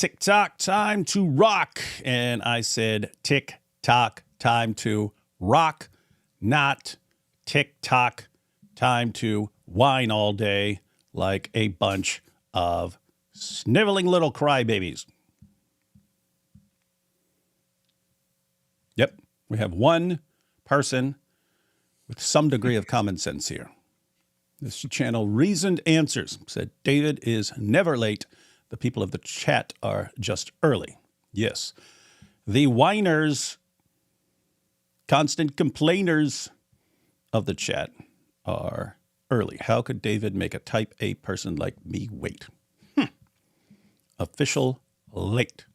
tick-tock, time to rock. And I said, tick-tock, time to rock, not tick-tock, time to whine all day like a bunch of sniveling little crybabies. Yep, we have one person with some degree of common sense here. This channel, Reasoned Answers, said, David is never late. The people of the chat are just early. Yes, the whiners, constant complainers of the chat are early. How could David make a type A person like me wait? Official late.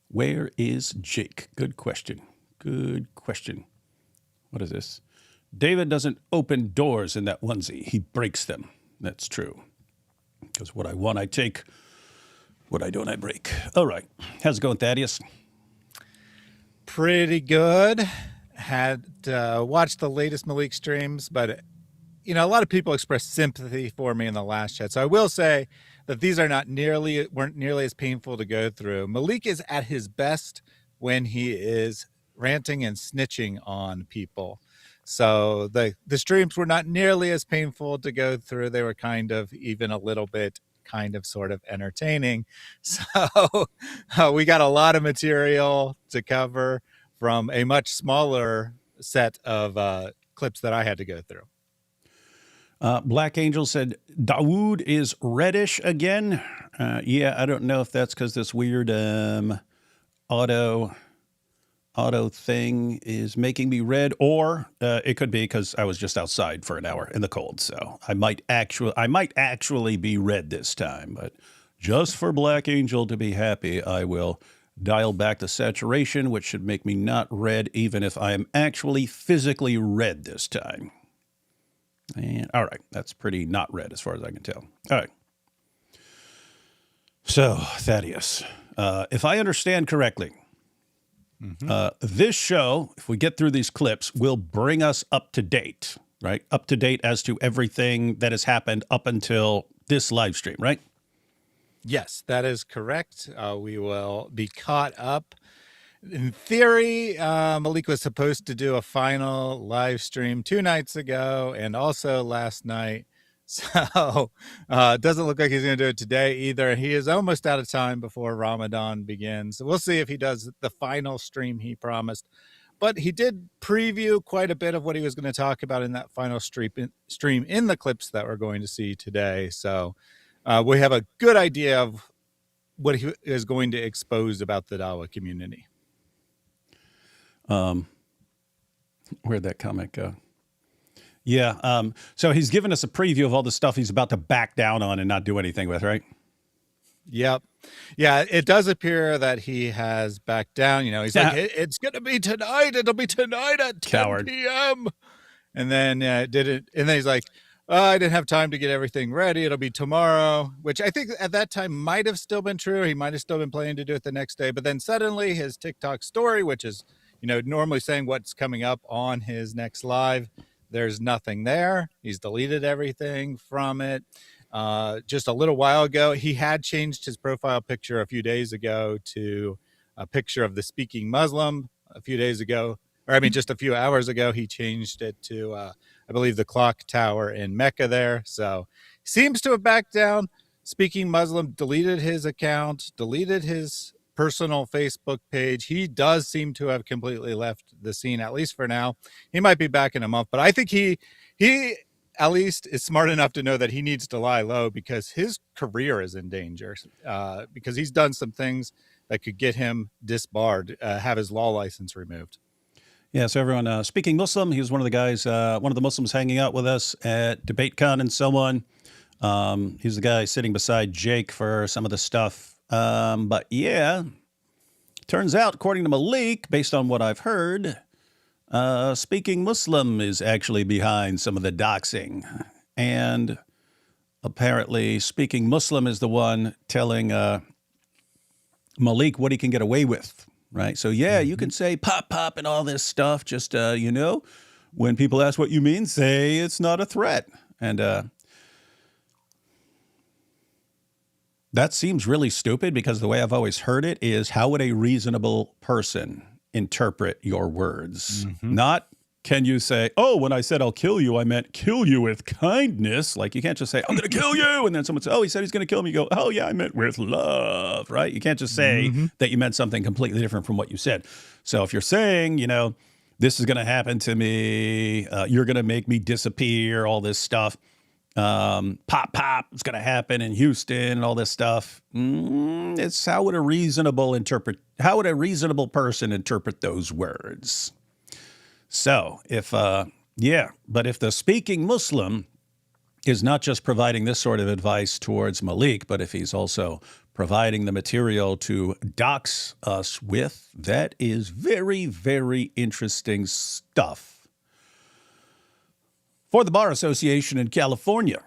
Where is Jake? Good question. Good question. What is this? David doesn't open doors in that onesie. He breaks them. That's true. Because what I want, I take. What I don't, I break. All right. How's it going, Thaddeus? Pretty good. Had watched the latest Malik streams, but a lot of people expressed sympathy for me in the last chat. So I will say that these are weren't nearly as painful to go through. Malik is at his best when he is ranting and snitching on people. So the streams were not nearly as painful to go through. They were kind of even a little bit sort of entertaining. So we got a lot of material to cover from a much smaller set of clips that I had to go through. Black Angel said, Dawood is reddish again. Yeah, I don't know if that's because this weird auto thing is making me red, or it could be because I was just outside for an hour in the cold. So I might actually be red this time. But just for Black Angel to be happy, I will dial back the saturation, which should make me not red, even if I am actually physically red this time. And all right, that's pretty not red as far as I can tell. All right. So, Thaddeus, if I understand correctly, this show, if we get through these clips, will bring us up to date, right? Up to date as to everything that has happened up until this live stream, right? Yes, that is correct. We will be caught up. In theory, Malik was supposed to do a final live stream 2 nights ago and also last night. So it doesn't look like he's going to do it today either. He is almost out of time before Ramadan begins. We'll see if he does the final stream he promised. But he did preview quite a bit of what he was going to talk about in that final stream in the clips that we're going to see today. So we have a good idea of what he is going to expose about the Dawa community. Where'd that comment go? Yeah. So he's given us a preview of all the stuff he's about to back down on and not do anything with, right? Yep. Yeah, it does appear that he has backed down. He's like, it's going to be tonight. It'll be tonight at 10 p.m. And then did it. And then he's like, I didn't have time to get everything ready. It'll be tomorrow, which I think at that time might have still been true. He might have still been planning to do it the next day. But then suddenly his TikTok story, which is, normally saying what's coming up on his next live, there's nothing there. He's deleted everything from it. Just a little while ago, he had changed his profile picture a few days ago to a picture of the speaking Muslim. A few days ago, just a few hours ago, he changed it to, I believe, the clock tower in Mecca there. So he seems to have backed down. Speaking Muslim deleted his account, deleted his personal Facebook page. He does seem to have completely left the scene, at least for now. He might be back in a month, but I think he at least is smart enough to know that he needs to lie low because his career is in danger, because he's done some things that could get him disbarred, have his law license removed. Yeah, so everyone, Speaking Muslim, he was one of the guys, one of the Muslims hanging out with us at DebateCon and so on. He's the guy sitting beside Jake for some of the stuff. But yeah, turns out, according to Malik, based on what I've heard, Speaking Muslim is actually behind some of the doxing. And apparently Speaking Muslim is the one telling Malik what he can get away with, right? So yeah, you can say pop, pop and all this stuff. Just, when people ask what you mean, say it's not a threat. And that seems really stupid because the way I've always heard it is, how would a reasonable person interpret your words? Not, can you say, oh, when I said I'll kill you, I meant kill you with kindness. Like, you can't just say, I'm going to kill you. And then someone says, oh, he said he's going to kill me. You go, oh, yeah, I meant with love, right? You can't just say that you meant something completely different from what you said. So if you're saying, you know, this is going to happen to me, you're going to make me disappear, all this stuff. Pop, it's going to happen in Houston and all this stuff. It's how would a reasonable person interpret those words? So if but if the speaking Muslim is not just providing this sort of advice towards Malik, but if he's also providing the material to dox us with, that is very, very interesting stuff for the Bar Association in California.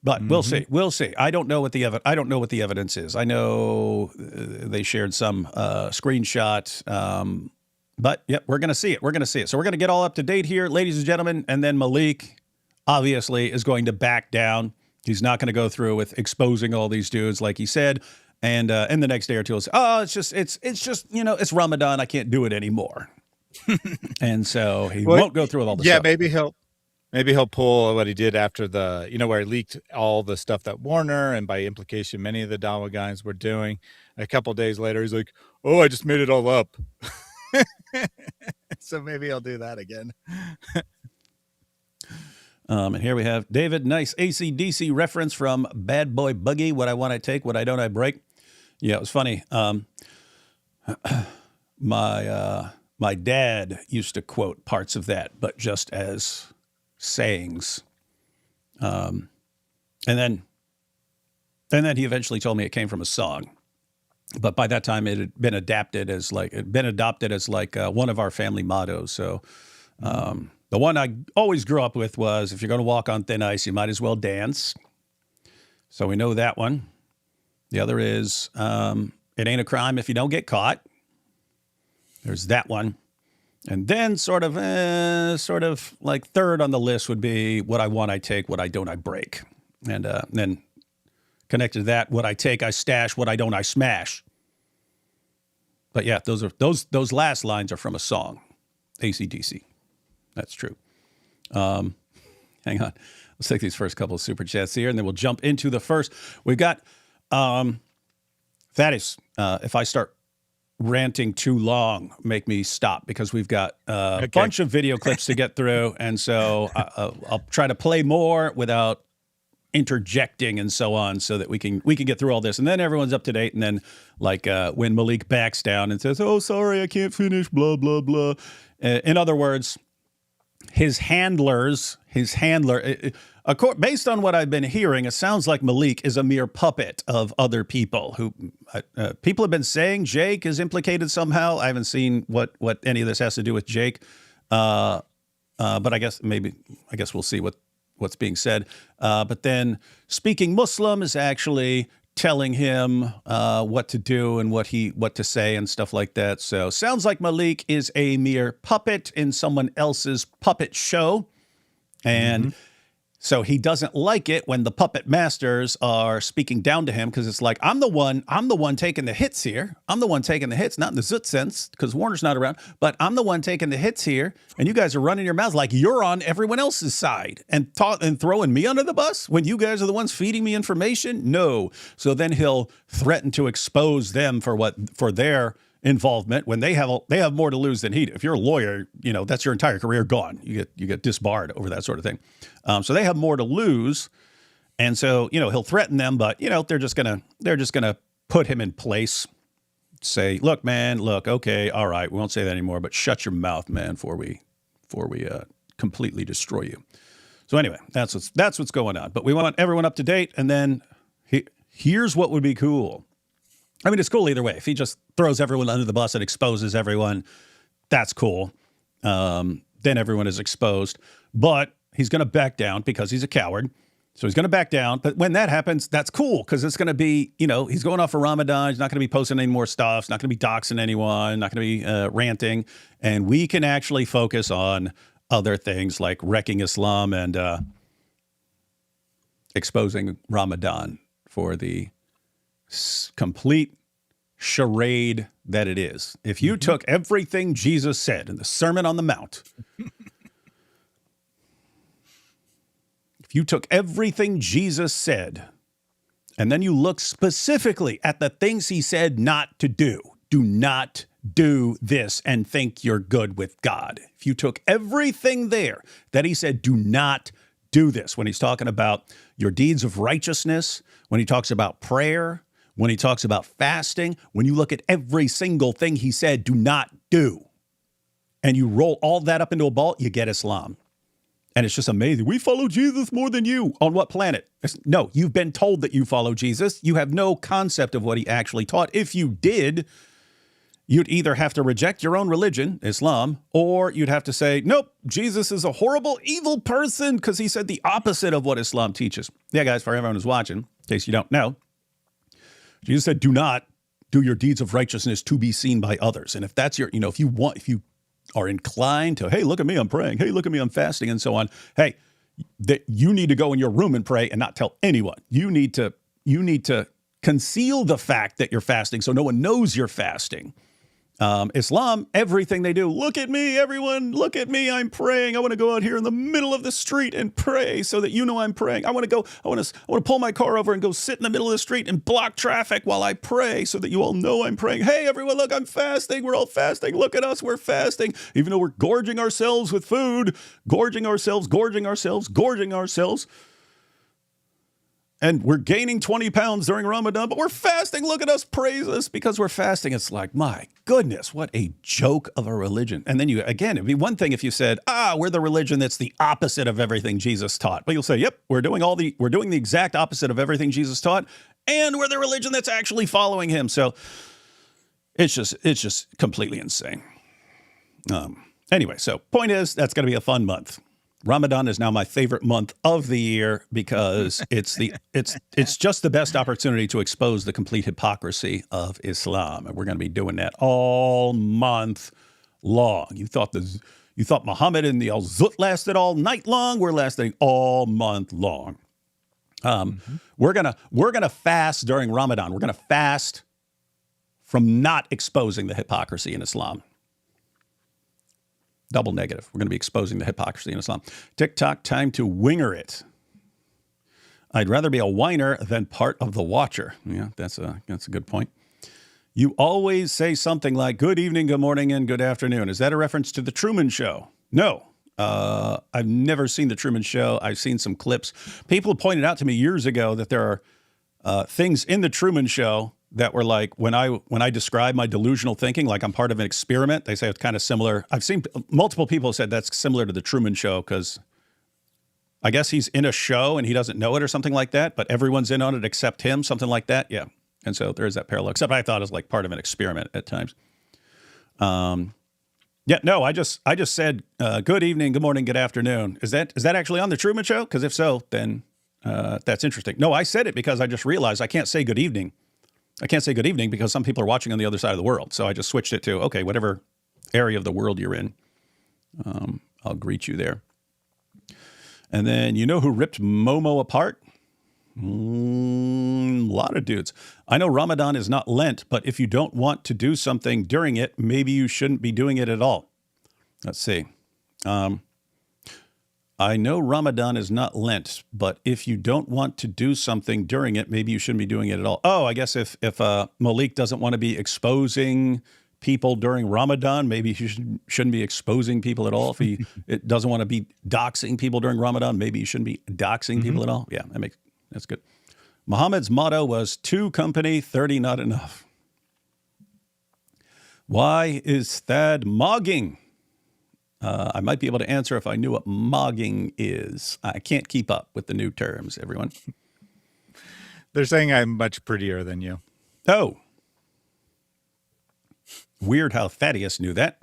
But we'll see. I don't know what the evidence is. I know they shared some screenshot. But yep, we're going to see it. So we're going to get all up to date here, ladies and gentlemen. And then Malik obviously is going to back down. He's not going to go through with exposing all these dudes like he said. And in the next day or two, he'll say, oh, it's just, you know, it's Ramadan. I can't do it anymore. And so he won't go through with all the stuff. Maybe he'll pull what he did after the, you know, where he leaked all the stuff that Warner and by implication many of the Dawa guys were doing. A couple of days later, he's like, oh, I just made it all up. So maybe I'll do that again. And here we have David, nice AC/DC reference from Bad Boy Buggy. What I want, I take. What I don't, I break. Yeah, it was funny. My dad used to quote parts of that, but just as sayings. And then he eventually told me it came from a song. But by that time, it had been adopted as like one of our family mottos. So the one I always grew up with was, if you're going to walk on thin ice, you might as well dance. So we know that one. The other is, it ain't a crime if you don't get caught. There's that one. And then sort of like third on the list would be, what I want, I take. What I don't, I break. And then connected to that, what I take, I stash. What I don't, I smash. But yeah, those last lines are from a song, AC/DC. That's true. Hang on. Let's take these first couple of super chats here, and then we'll jump into the first. We've got Thaddeus. If I start ranting too long, make me stop, because we've got a bunch of video clips to get through, and so I'll try to play more without interjecting and so on, so that we can get through all this, and then everyone's up to date. And then, like when Malik backs down and says, "Oh, sorry, I can't finish," blah blah blah. In other words, his handler. Based on what I've been hearing, it sounds like Malik is a mere puppet of other people who people have been saying Jake is implicated somehow. I haven't seen what any of this has to do with Jake, but I guess we'll see what's being said. But then speaking Muslim is actually telling him what to do and what to say and stuff like that. So sounds like Malik is a mere puppet in someone else's puppet show. And so he doesn't like it when the puppet masters are speaking down to him, because it's like, I'm the one taking the hits here. I'm the one taking the hits, not in the zoot sense, because Warner's not around, but I'm the one taking the hits here. And you guys are running your mouths like you're on everyone else's side and throwing me under the bus when you guys are the ones feeding me information. No. So then he'll threaten to expose them for their involvement when they have more to lose than he do. If you're a lawyer, that's your entire career gone. You get disbarred over that sort of thing. So they have more to lose, and so he'll threaten them, but they're just gonna put him in place. Say, look, man, okay, all right, we won't say that anymore, but shut your mouth, man, before we completely destroy you. So anyway, that's what's going on. But we want everyone up to date, and then here's what would be cool. I mean, it's cool either way. If he just throws everyone under the bus and exposes everyone, that's cool. Then everyone is exposed. But he's going to back down because he's a coward. So he's going to back down. But when that happens, that's cool, because it's going to be, he's going off for Ramadan. He's not going to be posting any more stuff. He's not going to be doxing anyone, not going to be ranting. And we can actually focus on other things like wrecking Islam and exposing Ramadan for the complete charade that it is. If you took everything Jesus said in the Sermon on the Mount, if you took everything Jesus said, and then you look specifically at the things he said not to do not do this and think you're good with God. If you took everything there that he said, do not do this, when he's talking about your deeds of righteousness, when he talks about prayer, when he talks about fasting, when you look at every single thing he said, do not do, and you roll all that up into a ball, you get Islam. And it's just amazing. We follow Jesus more than you. On what planet? No, you've been told that you follow Jesus. You have no concept of what he actually taught. If you did, you'd either have to reject your own religion, Islam, or you'd have to say, nope, Jesus is a horrible, evil person because he said the opposite of what Islam teaches. Yeah, guys, for everyone who's watching, in case you don't know, Jesus said, do not do your deeds of righteousness to be seen by others. And if that's your, if you are inclined to, hey, look at me, I'm praying. Hey, look at me, I'm fasting, and so on. Hey, that you need to go in your room and pray and not tell anyone. You need to conceal the fact that you're fasting so no one knows you're fasting. Islam, everything they do, look at me, everyone, look at me, I'm praying. I want to go out here in the middle of the street and pray so that you know I'm praying. I want to pull my car over and go sit in the middle of the street and block traffic while I pray so that you all know I'm praying. Hey, everyone, look, I'm fasting. We're all fasting. Look at us, we're fasting. Even though we're gorging ourselves with food, gorging ourselves. And we're gaining 20 pounds during Ramadan, but we're fasting. Look at us, praise us because we're fasting. It's like, my goodness, what a joke of a religion. And then it'd be one thing if you said, we're the religion that's the opposite of everything Jesus taught. But you'll say, yep, we're doing the exact opposite of everything Jesus taught, and we're the religion that's actually following him. So it's just completely insane. Anyway, so point is, that's going to be a fun month. Ramadan is now my favorite month of the year because it's just the best opportunity to expose the complete hypocrisy of Islam, and we're going to be doing that all month long. You thought Muhammad and the Al-Zut lasted all night long. We're lasting all month long. We're gonna fast during Ramadan. We're gonna fast from not exposing the hypocrisy in Islam. Double negative. We're going to be exposing the hypocrisy in Islam. TikTok, time to winger it. I'd rather be a whiner than part of the watcher. Yeah, that's a good point. You always say something like, good evening, good morning, and good afternoon. Is that a reference to The Truman Show? No. I've never seen The Truman Show. I've seen some clips. People pointed out to me years ago that there are things in The Truman Show that were like, when I describe my delusional thinking, like I'm part of an experiment, they say it's kind of similar. I've seen multiple people said that's similar to The Truman Show because I guess he's in a show and he doesn't know it or something like that, but everyone's in on it except him, something like that. Yeah. And so there's that parallel, except I thought it was like part of an experiment at times. Yeah, no, I just said, good evening, good morning, good afternoon. Is that actually on The Truman Show? Because if so, then that's interesting. No, I said it because I just realized I can't say good evening. I can't say good evening because some people are watching on the other side of the world. So I just switched it to, okay, whatever area of the world you're in, I'll greet you there. And then, you know who ripped Momo apart? A lot of dudes. I know Ramadan is not Lent, but if you don't want to do something during it, maybe you shouldn't be doing it at all. Let's see. I know Ramadan is not Lent, but if you don't want to do something during it, maybe you shouldn't be doing it at all. Oh, I guess if Malik doesn't want to be exposing people during Ramadan, maybe he shouldn't be exposing people at all. If he doesn't want to be doxing people during Ramadan, maybe you shouldn't be doxing people at all. Yeah, that's good. Muhammad's motto was 2 company, 30 not enough. Why is Thad mogging? I might be able to answer if I knew what mogging is. I can't keep up with the new terms, everyone. They're saying I'm much prettier than you. Oh. Weird how Thaddeus knew that.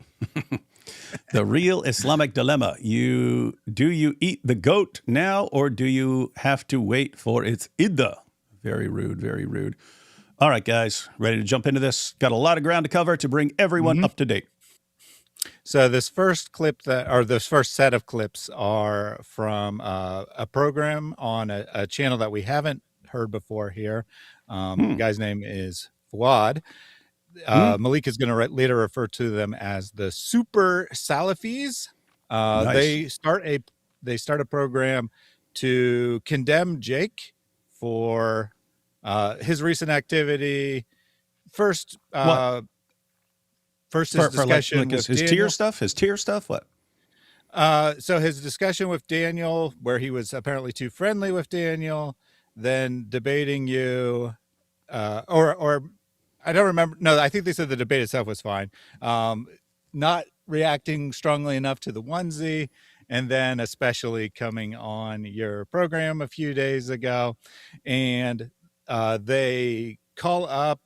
The real Islamic dilemma. Do you eat the goat now or do you have to wait for its iddah? Very rude, very rude. All right, guys, ready to jump into this? Got a lot of ground to cover to bring everyone up to date. So this first set of clips are from a program on a channel that we haven't heard before here. The guy's name is Fuad. Malik is going to later refer to them as the Super Salafis. Nice. They start a program to condemn Jake for his recent activity. First his discussion with his tier stuff. What? So his discussion with Daniel, where he was apparently too friendly with Daniel, then debating you, or I don't remember. No, I think they said the debate itself was fine. Not reacting strongly enough to the onesie, and then especially coming on your program a few days ago, and they call up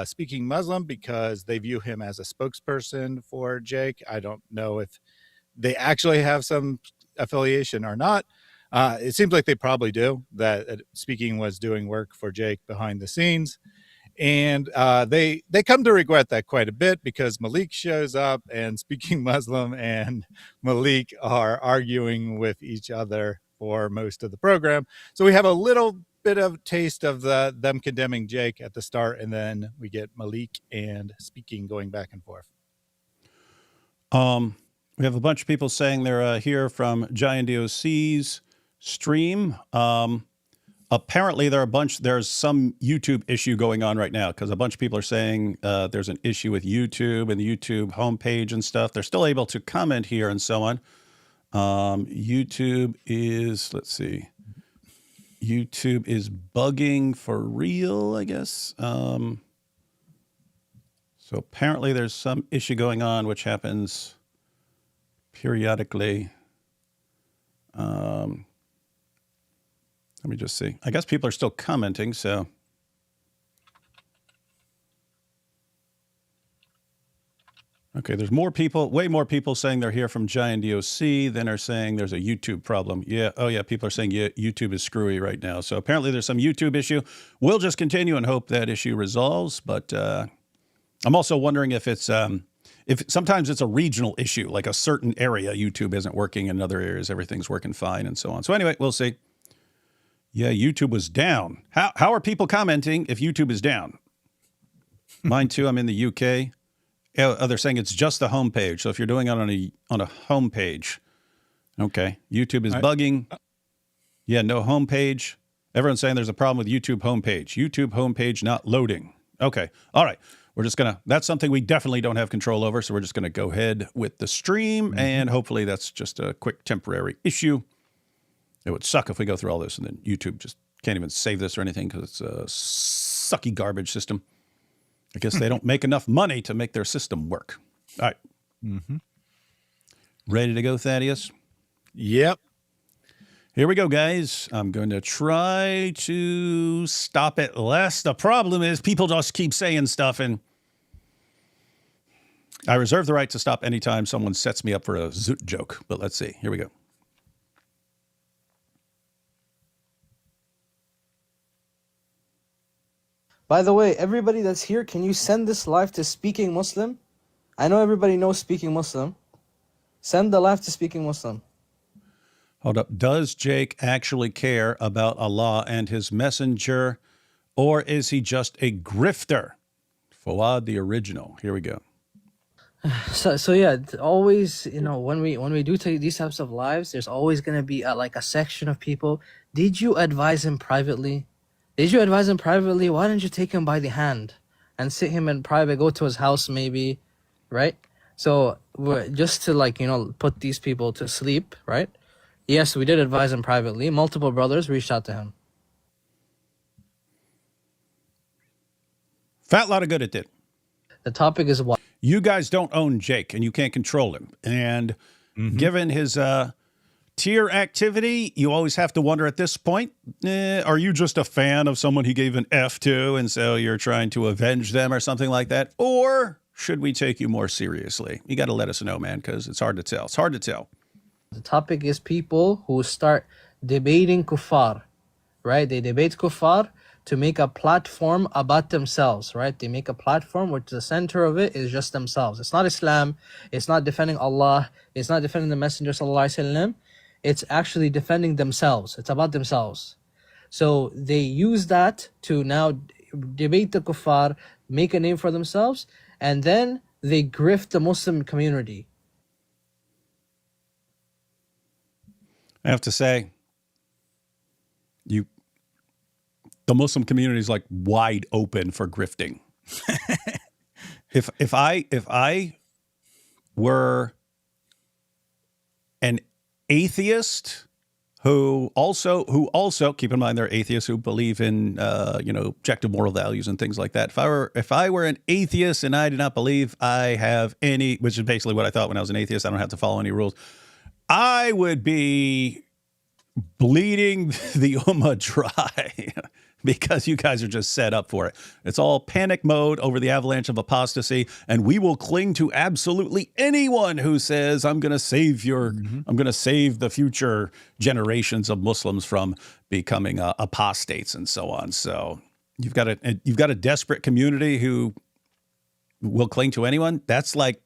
Speaking Muslim because they view him as a spokesperson for Jake. I don't know if they actually have some affiliation or not. It seems like they probably do, that Speaking was doing work for Jake behind the scenes. And they come to regret that quite a bit, because Malik shows up and Speaking Muslim and Malik are arguing with each other for most of the program. So we have a little bit of taste of them condemning Jake at the start, and then we get Malik and Speaking going back and forth. We have a bunch of people saying they're here from Giant DOC's stream. Apparently there's some YouTube issue going on right now, because a bunch of people are saying there's an issue with YouTube and the YouTube homepage and stuff. They're still able to comment here and so on. YouTube is bugging for real, I guess. So apparently there's some issue going on, which happens periodically. Let me just see. I guess people are still commenting, so. Okay, there's more people, way more people saying they're here from Giant DOC than are saying there's a YouTube problem. Yeah, oh yeah, people are saying YouTube is screwy right now. So apparently there's some YouTube issue. We'll just continue and hope that issue resolves. But I'm also wondering if it's, if sometimes it's a regional issue, like a certain area YouTube isn't working, in other areas everything's working fine and so on. So anyway, we'll see. Yeah, YouTube was down. How are people commenting if YouTube is down? Mine too. I'm in the UK. They're saying it's just the homepage. So if you're doing it on a homepage, okay. YouTube is bugging. Yeah, no homepage. Everyone's saying there's a problem with YouTube homepage. YouTube homepage not loading. Okay. All right. We're just gonna. That's something we definitely don't have control over. So we're just gonna go ahead with the stream, and hopefully that's just a quick temporary issue. It would suck if we go through all this and then YouTube just can't even save this or anything, because it's a sucky garbage system. I guess they don't make enough money to make their system work. All right. Ready to go, Thaddeus? Yep. Here we go, guys. I'm going to try to stop it less. The problem is people just keep saying stuff, and I reserve the right to stop anytime someone sets me up for a zoot joke. But let's see. Here we go. By the way, everybody that's here, can you send this live to Speaking Muslim? I know everybody knows Speaking Muslim. Send the live to Speaking Muslim. Hold up. Does Jake actually care about Allah and his messenger, or is he just a grifter? Fawad the original. Here we go. So yeah, always, when we do take these types of lives, there's always going to be like a section of people. Did you advise him privately? Did you advise him privately? Why didn't you take him by the hand and sit him in private, go to his house maybe, right? So just to put these people to sleep, right? Yes, we did advise him privately. Multiple brothers reached out to him. Fat lot of good it did. The topic is what? You guys don't own Jake, and you can't control him. And given his tier activity, you always have to wonder at this point, are you just a fan of someone he gave an F to, and so you're trying to avenge them or something like that? Or should we take you more seriously? You got to let us know, man, because it's hard to tell. It's hard to tell. The topic is people who start debating kuffar, right? They debate kuffar to make a platform about themselves, right? They make a platform which the center of it is just themselves. It's not Islam. It's not defending Allah. It's not defending the Messenger, sallallahu alaihi wasallam. It's actually defending themselves. It's about themselves. So they use that to now debate the kuffar, make a name for themselves, and then they grift the Muslim community. I have to say, the Muslim community is like wide open for grifting. If I were an atheist who also keep in mind they're atheists who believe in objective moral values and things like that. If I were an atheist and I did not believe I have any, which is basically what I thought when I was an atheist, I don't have to follow any rules, I would be bleeding the Ummah dry because you guys are just set up for it. It's all panic mode over the avalanche of apostasy, and we will cling to absolutely anyone who says, I'm going to save I'm going to save the future generations of Muslims from becoming apostates and so on. So you've got a desperate community who will cling to anyone. That's like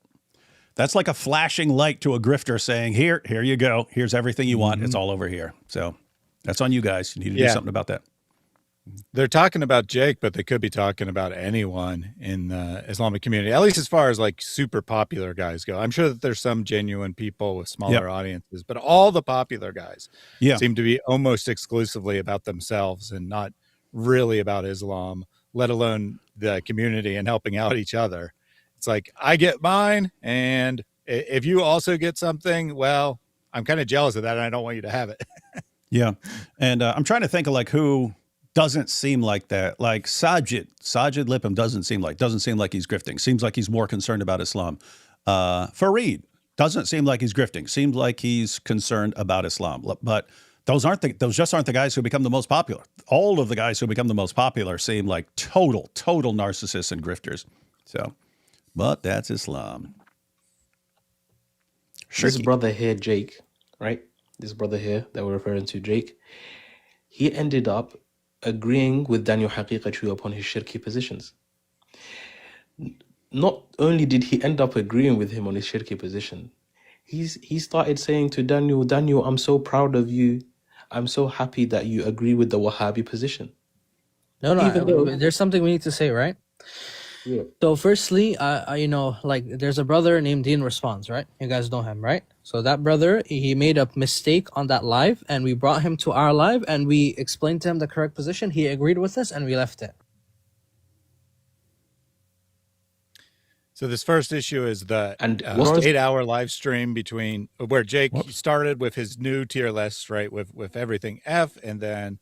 a flashing light to a grifter saying, here you go. Here's everything you want. It's all over here. So that's on you guys. You need to do something about that. They're talking about Jake, but they could be talking about anyone in the Islamic community, at least as far as like super popular guys go. I'm sure that there's some genuine people with smaller audiences, but all the popular guys seem to be almost exclusively about themselves and not really about Islam, let alone the community and helping out each other. It's like, I get mine, and if you also get something, well, I'm kind of jealous of that, and I don't want you to have it. Yeah. And I'm trying to think of like who doesn't seem like that. Like Sajid Lippam doesn't seem like he's grifting. Seems like he's more concerned about Islam. Fareed doesn't seem like he's grifting. Seems like he's concerned about Islam. But those just aren't the guys who become the most popular. All of the guys who become the most popular seem like total narcissists and grifters. So, but that's Islam. This brother here, Jake, right? This brother here that we're referring to, Jake, he ended up agreeing with Daniel Haqiqatu upon his shirky positions. Not only did he end up agreeing with him on his shirky position, he started saying to Daniel, I'm so proud of you. I'm so happy that you agree with the Wahhabi position. There's something we need to say, right? Yeah. So firstly, there's a brother named Dean Responds, right? You guys know him, right? So that brother, he made a mistake on that live, and we brought him to our live, and we explained to him the correct position. He agreed with us, and we left it. So this first issue is the 8-hour live stream between where Jake started with his new tier list, right? With everything F, and then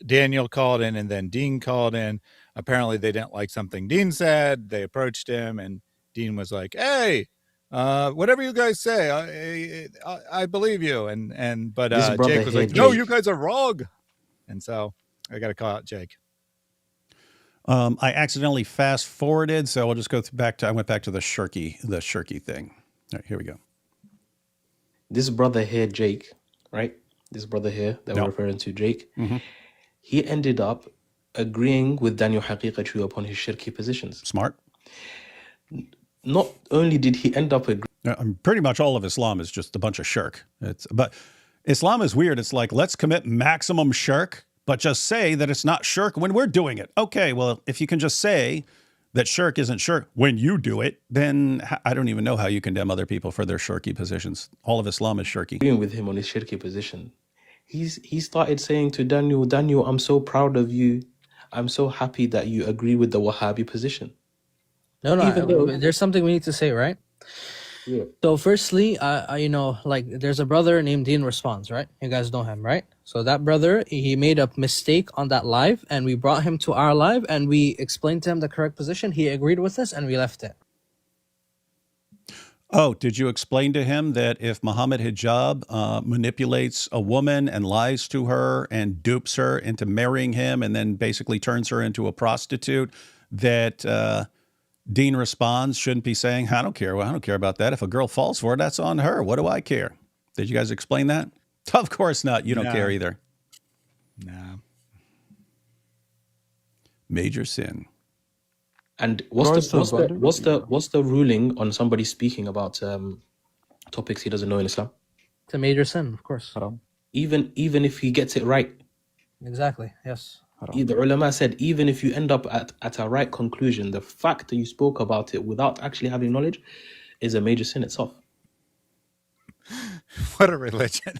Daniel called in, and then Dean called in. Apparently they didn't like something Dean said. They approached him, and Dean was like, hey, whatever you guys say, I believe you. But Jake was like, no, you guys are wrong. And so I got to call out Jake. I accidentally fast forwarded, so I'll just go I went back to the shirky thing. All right, here we go. This brother here, Jake, right? This brother here that we're referring to, Jake, he ended up agreeing with Daniel Haqiqatu upon his shirky positions. Smart. Not only did he end up pretty much all of Islam is just a bunch of shirk. But Islam is weird. It's like, let's commit maximum shirk, but just say that it's not shirk when we're doing it. Okay, well, if you can just say that shirk isn't shirk when you do it, then I don't even know how you condemn other people for their shirky positions. All of Islam is shirky. Agreeing with him on his shirky position. He started saying to Daniel, I'm so proud of you. I'm so happy that you agree with the Wahhabi position. There's something we need to say, right? Yeah. So firstly, there's a brother named Dean Responds, right? You guys know him, right? So that brother, he made a mistake on that live, and we brought him to our live, and we explained to him the correct position. He agreed with us, and we left it. Oh, did you explain to him that if Muhammad Hijab manipulates a woman and lies to her and dupes her into marrying him and then basically turns her into a prostitute, that Dean Responds shouldn't be saying, I don't care. Well, I don't care about that. If a girl falls for it, that's on her. What do I care? Did you guys explain that? Of course not. You don't care either. No. Major sin. And what's the ruling on somebody speaking about topics he doesn't know in Islam? It's a major sin, of course. even if he gets it right. Exactly. Yes. The ulama said, even if you end up at a right conclusion, the fact that you spoke about it without actually having knowledge is a major sin itself. What a religion.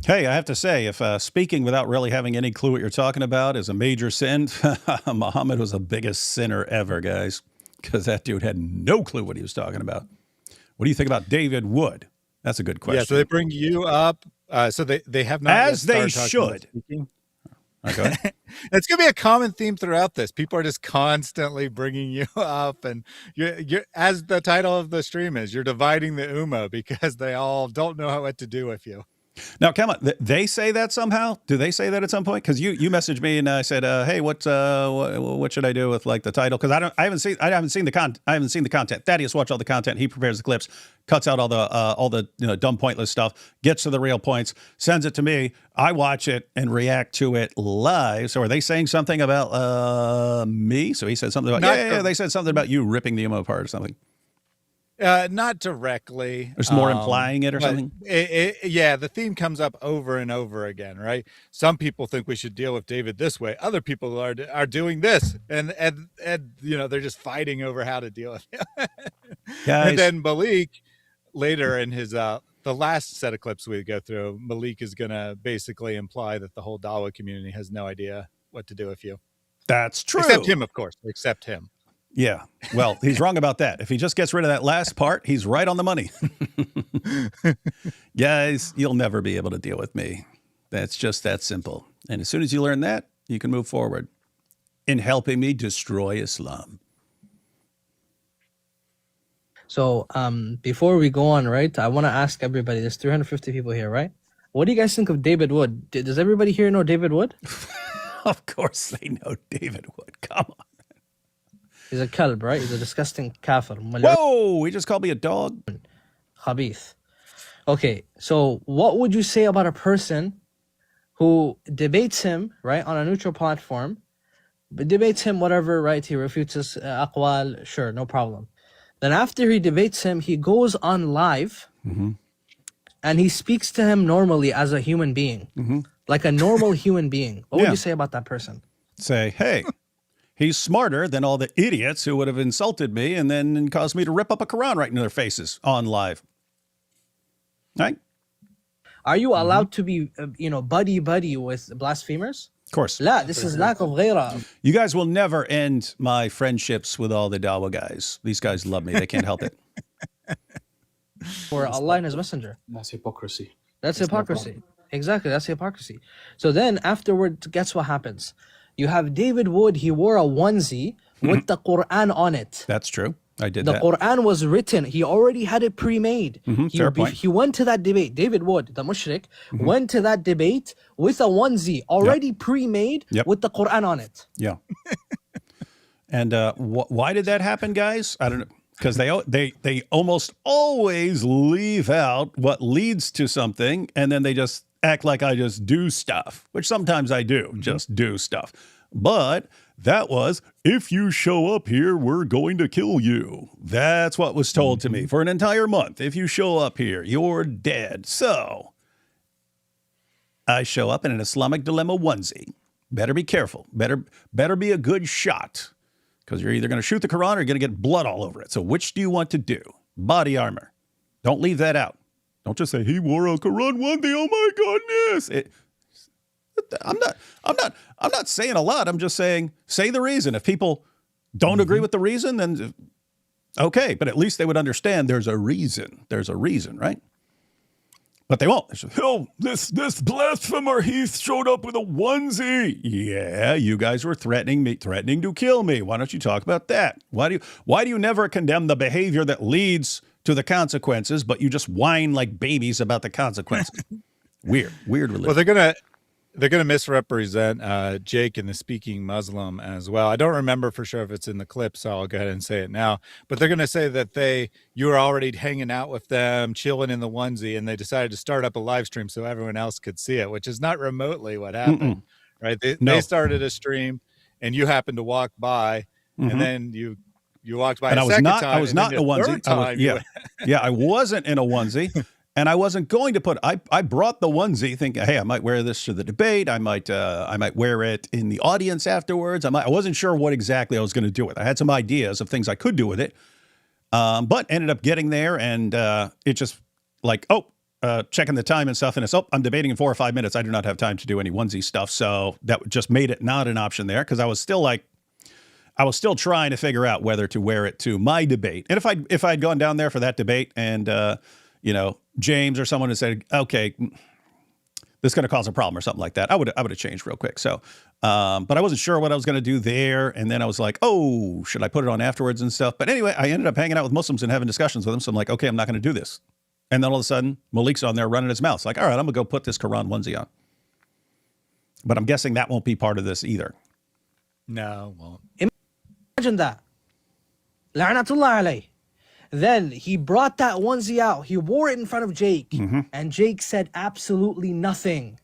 Hey, I have to say, if speaking without really having any clue what you're talking about is a major sin, Muhammad was the biggest sinner ever, guys, because that dude had no clue what he was talking about. What do you think about David Wood? That's a good question. Yeah, so they bring you up. So they have not As yet they started talking about should. speaking. Okay. It's going to be a common theme throughout this. People are just constantly bringing you up, and you're, as the title of the stream is, you're dividing the Ummah because they all don't know what to do with you. Now, come on. They say that somehow? Do they say that at some point? Because you messaged me and I said, "Hey, what should I do with like the title?" Because I haven't seen the content. Thaddeus watch all the content. He prepares the clips, cuts out all the dumb pointless stuff, gets to the real points, sends it to me. I watch it and react to it live. So are they saying something about me? So he said something about they said something about you ripping the Ummah apart or something. Not directly. There's more implying it or something? Yeah, the theme comes up over and over again, right? Some people think we should deal with David this way. Other people are doing this. And they're just fighting over how to deal with him. Guys. And then Malik, later in his the last set of clips we go through, Malik is going to basically imply that the whole Dawa community has no idea what to do with you. That's true. Except him, of course. Except him. Yeah. Well, he's wrong about that. If he just gets rid of that last part, he's right on the money. Guys, you'll never be able to deal with me. That's just that simple. And as soon as you learn that, you can move forward in helping me destroy Islam. So before we go on, right, I want to ask everybody, there's 350 people here, right? What do you guys think of David Wood? Does everybody here know David Wood? Of course they know David Wood. Come on. He's a kalb, right? He's a disgusting kafir. Whoa, he just called me a dog. Khabith. Okay, so what would you say about a person who debates him, right, on a neutral platform, but debates him, whatever, right? He refutes his aqwal, sure, no problem. Then after he debates him, he goes on live and he speaks to him normally as a human being, like a normal human being. What would you say about that person? Say, hey, he's smarter than all the idiots who would have insulted me and then caused me to rip up a Quran right in their faces on live. Right? Are you allowed to be, buddy with blasphemers? Of course. La, this is lack of ghaira. You guys will never end my friendships with all the Dawa guys. These guys love me. They can't help it. For Allah and His Messenger. That's hypocrisy. That's hypocrisy. Exactly, that's hypocrisy. So then afterwards, guess what happens? You have David Wood, he wore a onesie with the Quran on it. That's true. I did The that. Quran was written. He already had it pre-made. Fair point. He went to that debate. David Wood, the mushrik, went to that debate with a onesie already pre-made with the Quran on it. Yeah. And why did that happen, guys? I don't know. Because they almost always leave out what leads to something, and then they just act like I just do stuff, which sometimes I do, just do stuff. But that was, if you show up here, we're going to kill you. That's what was told to me for an entire month. If you show up here, you're dead. So I show up in an Islamic dilemma onesie. Better be careful. Better be a good shot, because you're either going to shoot the Quran or you're going to get blood all over it. So which do you want to do? Body armor. Don't leave that out. Don't just say he wore a Quran onesie. Oh my goodness! I'm not saying a lot. I'm just saying, say the reason. If people don't agree with the reason, then okay. But at least they would understand there's a reason. There's a reason, right? But they won't. They say, oh, this blasphemer, he showed up with a onesie. Yeah, you guys were threatening to kill me. Why don't you talk about that? Why do you never condemn the behavior that leads to the consequences, but you just whine like babies about the consequences? Weird religion. Well, they're gonna misrepresent Jake and the speaking Muslim as well. I don't remember for sure if it's in the clip, so I'll go ahead and say it now. But they're gonna say that you were already hanging out with them, chilling in the onesie, and they decided to start up a live stream so everyone else could see it, which is not remotely what happened. Right? They started a stream, and you happened to walk by, and then you walked by and a second time. I was not in a onesie. I wasn't in a onesie. And I wasn't going to I brought the onesie thinking, hey, I might wear this to the debate. I might wear it in the audience afterwards. I wasn't sure what exactly I was going to do with it. I had some ideas of things I could do with it. But ended up getting there, and it just like, checking the time and stuff, and it's, I'm debating in 4 or 5 minutes. I do not have time to do any onesie stuff. So that just made it not an option there, because I was still trying to figure out whether to wear it to my debate. And if I'd gone down there for that debate and, James or someone had said, okay, this is going to cause a problem or something like that, I would have changed real quick. So, but I wasn't sure what I was going to do there. And then I was like, should I put it on afterwards and stuff? But anyway, I ended up hanging out with Muslims and having discussions with them. So I'm like, okay, I'm not going to do this. And then all of a sudden, Malik's on there running his mouth. It's like, all right, I'm going to go put this Quran onesie on. But I'm guessing that won't be part of this either. No, it won't. Imagine that. La'natullah alayh. Then he brought that onesie out. He wore it in front of Jake. Mm-hmm. And Jake said absolutely nothing.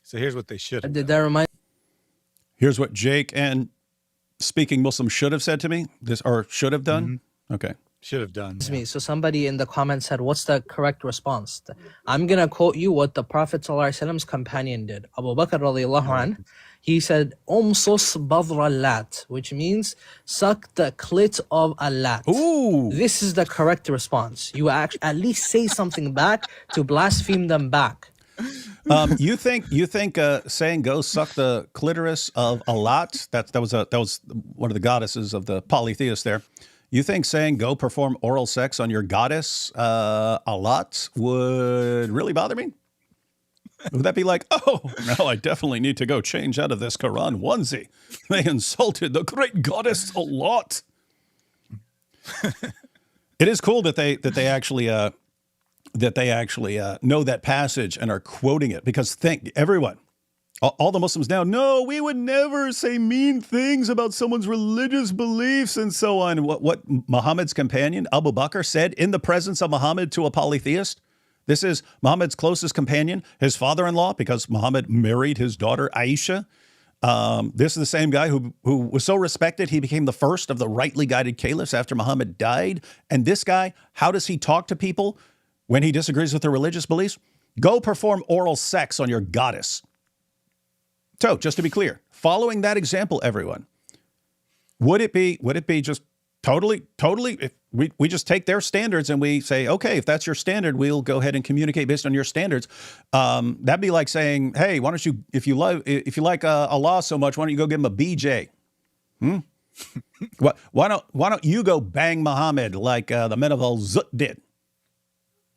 So here's what they should have Did done. that remind? Here's what Jake and Speaking Muslim should have said to me, should have done. Mm-hmm. Okay. Should have done. Me. So somebody in the comments said, what's the correct response? I'm going to quote you what the Prophet ﷺ's companion did. Abu Bakr radiallahu anh, he said, Umsus badra lat, which means suck the clit of a lat. Ooh. This is the correct response. You at least say something back to blaspheme them back. You think saying go suck the clitoris of Alat, that was one of the goddesses of the polytheists there. You think saying go perform oral sex on your goddess Alat would really bother me? Would that be like, no, I definitely need to go change out of this Quran onesie. They insulted the great goddess Alat. It is cool that they actually know that passage and are quoting it, because everyone, all the Muslims now, no, we would never say mean things about someone's religious beliefs and so on. What Muhammad's companion, Abu Bakr, said in the presence of Muhammad to a polytheist. This is Muhammad's closest companion, his father-in-law, because Muhammad married his daughter Aisha. This is the same guy who was so respected, he became the first of the rightly guided caliphs after Muhammad died. And this guy, how does he talk to people when he disagrees with their religious beliefs? Go perform oral sex on your goddess. So, just to be clear, following that example, everyone, would it be just totally, if we just take their standards and we say, okay, if that's your standard, we'll go ahead and communicate based on your standards. That'd be like saying, hey, why don't you, if you like Allah so much, why don't you go give him a BJ? Why don't you go bang Muhammad like the men of Al-Zut did?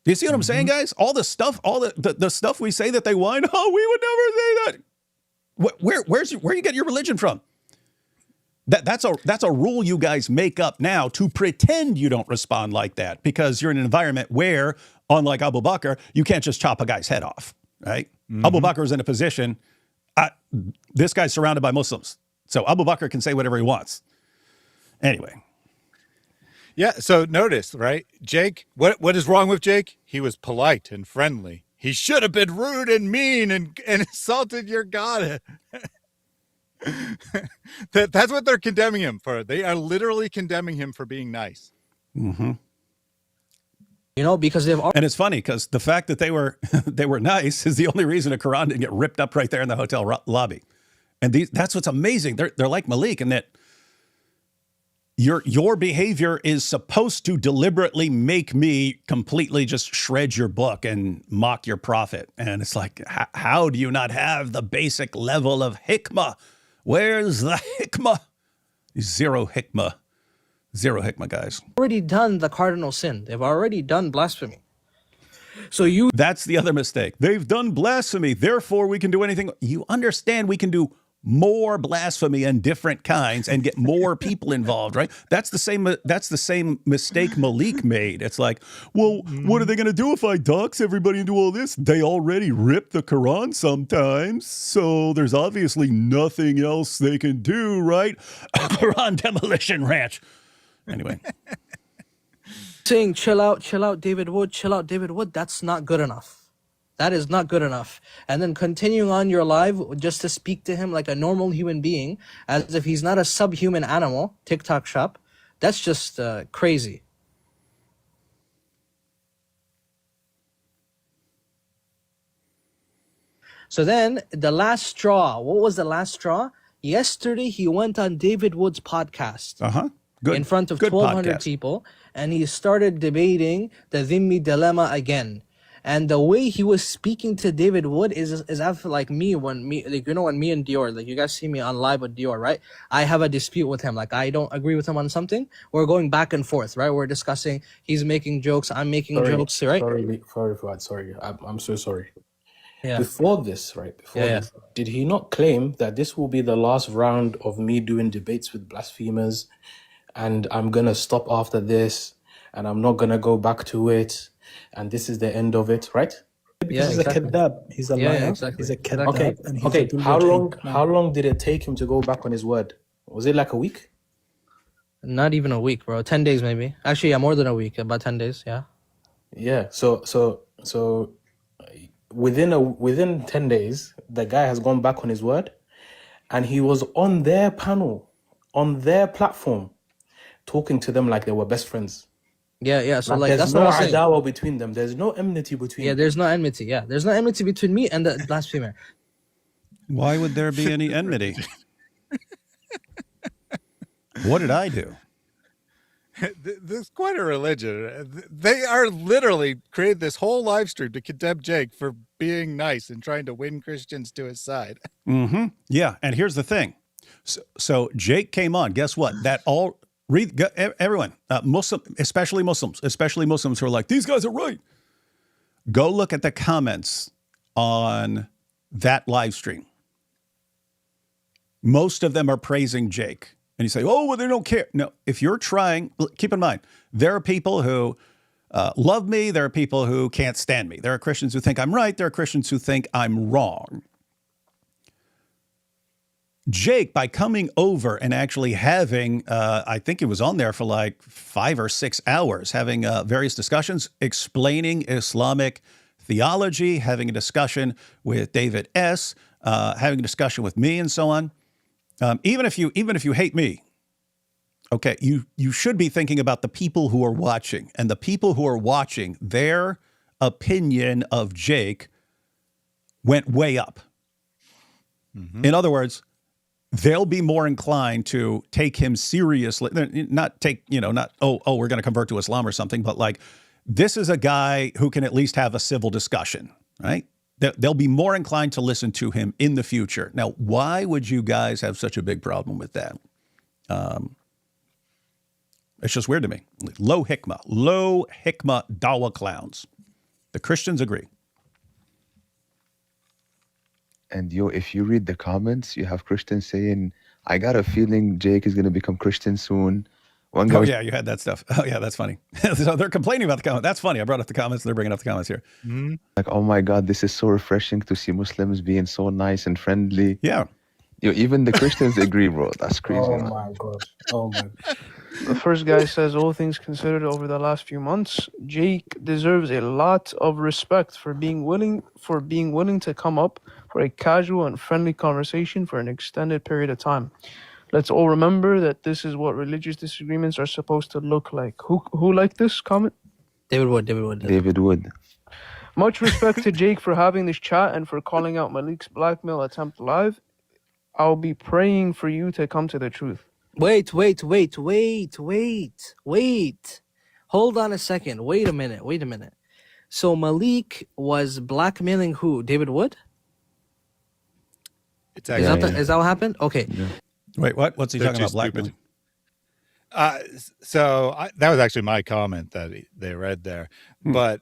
Do you see what I'm saying, guys? All the stuff, all the stuff we say that they whine, we would never say that. Where you get your religion from? That's a rule you guys make up now to pretend you don't respond like that, because you're in an environment where, unlike Abu Bakr, you can't just chop a guy's head off, right? Mm-hmm. Abu Bakr is in a position, this guy's surrounded by Muslims, so Abu Bakr can say whatever he wants. Anyway. Yeah, so notice, right? Jake, what is wrong with Jake? He was polite and friendly. He should have been rude and mean and insulted your goddess. That's what they're condemning him for. They are literally condemning him for being nice. Mm-hmm. Because they've... And it's funny because the fact that they were nice is the only reason a Quran didn't get ripped up right there in the hotel lobby. And that's what's amazing. They're like Malik in that your behavior is supposed to deliberately make me completely just shred your book and mock your prophet. And it's like, how do you not have the basic level of hikmah? Where's the hikmah? Zero hikmah, guys. Already done the cardinal sin. They've already done blasphemy. That's the other mistake. They've done blasphemy, therefore we can do anything. You understand we can do more blasphemy and different kinds and get more people involved, right? That's the same mistake Malik made. It's like, well, what are they going to do if I dox everybody and do all this? They already rip the Quran sometimes, so there's obviously nothing else they can do, right? Quran demolition ranch. Anyway. Saying chill out, David Wood, that's not good enough. That is not good enough. And then continuing on your live just to speak to him like a normal human being, as if he's not a subhuman animal, TikTok shop, That's just crazy. So then the last straw. What was the last straw? Yesterday he went on David Wood's podcast. Good. In front of Good 1,200 podcast. people, and he started debating the Dhimmi dilemma again. And the way he was speaking to David Wood is after like when me and Dior, like you guys see me on live with Dior, right? I have a dispute with him. Like I don't agree with him on something. We're going back and forth, right? We're discussing. He's making jokes. I'm making jokes, right? Sorry, Fuad, sorry. I'm so sorry. Yeah. Before this, did he not claim that this will be the last round of me doing debates with blasphemers, and I'm gonna stop after this, and I'm not gonna go back to it, and this is the end of it, right? Yeah, He's exactly. a kadab. He's a liar. Yeah, exactly. He's a kadab. Okay, And he's okay. a How long? man. How long did it take him to go back on his word? Was it like a week? Not even a week, bro. 10 days maybe. Actually, yeah, more than a week. About 10 days. Yeah. Yeah. So within 10 days, the guy has gone back on his word, and he was on their panel, on their platform, talking to them like they were best friends. Yeah. So like there's that's no what I'm saying. adawa between them. There's no enmity between Yeah, them. there's no enmity. Yeah, there's no enmity between me and the blasphemer. Why would there be any enmity? What did I do? This is quite a religion. They are literally created this whole live stream to condemn Jake for being nice and trying to win Christians to his side. Mm-hmm. Yeah, and here's the thing. So Jake came on. Guess what? Everyone, especially Muslims who are like, these guys are right. Go look at the comments on that live stream. Most of them are praising Jake. And you say, oh, well, they don't care. No, if you're trying, keep in mind, there are people who love me. There are people who can't stand me. There are Christians who think I'm right. There are Christians who think I'm wrong. Jake, by coming over and actually having, I think it was on there for like 5 or 6 hours, having various discussions, explaining Islamic theology, having a discussion with David S., having a discussion with me and so on. Even if you hate me, okay, you should be thinking about the people who are watching, and the people who are watching, their opinion of Jake went way up. Mm-hmm. In other words, they'll be more inclined to take him seriously, not, oh, we're going to convert to Islam or something, but like, this is a guy who can at least have a civil discussion, right? They'll be more inclined to listen to him in the future. Now, why would you guys have such a big problem with that? It's just weird to me. Low hikmah Dawa clowns. The Christians agree. And if you read the comments, you have Christians saying, I got a feeling Jake is going to become Christian soon. One guy yeah, you had that stuff. Oh, yeah, that's funny. So they're complaining about the comment. That's funny. I brought up the comments. They're bringing up the comments here. Mm-hmm. Like, oh my God, this is so refreshing to see Muslims being so nice and friendly. Yeah. Even the Christians agree, bro. That's crazy. Oh man. my God. Oh my. The first guy says, all things considered over the last few months, Jake deserves a lot of respect for being willing to come up for a casual and friendly conversation for an extended period of time. Let's all remember that this is what religious disagreements are supposed to look like. Who liked this comment? David Wood. David Wood. Much respect to Jake for having this chat and for calling out Malik's blackmail attempt live. I'll be praying for you to come to the truth. Wait. Hold on a second. Wait a minute. So Malik was blackmailing who? David Wood? It's Is actually, that what happened? Okay. Yeah. Wait, what? What's he They're talking too about? Blackmailing? That was actually my comment that they read there, but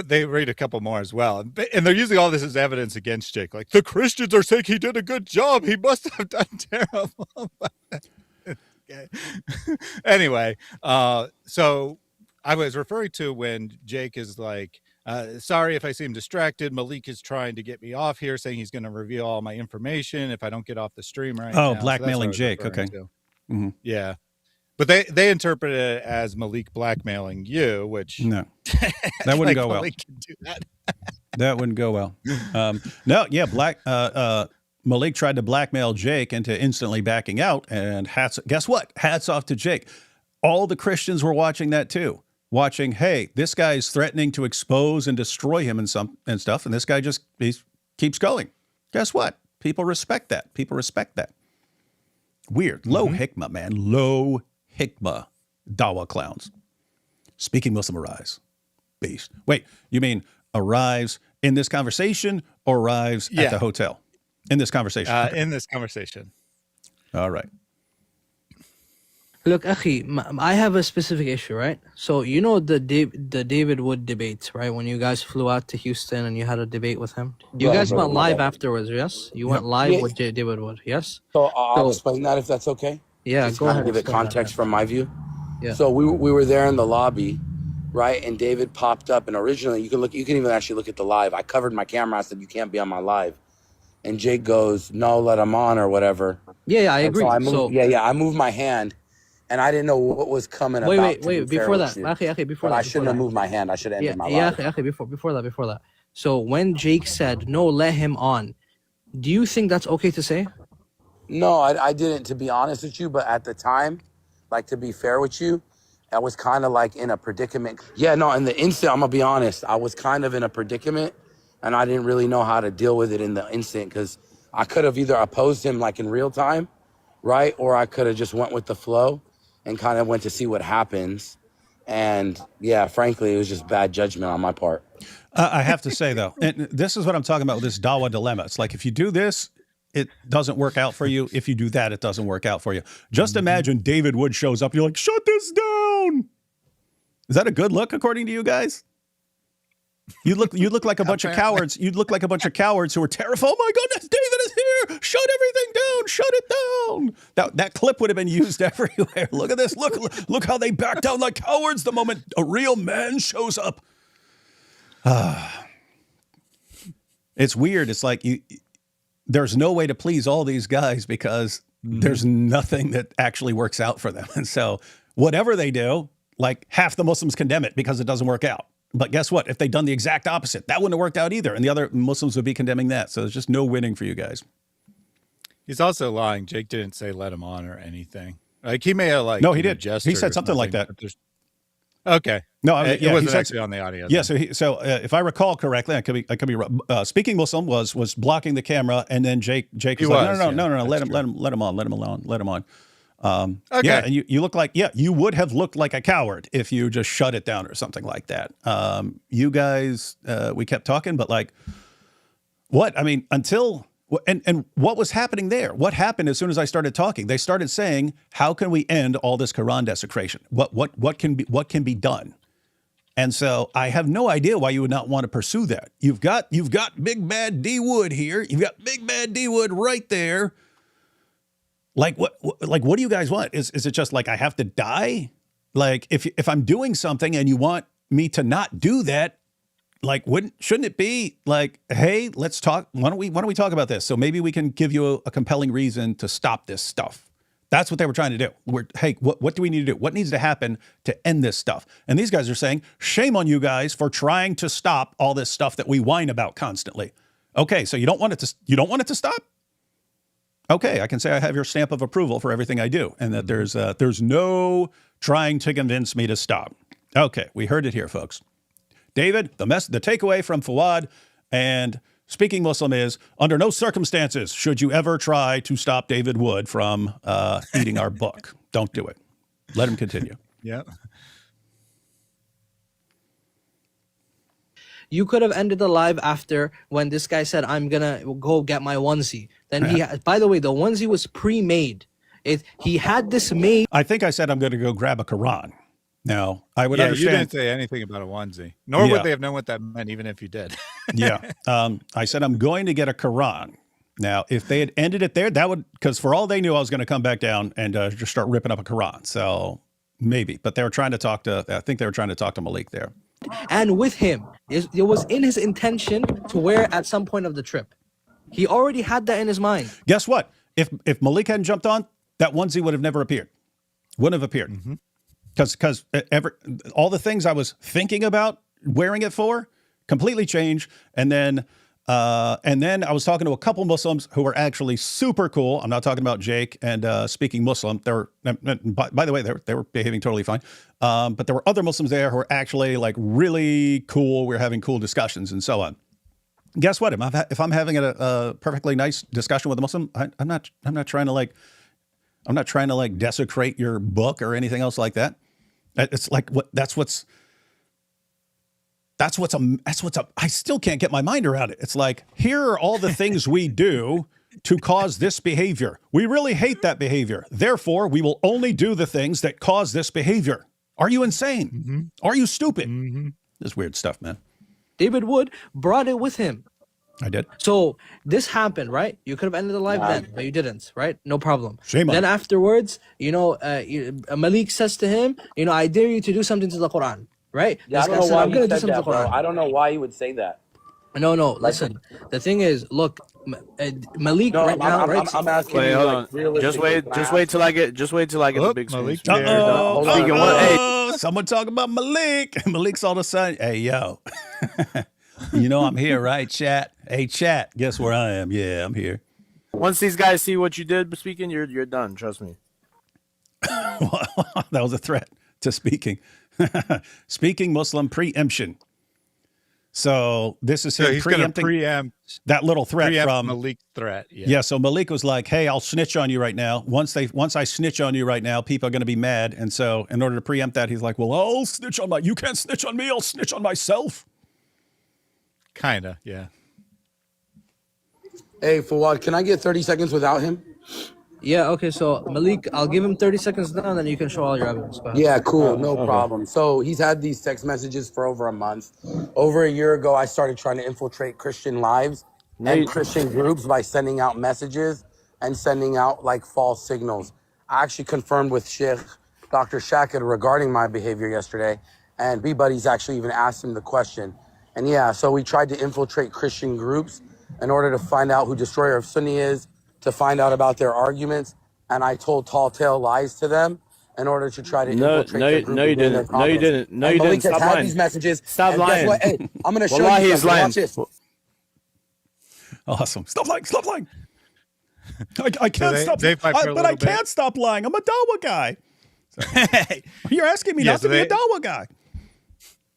they read a couple more as well, and they're using all this as evidence against Jake. Like, the Christians are saying he did a good job. He must have done terrible. Okay. Anyway, so I was referring to when Jake is like, sorry if I seem distracted. Malik is trying to get me off here, saying he's going to reveal all my information if I don't get off the stream right now. Oh, blackmailing Jake. Okay. Mm-hmm. Yeah. But they interpret it as Malik blackmailing you, which No, that wouldn't go well. Malik can do that. That wouldn't go well. No, yeah, Malik tried to blackmail Jake into instantly backing out, and guess what? Hats off to Jake. all the Christians were watching that too. Watching, hey, this guy's threatening to expose and destroy him and stuff, and this guy just keeps going. Guess what? People respect that. People respect that. Weird. Low hikmah, man. Low hikmah. Dawa clowns. Speaking Muslim arise. Beast. Wait, you mean arrives in this conversation or arrives at the hotel? In this conversation. In this conversation. All right. Look, Akhi, I have a specific issue, right? So you know the David Wood debate, right? When you guys flew out to Houston and you had a debate with him, you guys went live afterwards, yes? You went live with David Wood, yes? So I'll explain that if that's okay. Yeah, Just go kind ahead. of give it context from my view. Yeah. So we were there in the lobby, right? And David popped up, and originally you can even actually look at the live. I covered my camera. I said you can't be on my live, and Jake goes, "No, let him on," or whatever. Yeah, I agree. So I moved my hand. And I didn't know what was coming. Wait, before that, Akhi, before that. I shouldn't have moved my hand. I should have ended my life. life. Yeah, Akhi, before that. So when Jake said, no, let him on, do you think that's okay to say? No, I didn't, to be honest with you. But at the time, like, to be fair with you, I was kind of like in a predicament. Yeah, no, in the instant, I'm going to be honest, I was kind of in a predicament, and I didn't really know how to deal with it in the instant, because I could have either opposed him like in real time, right? Or I could have just went with the flow and kind of went to see what happens. And yeah, frankly, it was just bad judgment on my part. I have to say, though, and this is what I'm talking about with this Dawa dilemma. It's like, if you do this, it doesn't work out for you. If you do that, it doesn't work out for you. Just imagine David Wood shows up. You're like, shut this down. Is that a good look, according to you guys? You look like a bunch of cowards. You'd look like a bunch of cowards who are terrified. Oh my goodness, David is here! Shut everything down! Shut it down! That clip would have been used everywhere. Look at this. Look how they back down like cowards the moment a real man shows up. It's weird. It's like there's no way to please all these guys because there's nothing that actually works out for them. And so whatever they do, like half the Muslims condemn it because it doesn't work out. But guess what? If they'd done the exact opposite, that wouldn't have worked out either. And the other Muslims would be condemning that. So there's just no winning for you guys. He's also lying. Jake didn't say let him on or anything. Like, he may have no, he did. He said something like that. Okay. No, I mean, it wasn't actually on the audio. Yeah. So if I recall correctly, I could be wrong. Speaking Muslim was blocking the camera, and then Jake was like, no, let him on. Okay. Yeah, and you look like, you would have looked like a coward if you just shut it down or something like that. You guys, we kept talking, but like, what? I mean, until, and what was happening there? What happened as soon as I started talking? They started saying, how can we end all this Quran desecration? What can be done? And so I have no idea why you would not want to pursue that. You've got Big Bad D Wood here. You've got Big Bad D Wood right there. Like what do you guys want? Is it just like I have to die? Like if I'm doing something and you want me to not do that, like shouldn't it be like, hey, let's talk. Why don't we talk about this? So maybe we can give you a compelling reason to stop this stuff. That's what they were trying to do. Hey, what do we need to do? What needs to happen to end this stuff? And these guys are saying, shame on you guys for trying to stop all this stuff that we whine about constantly. Okay, so you don't want it to stop? Okay, I can say I have your stamp of approval for everything I do, and that there's no trying to convince me to stop. Okay, we heard it here, folks. David, the takeaway from Fawad and Speaking Muslim is, under no circumstances should you ever try to stop David Wood from eating our book. Don't do it. Let him continue. Yeah. You could have ended the live after when this guy said, I'm going to go get my onesie. Then by the way, the onesie was pre-made. He had this made. I think I said I'm going to go grab a Quran. Now, I would understand. You didn't say anything about a onesie, nor would they have known what that meant, even if you did. Yeah. I said I'm going to get a Quran. Now, if they had ended it there, that would, because for all they knew, I was going to come back down and just start ripping up a Quran. So maybe, but they were trying to talk to Malik there. And with him, it was in his intention to wear at some point of the trip. He already had that in his mind. Guess what? If Malik hadn't jumped on, that onesie would have never appeared. Wouldn't have appeared. Because all the things I was thinking about wearing it for completely changed. And then And then I was talking to a couple Muslims who were actually super cool. I'm not talking about Jake and Speaking Muslim. They were, by the way, they were behaving totally fine. But there were other Muslims there who were actually like really cool. We were having cool discussions and so on. Guess what? If I'm having a perfectly nice discussion with a Muslim, I'm not trying to like desecrate your book or anything else like that. It's like that's what's I still can't get my mind around it. It's like, here are all the things we do to cause this behavior. We really hate that behavior. Therefore, we will only do the things that cause this behavior. Are you insane? Mm-hmm. Are you stupid? Mm-hmm. This weird stuff, man. David Wood brought it with him. I did. So this happened, right? You could have ended the live then, but you didn't, right? No problem. Shame on Then you. afterwards, Malik says to him, I dare you to do something to the Quran, right? Yeah, I This don't guy know said, why I'm he gonna do said something to that, the bro. Quran. I don't know why he would say that. No, Like, listen. The thing is, look, Malik no, right now, right? I'm asking Wait, you, hold like, on. realistically. Just wait till I get the Oop, big screen. Malik, Speaking, there. you're done. Hold on. Speaking one, hey, Someone talking about Malik. Malik's all of a sudden, hey, yo. I'm here, right, chat? Hey, chat, guess where I am? Yeah, I'm here. once these guys see what you did speaking, you're done. Trust me. That was a threat to speaking. Speaking Muslim preemption. So this is So him he's going to preempting preempt that little threat from Malik's threat. Yeah. Yeah, so Malik was like, "Hey, I'll snitch on you right now. Once I snitch on you right now, people are going to be mad." And so, in order to preempt that, he's like, "Well, I'll snitch on you can't snitch on me. I'll snitch on myself." Kind of, yeah. Hey, Fawad, can I get 30 seconds without him? Yeah, okay, so Malik, I'll give him 30 seconds now, and then you can show all your evidence. Go ahead. Yeah, cool, no problem. So he's had these text messages for over a month. Over a year ago, I started trying to infiltrate Christian lives and Christian groups by sending out messages and sending out like false signals. I actually confirmed with Sheikh Dr. Shakir regarding my behavior yesterday, and B-Buddies actually even asked him the question. And yeah, so we tried to infiltrate Christian groups in order to find out who Destroyer of Sunni is, to find out about their arguments, and I told tall tale lies to them in order to try to infiltrate their group. No, you didn't. No, you didn't. No, and you Malik didn't. has Stop had lying. these messages. Stop and lying. Guess what? Hey, I'm going to show Wallahi, you he's something. lying. Watch this. Awesome. Stop lying. Stop lying. I can't So stop. they fight for a But I little bit. can't stop lying. I'm a Dawa guy. You're asking me Yeah, not so to be a they- Dawa guy.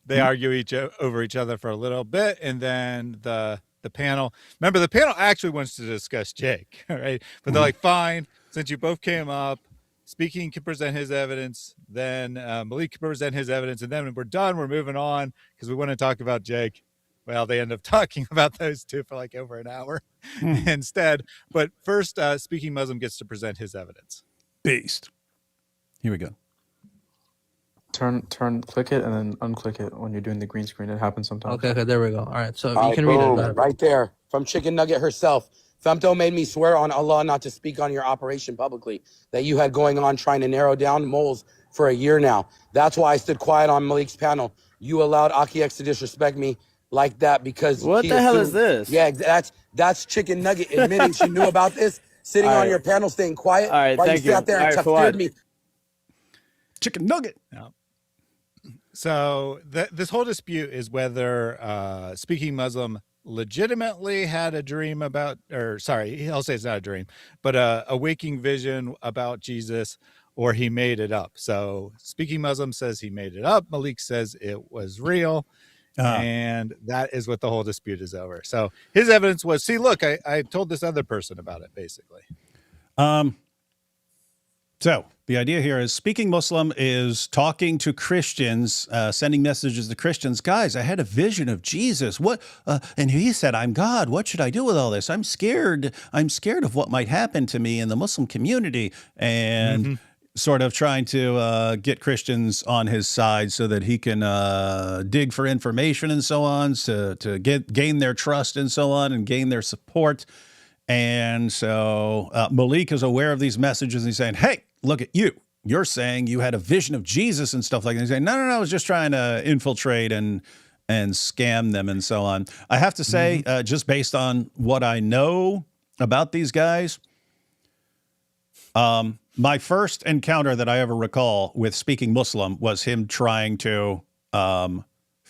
They argue over each other for a little bit, and then the panel. Remember, the panel actually wants to discuss Jake, right? But they're like, fine, since you both came up, Speaking can present his evidence, then Malik can present his evidence, and then when we're done, we're moving on because we want to talk about Jake. Well, they end up talking about those two for like over an hour instead. But first, Speaking Muslim gets to present his evidence. Beast. Here we go. Click it and then unclick it when you're doing the green screen. It happens sometimes. Okay, there we go. All right, so All you can read it. Go boom, ahead. right there from Chicken Nugget herself. Femto made me swear on Allah not to speak on your operation publicly that you had going on trying to narrow down moles for a year now. That's why I stood quiet on Malik's panel. You allowed Aki X to disrespect me like that because What he the hell is assumed- this? Yeah, that's Chicken Nugget admitting she knew about this, sitting All on right. your panel, staying quiet All right, while thank you sat you. there and All right, tafsired Fawad. me. Chicken nugget. So this whole dispute is whether Speaking Muslim legitimately had a dream about, or sorry, I'll say it's not a dream, but a waking vision about Jesus, or he made it up. So Speaking Muslim says he made it up. Malik says it was real. And that is what the whole dispute is over. So his evidence was, see, look, I told this other person about it, basically. So the idea here is Speaking Muslim is talking to Christians, sending messages to Christians. Guys, I had a vision of Jesus. What? And he said, "I'm God. What should I do with all this? I'm scared. I'm scared of what might happen to me in the Muslim community." And sort of trying to get Christians on his side so that he can dig for information and so on, to gain their trust and so on, and gain their support. And so Malik is aware of these messages, and he's saying, "Hey, look at you. You're saying you had a vision of Jesus and stuff like that." He's saying, no, I was just trying to infiltrate and scam them and so on. I have to say, just based on what I know about these guys, my first encounter that I ever recall with Speaking Muslim was him trying to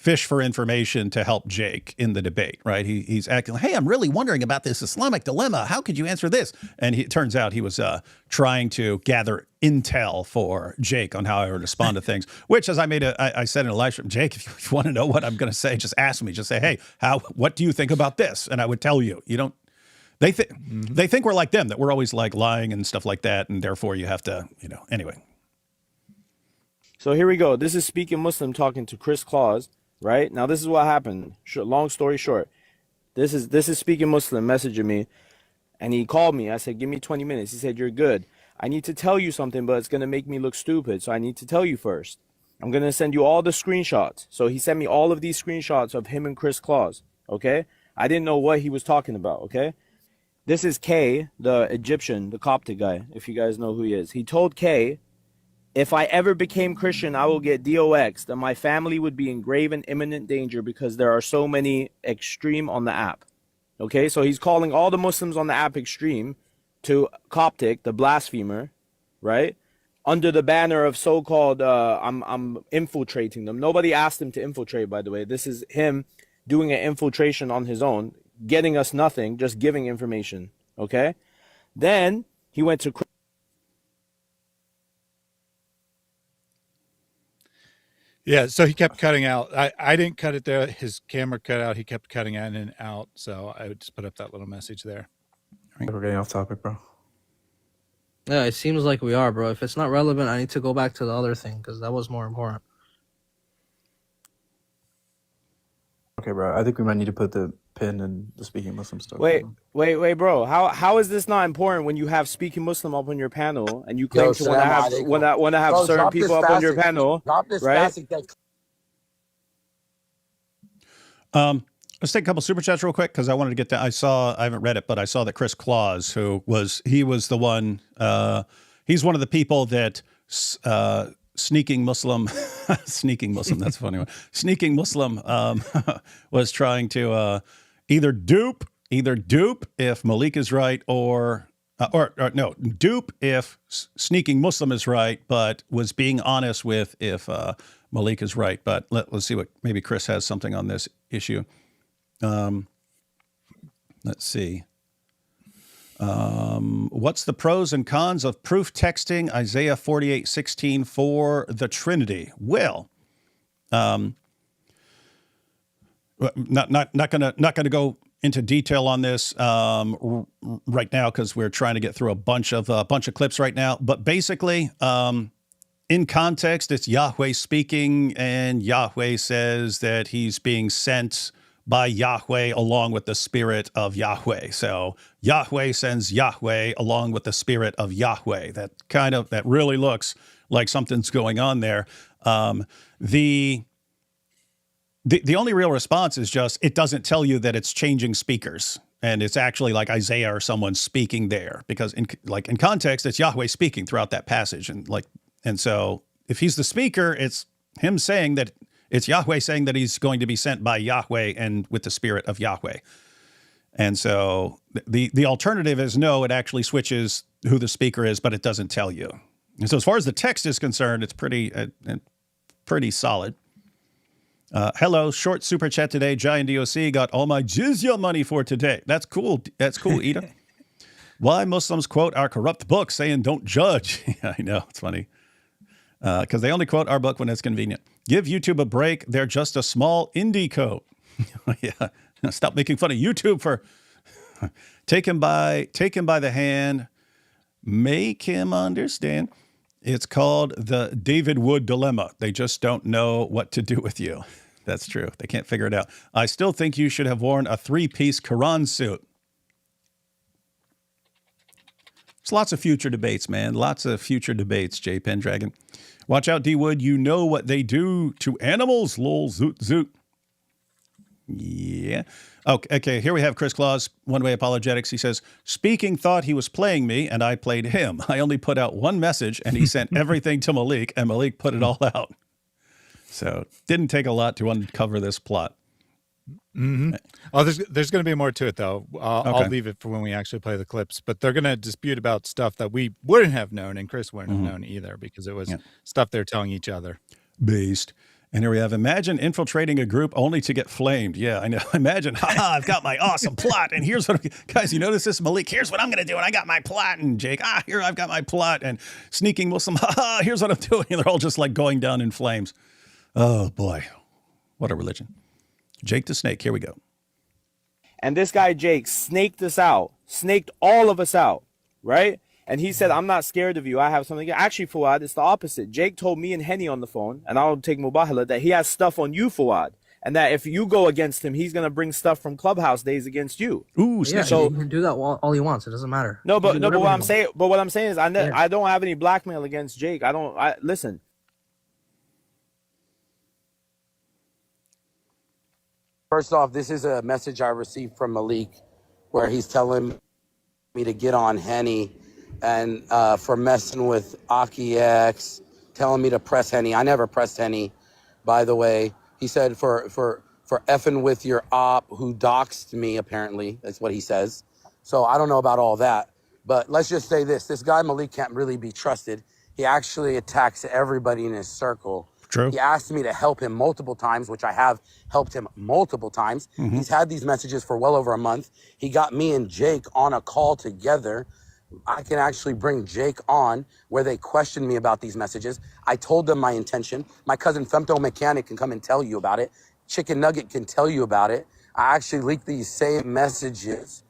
fish for information to help Jake in the debate, right? He's acting like, hey, I'm really wondering about this Islamic dilemma. How could you answer this? And it turns out he was trying to gather intel for Jake on how I would respond to things, which, as I said in a live stream, Jake, if you want to know what I'm going to say, just ask me. Just say, hey, what do you think about this? And I would tell you. You don't. They think we're like them, that we're always like lying and stuff like that, and therefore you have to, anyway. So here we go. This is Speaking Muslim talking to Chris Claus, right? Now this is what happened. Long story short, this is Speaking Muslim messaging me, and he called me. I said, give me 20 minutes. He said, you're good. I need to tell you something, but it's going to make me look stupid, so I need to tell you first. I'm going to send you all the screenshots. So he sent me all of these screenshots of him and Chris Claus, okay? I didn't know what he was talking about, okay? This is K, the Egyptian, the Coptic guy, if you guys know who he is. He told K, if I ever became Christian, I will get DOX'd, and my family would be in grave and imminent danger because there are so many extreme on the app. Okay, so he's calling all the Muslims on the app extreme to Coptic, the blasphemer, right? Under the banner of so-called, I'm infiltrating them. Nobody asked him to infiltrate, by the way. This is him doing an infiltration on his own, getting us nothing, just giving information, okay? Then he went to... Yeah, so he kept cutting out. I didn't cut it there. His camera cut out. He kept cutting in and out. So I would just put up that little message there. We're getting off topic, bro. Yeah, it seems like we are, bro. If it's not relevant, I need to go back to the other thing because that was more important. Okay, bro. I think we might need to put the pin in the Speaking Muslim stuff. Wait, bro. How is this not important when you have Speaking Muslim up on your panel and you claim to want to have certain people up on your panel, right? Let's take a couple super chats real quick because I wanted to get that. I haven't read it, but I saw that Chris Claus, he was the one. He's one of the people that Sneaking Muslim. That's a funny one. Sneaking Muslim was trying to either dupe if Malik is right or no, dupe if Sneaking Muslim is right, but was being honest with if Malik is right. But let's see what maybe Chris has something on this issue. Let's see. What's the pros and cons of proof texting Isaiah 48:16 for the Trinity? Well, not gonna go into detail on this right now because we're trying to get through a bunch of clips right now. But basically, in context, it's Yahweh speaking, and Yahweh says that he's being sent by Yahweh along with the spirit of Yahweh. So Yahweh sends Yahweh along with the spirit of Yahweh. That really looks like something's going on there. The only real response is just, it doesn't tell you that it's changing speakers. And it's actually like Isaiah or someone speaking there, because in context, it's Yahweh speaking throughout that passage. And so if he's the speaker, it's him saying that it's Yahweh saying that he's going to be sent by Yahweh and with the spirit of Yahweh. And so the alternative is no, it actually switches who the speaker is, but it doesn't tell you. And so as far as the text is concerned, it's pretty solid. Hello, short super chat today. Giant DOC got all my jizya money for today. That's cool. That's cool, Ida. Why Muslims quote our corrupt book saying don't judge. Yeah, I know. It's funny. Because they only quote our book when it's convenient. Give YouTube a break. They're just a small indie co. Yeah. Stop making fun of YouTube for take him by the hand. Make him understand. It's called the David Wood dilemma. They just don't know what to do with you. That's true. They can't figure it out. I still think you should have worn a 3-piece Quran suit. There's lots of future debates, man. Lots of future debates, J Pendragon. Watch out, D Wood. You know what they do to animals. Lol, zoot, zoot. Yeah. Okay, here we have Chris Claus, One Way Apologetics. He says, Speaking thought he was playing me, and I played him. I only put out one message, and he sent everything to Malik, and Malik put it all out. So didn't take a lot to uncover this plot. Mm-hmm. Oh, there's going to be more to it, though. I'll leave it for when we actually play the clips. But they're going to dispute about stuff that we wouldn't have known, and Chris wouldn't have known either, because it was stuff they're telling each other. Based. And here we have, imagine infiltrating a group only to get flamed. Yeah, I know. Imagine, haha, I've got my awesome plot. And here's what, guys, you notice this, Malik? Here's what I'm going to do. And I got my plot. And Jake, here, I've got my plot. And Sneaking Muslim, haha, here's what I'm doing. And they're all just like going down in flames. Oh, boy. What a religion. Jake the Snake, here we go. And this guy, Jake, snaked us out, snaked all of us out, right? And he said, I'm not scared of you. I have something. Actually, Fuad, it's the opposite. Jake told me and Henny on the phone, and I'll take Mubahala, that he has stuff on you, Fuad. And that if you go against him, he's going to bring stuff from Clubhouse days against you. Ooh, Yeah, so he can do that all he wants. It doesn't matter. No, but He can do what whatever he what I'm saying is I Yeah. don't have any blackmail against Jake. Listen. First off, this is a message I received from Malik where he's telling me to get on Henny and for messing with Aki X, telling me to press Henny. I never pressed Henny, by the way. He said for effing with your op who doxed me, apparently. That's what he says. So I don't know about all that. But let's just say this. This guy, Malik, can't really be trusted. He actually attacks everybody in his circle. True. He asked me to help him multiple times, which I have helped him multiple times. Mm-hmm. He's had these messages for well over a month. He got me and Jake on a call together. I can actually bring Jake on where they questioned me about these messages. I told them my intention. My cousin Femto Mechanic can come and tell you about it. Chicken Nugget can tell you about it. I actually leaked these same messages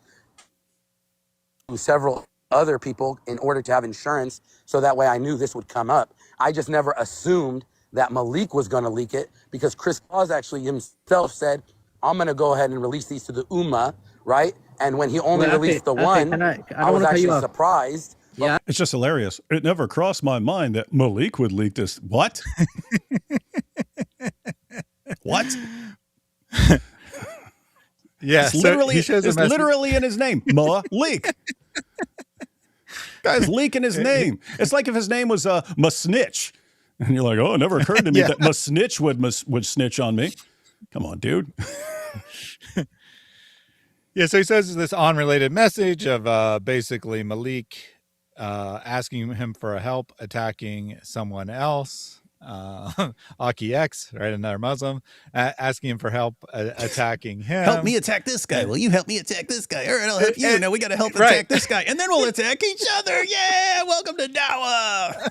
to several other people in order to have insurance, so that way I knew this would come up. I just never assumed that Malik was going to leak it, because Chris Claus actually himself said, I'm going to go ahead and release these to the Ummah, right? And when he only released the one, I was actually surprised. Yeah. it's just hilarious. It never crossed my mind that Malik would leak this. What? What? Yeah, It's literally, he shows a it's message. literally in his name. Malik. Guy's leaking his name. It's like if his name was Musnitch. And you're like, oh, it never occurred to me Yeah. that Musnitch would snitch on me. Come on, dude. Yeah, so he says this unrelated message of basically Malik asking him for help attacking someone else. Aki X, right, another Muslim, asking him for help attacking him. Help me attack this guy. Will you help me attack this guy? All right, I'll help you. Now we got to help Right. attack this guy. And then we'll attack each other. Yeah, welcome to Dawa.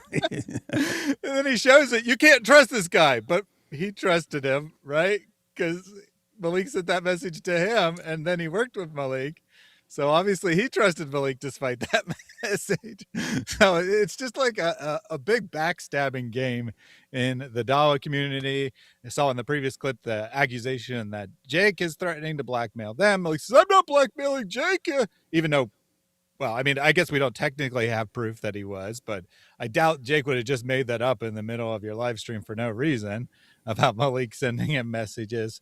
And then he shows it. You can't trust this guy, but he trusted him, right? Because Malik sent that message to him, and then he worked with Malik. So obviously he trusted Malik despite that message. So it's just like a big backstabbing game in the Dawa community. I saw in the previous clip the accusation that Jake is threatening to blackmail them. Malik says, I'm not blackmailing Jake. Even though, well, I mean, I guess we don't technically have proof that he was, but I doubt Jake would have just made that up in the middle of your live stream for no reason about Malik sending him messages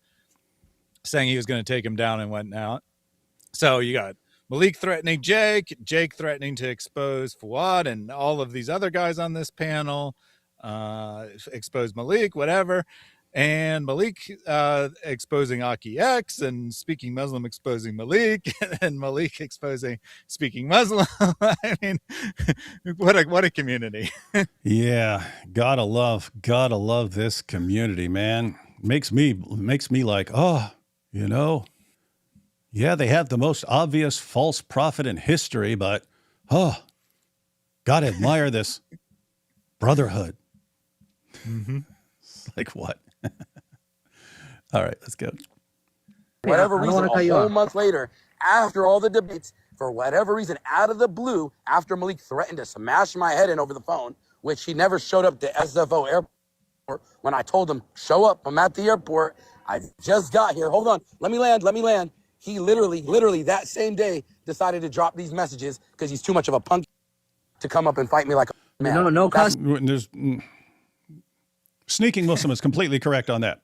saying he was going to take him down and whatnot. So you got Malik threatening Jake, Jake threatening to expose Fuad and all of these other guys on this panel, expose Malik, whatever. And Malik exposing Aki X, and Speaking Muslim exposing Malik, and Malik exposing Speaking Muslim. I mean, what a community. Yeah, gotta love this community, man. Makes me like, oh, you know, yeah, they have the most obvious false prophet in history, but oh, gotta admire this brotherhood. Mm-hmm. It's like what? All right, let's go. Whatever I don't reason, wanna cut a you whole off. month later, after all the debates, for whatever reason, out of the blue, after Malik threatened to smash my head in over the phone, which he never showed up to SFO airport when I told him, show up, I'm at the airport. I just got here. Hold on. Let me land. He literally that same day decided to drop these messages because he's too much of a punk to come up and fight me like a man. No, That's- Sneaking Muslim is completely correct on that.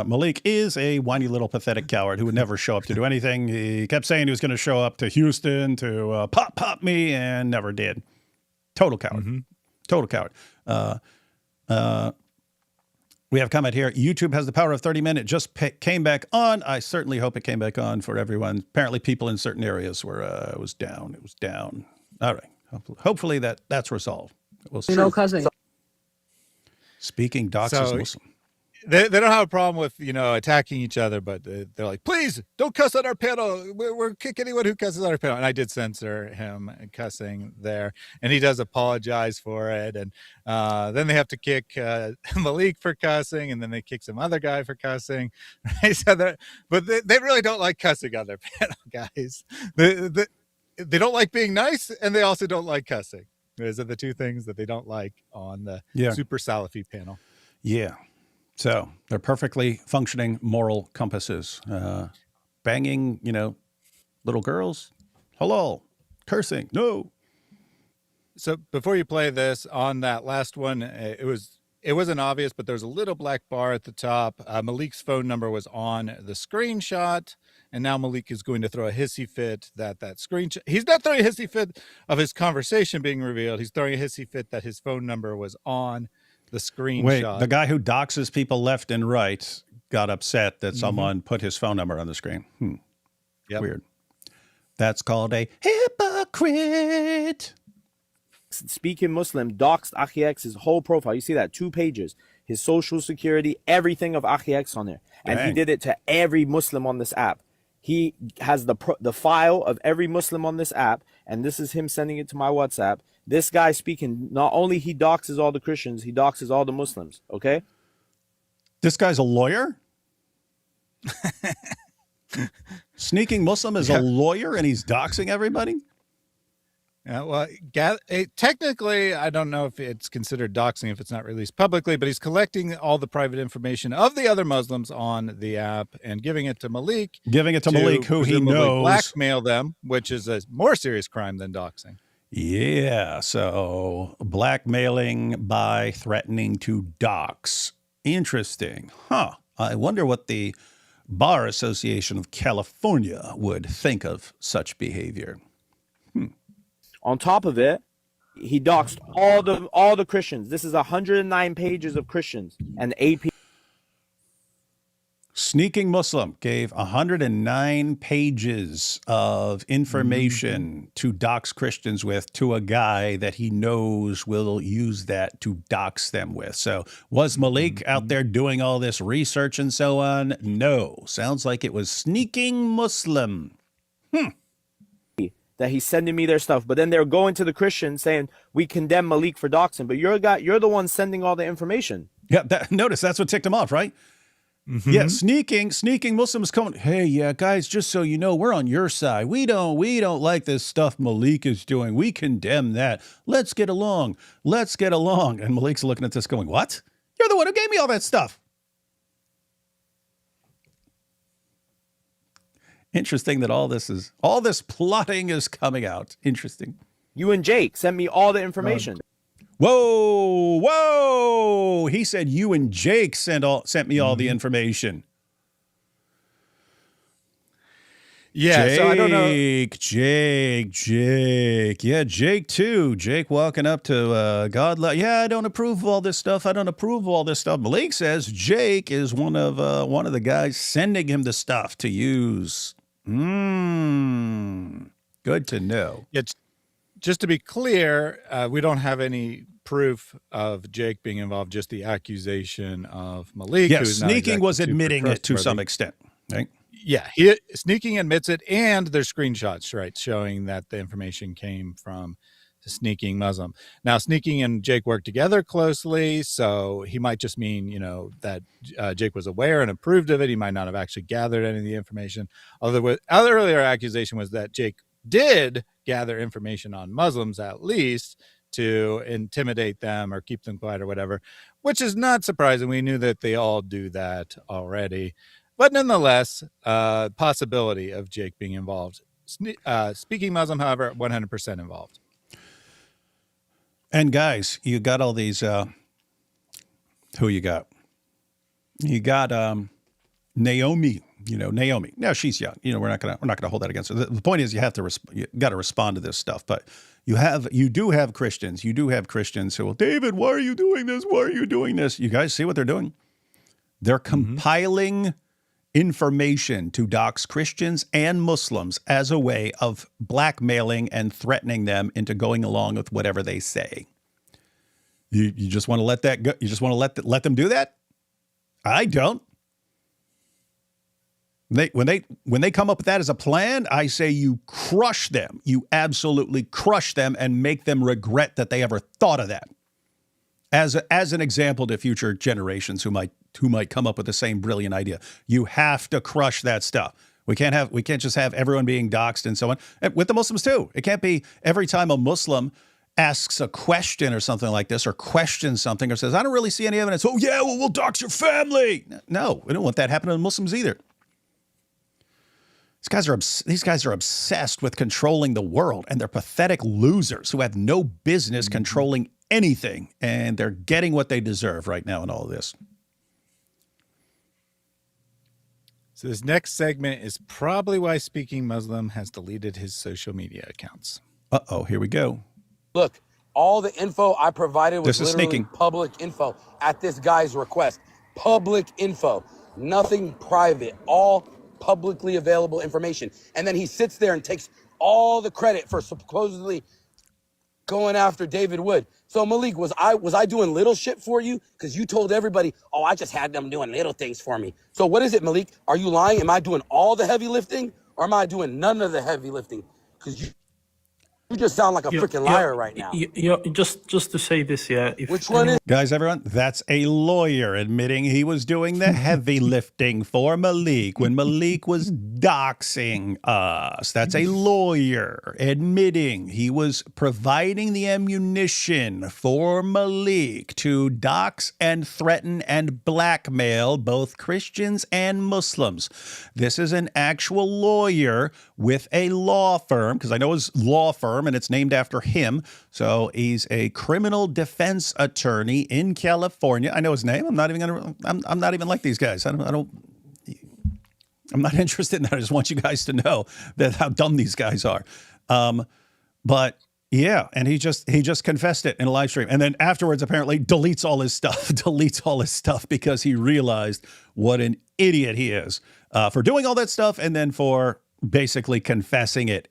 Malik is a whiny little pathetic coward who would never show up to do anything. He kept saying he was going to show up to Houston to pop me and never did. Total coward. Mm-hmm. Total coward. We have a comment here. YouTube has the power of 30 minutes. Just came back on. I certainly hope it came back on for everyone. Apparently people in certain areas were it was down. It was down. All right. Hopefully that's resolved. We'll see. You know, cousin. Speaking Doxing Muslim. they don't have a problem with, attacking each other, but they're like, please don't cuss on our panel. We're kick anyone who cusses on our panel. And I did censor him cussing there, and he does apologize for it. And then they have to kick Malik for cussing, and then they kick some other guy for cussing. Right? But they really don't like cussing on their panel, guys. They don't like being nice, and they also don't like cussing. Those are the two things that they don't like on the Super Salafi panel. Yeah. So they're perfectly functioning moral compasses. Banging, little girls, halal. Cursing, no. So before you play this, on that last one, it wasn't obvious, but there's a little black bar at the top. Malik's phone number was on the screenshot, and now Malik is going to throw a hissy fit that screenshot. He's not throwing a hissy fit of his conversation being revealed. He's throwing a hissy fit that his phone number was on the screenshot. Wait, the guy who doxes people left and right got upset that someone put his phone number on the screen. Yep. Weird. That's called a hypocrite. Speaking Muslim doxed Achiex's whole profile. You see that, 2 pages. His social security, everything of Achiex on there. And he did it to every Muslim on this app. He has the file of every Muslim on this app, and this is him sending it to my WhatsApp. This guy speaking, not only he doxes all the Christians, he doxes all the Muslims, okay? This guy's a lawyer? Sneaking Muslim is a lawyer, and he's doxing everybody? Yeah, well, technically, I don't know if it's considered doxing if it's not released publicly, but he's collecting all the private information of the other Muslims on the app and giving it to Malik. Who he knows. Blackmail them, which is a more serious crime than doxing. Yeah, so blackmailing by threatening to dox. Interesting. I wonder what the Bar Association of California would think of such behavior. On top of it, he doxed all the Christians. This is 109 pages of Christians and AP. Sneaking Muslim gave 109 pages of information to dox Christians with to a guy that he knows will use that to dox them with. So was Malik out there doing all this research and so on? No. Sounds like it was Sneaking Muslim. That he's sending me their stuff, but then they're going to the Christians saying we condemn Malik for doxing, but you're the one sending all the information. Yeah, notice that's what ticked him off, right? Yeah, sneaking Muslims coming. Hey, yeah, guys, just so you know, we're on your side. We don't like this stuff Malik is doing. We condemn that. Let's get along. And Malik's looking at this, going, "What? You're the one who gave me all that stuff." Interesting that all this plotting is coming out. Interesting. You and Jake sent me all the information. Whoa! He said you and Jake sent me all the information. Yeah, Jake, so I don't know. Jake. Yeah, Jake too. Jake walking up to God. Yeah, I don't approve of all this stuff. Malik says Jake is one of the guys sending him the stuff to use. Good to know. Yeah, just to be clear, we don't have any proof of Jake being involved, just the accusation of Malik. Yeah, Sneaking was admitting it to some extent, right? Yeah, Sneaking admits it, and there's screenshots, right, showing that the information came from the Sneaking Muslim. Now, Sneaking and Jake work together closely, so he might just mean, that Jake was aware and approved of it. He might not have actually gathered any of the information. Although the earlier accusation was that Jake did gather information on Muslims, at least, to intimidate them or keep them quiet or whatever, which is not surprising. We knew that they all do that already. But nonetheless, possibility of Jake being involved. Speaking Muslim, however, 100% involved. And guys, you got all these. Who you got? You got Naomi. Naomi. Now she's young. We're not gonna hold that against her. The point is, you got to respond to this stuff. But you do have Christians. You do have Christians who will, David, why are you doing this? Why are you doing this? You guys see what they're doing? They're compiling information to dox Christians and Muslims as a way of blackmailing and threatening them into going along with whatever they say. You just want to let that go? You just want to let them do that? I don't. When they come up with that as a plan, I say you crush them. You absolutely crush them and make them regret that they ever thought of that. As an example to future generations who might come up with the same brilliant idea. You have to crush that stuff. We can't just have everyone being doxxed and so on. And with the Muslims too. It can't be every time a Muslim asks a question or something like this, or questions something, or says, I don't really see any evidence. Oh yeah, well, we'll dox your family. No, we don't want that happening to Muslims either. These guys are obsessed with controlling the world, and they're pathetic losers who have no business controlling anything, and they're getting what they deserve right now in all of this. So this next segment is probably why Speaking Muslim has deleted his social media accounts. Uh-oh, here we go. Look, all the info I provided was This is literally sneaking. public info at this guy's request. Public info, nothing private, all publicly available information. And then he sits there and takes all the credit for supposedly going after David Wood. So Malik, was I doing little shit for you? Because you told everybody, oh, I just had them doing little things for me. So what is it, Malik? Are you lying? Am I doing all the heavy lifting, or am I doing none of the heavy lifting? Because you just sound like a freaking liar right now. Just to say this, yeah. Which one is? Guys, everyone, that's a lawyer admitting he was doing the heavy lifting for Malik when Malik was doxing us. That's a lawyer admitting he was providing the ammunition for Malik to dox and threaten and blackmail both Christians and Muslims. This is an actual lawyer with a law firm, because I know his law firm, and it's named after him. So he's a criminal defense attorney in California. I know his name. I'm not even like these guys. I'm not interested in that. I just want you guys to know that how dumb these guys are. But yeah, and he just confessed it in a live stream, and then afterwards apparently deletes all his stuff because he realized what an idiot he is for doing all that stuff, and then for basically confessing it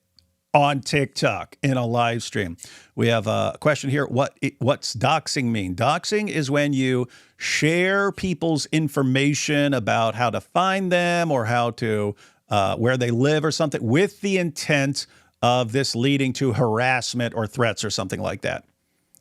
on TikTok in a live stream. We have a question here. What's doxing mean? Doxing is when you share people's information about how to find them or how to where they live or something, with the intent of this leading to harassment or threats or something like that.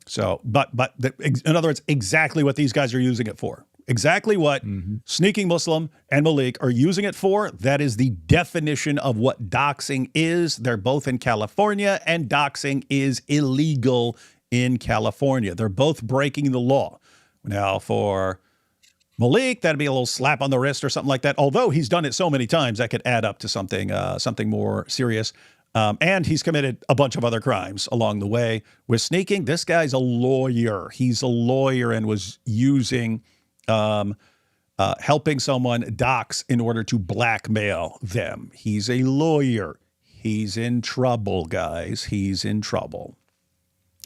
So, in other words, exactly what these guys are using it for. Exactly what Sneaking Muslim and Malik are using it for. That is the definition of what doxing is. They're both in California, and doxing is illegal in California. They're both breaking the law. Now, for Malik, that'd be a little slap on the wrist or something like that. Although he's done it so many times, that could add up to something more serious. And he's committed a bunch of other crimes along the way. With Sneaking, this guy's a lawyer. He's a lawyer and was using helping someone dox in order to blackmail them. He's a lawyer. He's in trouble, guys. He's in trouble.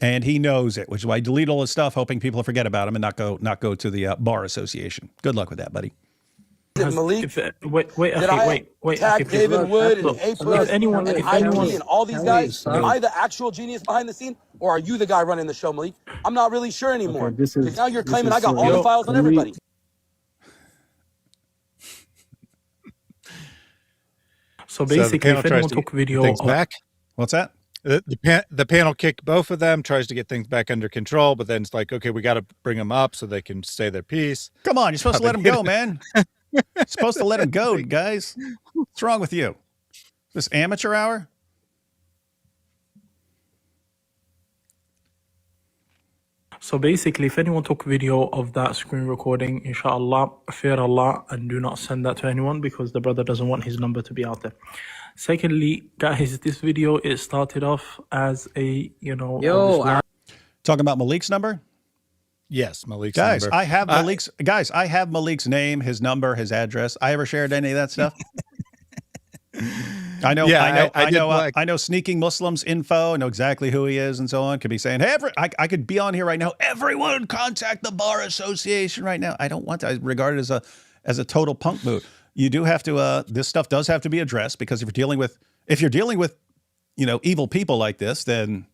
And he knows it, which is why I delete all his stuff, hoping people forget about him and not go to the bar association. Good luck with that, buddy. Malik, Wait. tag David Wood and A Plus anyone and IP and all these guys. Am I the actual genius behind the scene, or are you the guy running the show, Malik? I'm not really sure anymore. Because now you're claiming I got all the files on everybody. So basically, if anyone took video things back. What's that? The panel kicked both of them, tries to get things back under control, but then it's like, okay, we got to bring them up so they can say their piece. Come on, you're supposed to let them go, man. You're supposed to let them go, guys. What's wrong with you? This amateur hour? So basically, if anyone took video of that screen recording, inshallah, fear Allah, and do not send that to anyone, because the brother doesn't want his number to be out there. Secondly, guys, this video, it started off as a, Talking about Malik's number? Yes, Malik's guys, number. I have Malik's name, his number, his address. I ever shared any of that stuff? I know Sneaking Muslim's info. I know exactly who he is and so on. Could be saying, hey, I could be on here right now. Everyone contact the Bar Association right now. I don't want to. I regard it as a total punk move. You do have to, this stuff does have to be addressed, because if you're dealing with, evil people like this, then,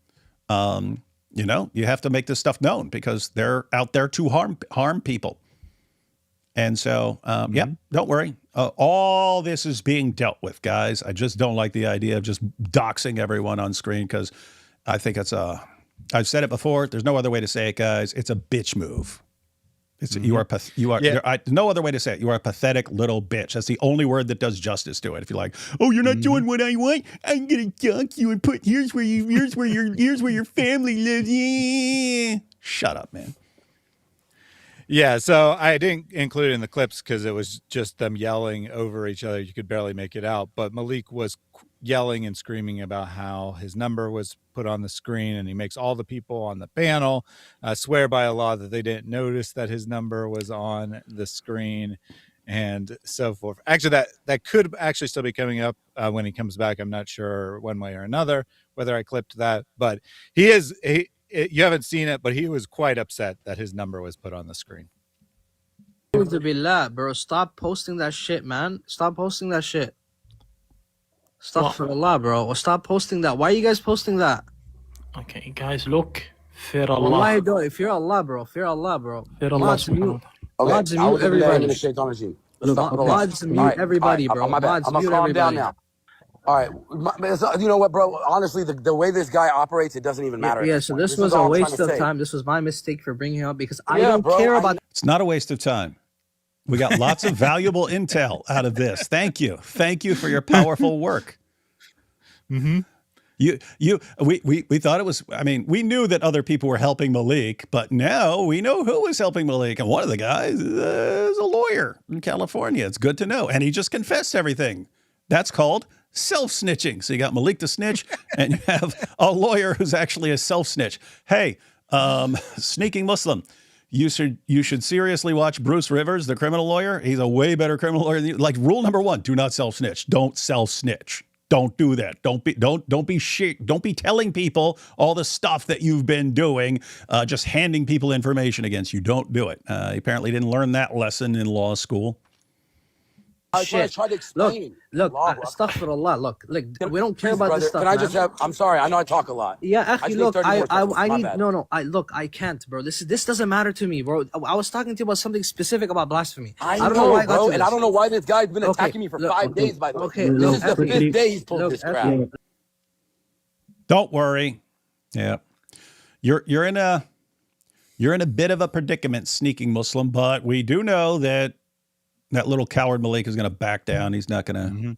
you have to make this stuff known, because they're out there to harm people. And so, yeah, don't worry. All this is being dealt with, guys. I just don't like the idea of just doxing everyone on screen because I think it's I've said it before. There's no other way to say it, guys. It's a bitch move. It's you are no other way to say it. You are a pathetic little bitch. That's the only word that does justice to it. If you're like, oh, you're not doing what I want, I'm gonna dox you and put here's where your family lives. Yeah. Shut up, man. Yeah, so I didn't include it in the clips because it was just them yelling over each other. You could barely make it out. But Malik was yelling and screaming about how his number was put on the screen, and he makes all the people on the panel swear by Allah that they didn't notice that his number was on the screen and so forth. Actually, that could actually still be coming up when he comes back. I'm not sure one way or another whether I clipped that. But you haven't seen it, but he was quite upset that his number was put on the screen. Bro, stop posting that shit, man. Stop posting that shit. Stop for Allah, bro. Or stop posting that. Why are you guys posting that? Okay, guys, look. Fear Allah. Wallahi, don't. Fear Allah, bro. Fear Allah, bro. Fear Allah subhanahu wa ta'ala. Mods mute everybody. Mods mute everybody, bro. Mods mute everybody. All right, you know what, bro? Honestly, the way this guy operates, it doesn't even matter. Yeah, so this was a waste of time. This was my mistake for bringing him up because I don't care about. It's not a waste of time. We got lots of valuable intel out of this. Thank you for your powerful work. We thought it was. I mean, we knew that other people were helping Malik, but now we know who was helping Malik, and one of the guys is a lawyer in California. It's good to know, and he just confessed everything. That's called self-snitching. So you got Malik the snitch, and you have a lawyer who's actually a self-snitch. Hey, sneaking Muslim, you should seriously watch Bruce Rivers, the criminal lawyer. He's a way better criminal lawyer than you. Like, rule number 1, do not self-snitch. Don't self-snitch. Don't do that. Don't be telling people all the stuff that you've been doing, just handing people information against you. Don't do it. He apparently didn't learn that lesson in law school. I tried to explain. Look, astaghfirullah. Look, we don't care about this stuff. Can I just have? I'm sorry. I know I talk a lot. Yeah, actually, look, I need look, I can't, bro. This doesn't matter to me, bro. I was talking to you about something specific about blasphemy. I don't know why I got to this. And I don't know why this guy's been attacking me for 5 days. By the way, this is the 5th day he's pulled this crap. Don't worry. Yeah, you're in a bit of a predicament, sneaking Muslim, but we do know that little coward Malik is going to back down. He's not going to.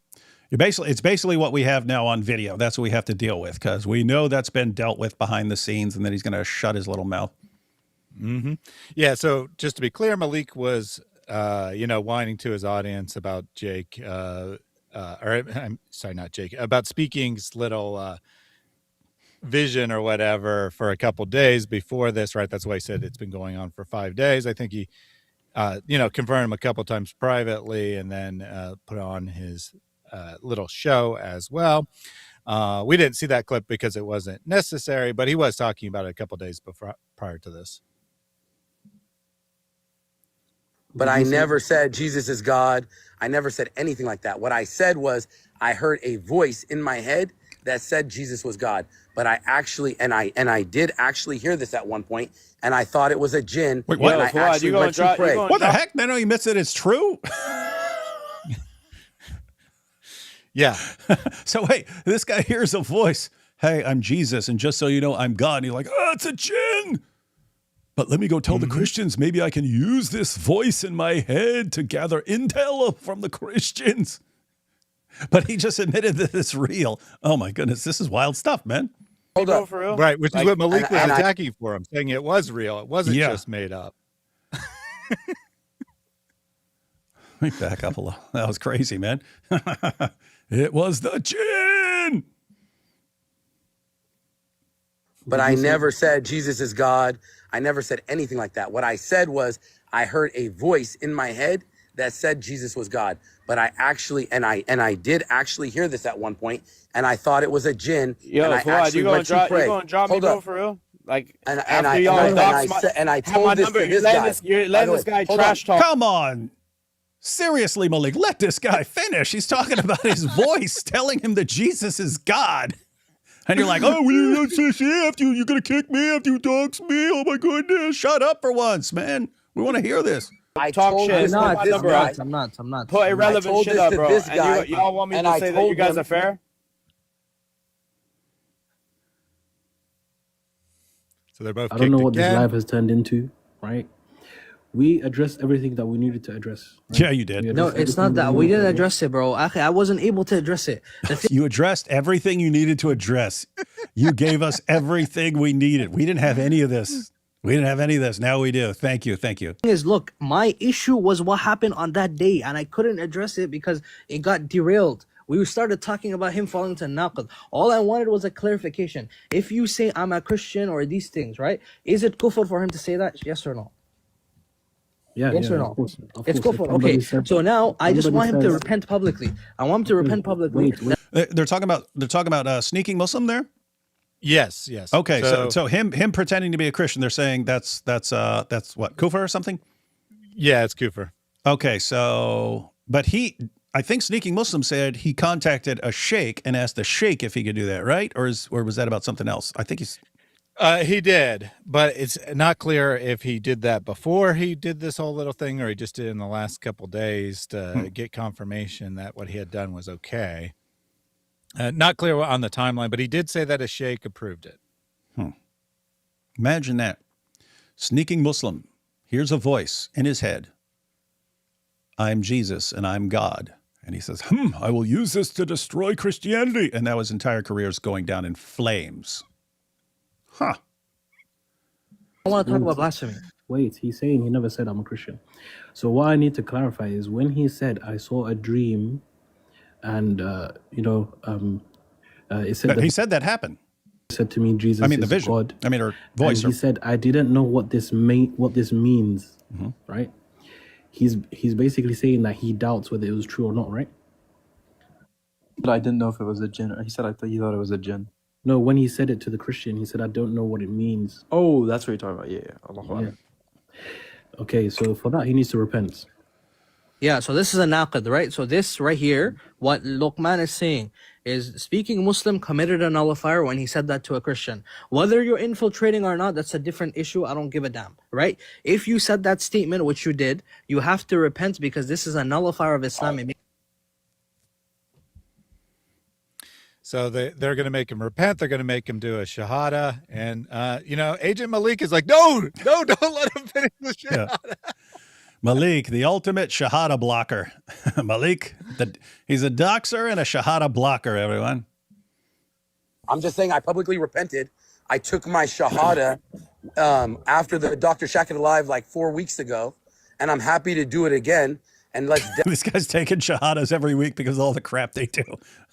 It's basically what we have now on video. That's what we have to deal with because we know that's been dealt with behind the scenes, and that he's going to shut his little mouth. Yeah. So just to be clear, Malik was, whining to his audience about Jake, or I'm sorry, not Jake, about Speaking's little vision or whatever for a couple days before this, right? That's why he said it's been going on for 5 days. I think he. Confirmed him a couple times privately and then put on his little show as well. We didn't see that clip because it wasn't necessary, but he was talking about it a couple days prior to this. But I never said Jesus is God. I never said anything like that. What I said was I heard a voice in my head that said Jesus was God. But I actually, and I did actually hear this at one point, and I thought it was a jinn. Wait, what? And I actually went to pray. What the heck? Then he admits that it's true? Yeah. So wait, this guy hears a voice. Hey, I'm Jesus, and just so you know, I'm God. And you're like, oh, it's a jinn. But let me go tell the Christians, maybe I can use this voice in my head to gather intel from the Christians. But he just admitted that it's real. Oh my goodness, this is wild stuff, man. Hold up. For real? Right, which is what Malik was attacking for him, saying it was real. It wasn't just made up. Let me back up a little. That was crazy, man. It was the jinn. But I never said Jesus is God. I never said anything like that. What I said was I heard a voice in my head that said Jesus was God. But I actually, and I did actually hear this at one point, and I thought it was a jinn. Yo, and I actually went to pray. You gonna drop me, bro, for real? Like, and I told this to this guy. You're letting this guy trash talk. Come on. Seriously, Malik, let this guy finish. He's talking about his voice telling him that Jesus is God. And you're like, oh, you're going to kick me after you dox me? Oh, my goodness. Shut up for once, man. We want to hear this. I Talk told shit. this I'm Put to not. my this I'm number guy. up. not. I'm not. Put I irrelevant told shit this up, to bro. this And guy, y'all want me and to I say that you told guys him. are fair? So they're both I don't know kicked what this again. live has turned into, right? We addressed everything that we needed to address. Right? Yeah, you did. We No, addressed it's everything not that. We needed to didn't address. address it, bro. I wasn't able to address it. The thing You addressed everything you needed to address. You gave us everything we needed. We didn't have any of this. We didn't have any of this. Now we do. Thank you. Thank you. is, look, my issue was what happened on that day, and I couldn't address it because it got derailed. We started talking about him falling to naqd. All I wanted was a clarification. If you say I'm a Christian or these things, right? Is it kufr for him to say that? Yes or no? Yeah, Yes yeah, or no? of course. It's If kufr. somebody Okay. said, So now I just somebody want him to says, repent publicly. I want him to repent publicly. wait. They're talking about sneaking Muslim there. Yes. Okay, so him pretending to be a Christian. They're saying that's what, kufr or something. Yeah, it's Kufr. Okay, so but I think Sneaking Muslim said he contacted a sheikh and asked the sheikh if he could do that, right? Or was that about something else? I think He did, but it's not clear if he did that before he did this whole little thing, or he just did it in the last couple days to get confirmation that what he had done was okay. Not clear on the timeline, but he did say that a sheikh approved it. Imagine that. Sneaking Muslim hears a voice in his head. I'm Jesus and I'm God. And he says, I will use this to destroy Christianity. And now his entire career is going down in flames. Huh. I want to talk about blasphemy. Wait, he's saying he never said I'm a Christian. So what I need to clarify is when he said I saw a dream, and it said that He said that happened. said to me Jesus I mean, the is vision. God. I mean, or voice. And he said I didn't know what this means. Right? He's basically saying that he doubts whether it was true or not, right? But I didn't know if it was a jinn. He said he thought it was a jinn. No, when he said it to the Christian, he said I don't know what it means. Oh, that's what you're talking about. Yeah. Allahu Akbar. Okay, so for that he needs to repent. Yeah, so this is a naqd, right? So this right here, what Luqman is saying is Speaking Muslim committed a nullifier when he said that to a Christian. Whether you're infiltrating or not, that's a different issue. I don't give a damn, right? If you said that statement, which you did, you have to repent because this is a nullifier of Islam. So they're going to make him repent. They're going to make him do a shahada. And, Agent Malik is like, no, don't let him finish the shahada. Yeah. Malik, the ultimate shahada blocker. Malik, he's a doxer and a shahada blocker, everyone. I'm just saying I publicly repented. I took my shahada after the Dr. Shakir Live like 4 weeks ago, and I'm happy to do it again. And let's This guy's taking shahadas every week because of all the crap they do.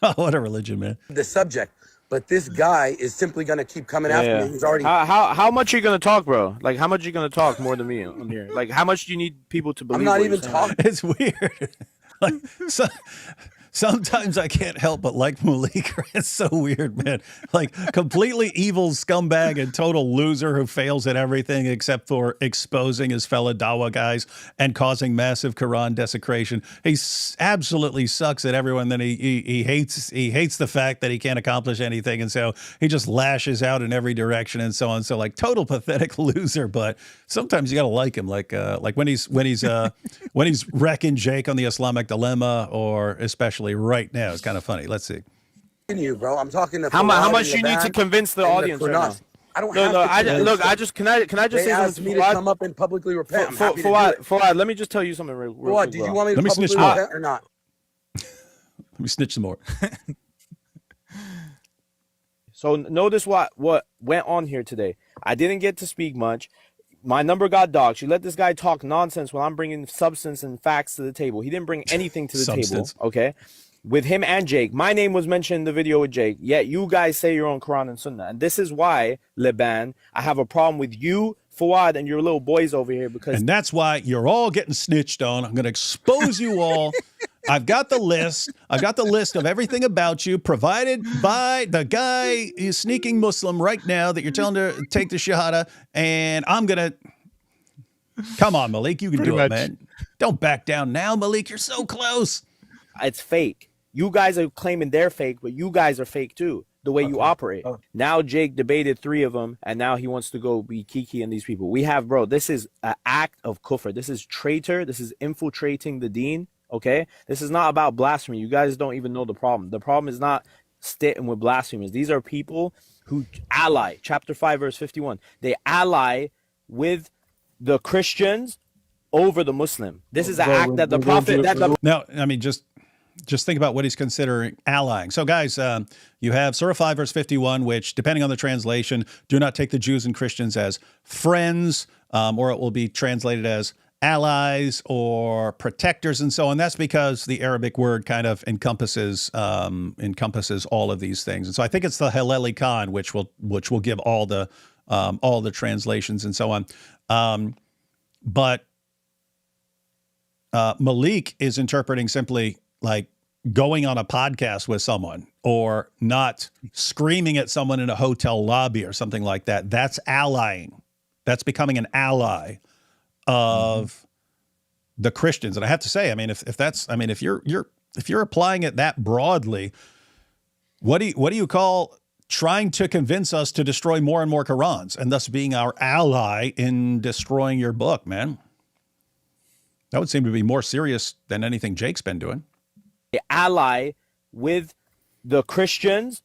Oh, what a religion, man. the subject. But this guy is simply going to keep coming after me. He's already. How much are you gonna talk, bro? Like, how much are you gonna talk more than me on here? Like, how much do you need people to believe? I'm not what even you're saying? talking. It's weird. Like, sometimes I can't help but like Malik. It's so weird, man. Like, completely evil scumbag and total loser who fails at everything except for exposing his fellow Dawa guys and causing massive Quran desecration. He absolutely sucks at everyone. Then he hates the fact that he can't accomplish anything, and so he just lashes out in every direction and so on. So like total pathetic loser. But sometimes you gotta like him. Like when he's wrecking Jake on the Islamic dilemma, or especially right now. It's kind of funny. Let's see. You, bro. I'm talking to How much you need to convince the audience right now? I don't No, have to. look. Can I just They say asked something? me to come up and publicly repent. I'm happy to do it. Fuad, let me just tell you something real quick. What? Did you want me to Let me publicly snitch more. repent or not? Let me snitch some more. So notice what went on here today. I didn't get to speak much. My number got doxed. You let this guy talk nonsense while I'm bringing substance and facts to the table. He didn't bring anything to the table. Okay. With him and Jake. My name was mentioned in the video with Jake. Yet you guys say you're on Quran and Sunnah. And this is why, Liban, I have a problem with you, Fuad, and your little boys over here. And that's why you're all getting snitched on. I'm going to expose you all. I've got the list. I've got the list of everything about you provided by the guy who's Sneaking Muslim right now that you're telling to take the shahada. And I'm going to... Come on, Malik. You can do it, man. Don't back down now, Malik. You're so close. It's fake. You guys are claiming they're fake, but you guys are fake too. the way you operate. Oh. Now Jake debated 3 of them, and now he wants to go be Kiki and these people. We have, bro, this is an act of kufr. This is traitor. This is infiltrating the deen, okay? This is not about blasphemy. You guys don't even know the problem. The problem is not sitting with blasphemers. These are people who ally, chapter 5, verse 51. They ally with the Christians over the Muslim. This is an act that the Prophet... Now, I mean, just think about what he's considering allying. So, guys, you have Surah 5, verse 51, which, depending on the translation, do not take the Jews and Christians as friends, or it will be translated as allies or protectors and so on. That's because the Arabic word kind of encompasses all of these things. And so I think it's the Haleli Khan, which will give all the translations and so on. But Malik is interpreting simply like going on a podcast with someone or not screaming at someone in a hotel lobby or something like that. That's allying. That's becoming an ally of the Christians. And I have to say, I mean, if you're applying it that broadly, what do you call trying to convince us to destroy more and more Qurans and thus being our ally in destroying your book, man? That would seem to be more serious than anything Jake's been doing. Ally with the Christians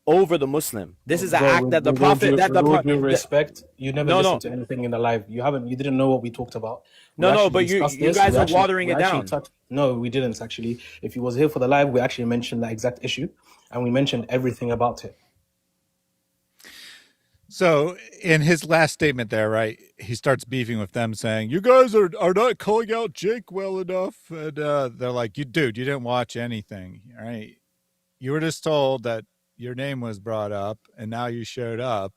over the Muslim. This is an act that the Prophet... With respect, you never listened to anything in the live. You didn't know what we talked about. But you guys are watering it down. No, we didn't, actually. If you was here for the live, we actually mentioned that exact issue, and we mentioned everything about it. So in his last statement there, right, he starts beefing with them saying, you guys are not calling out Jake well enough. And they're like, you didn't watch anything, right? You were just told that your name was brought up and now you showed up.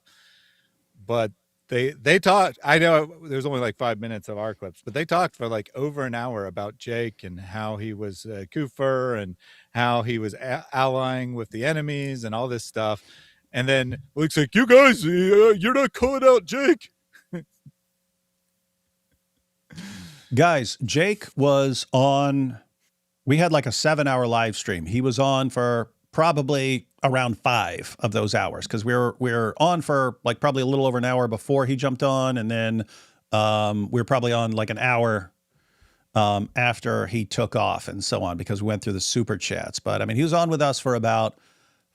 But they talked, I know there's only like 5 minutes of our clips, but they talked for like over an hour about Jake and how he was kufr and how he was allying with the enemies and all this stuff. And then Luke's like, you guys, you're not calling out Jake. Guys, Jake was on, we had like a 7-hour live stream. He was on for probably around 5 of those hours because we were on for like probably a little over an hour before he jumped on. And then we were probably on like an hour after he took off and so on because we went through the super chats. But I mean, he was on with us for about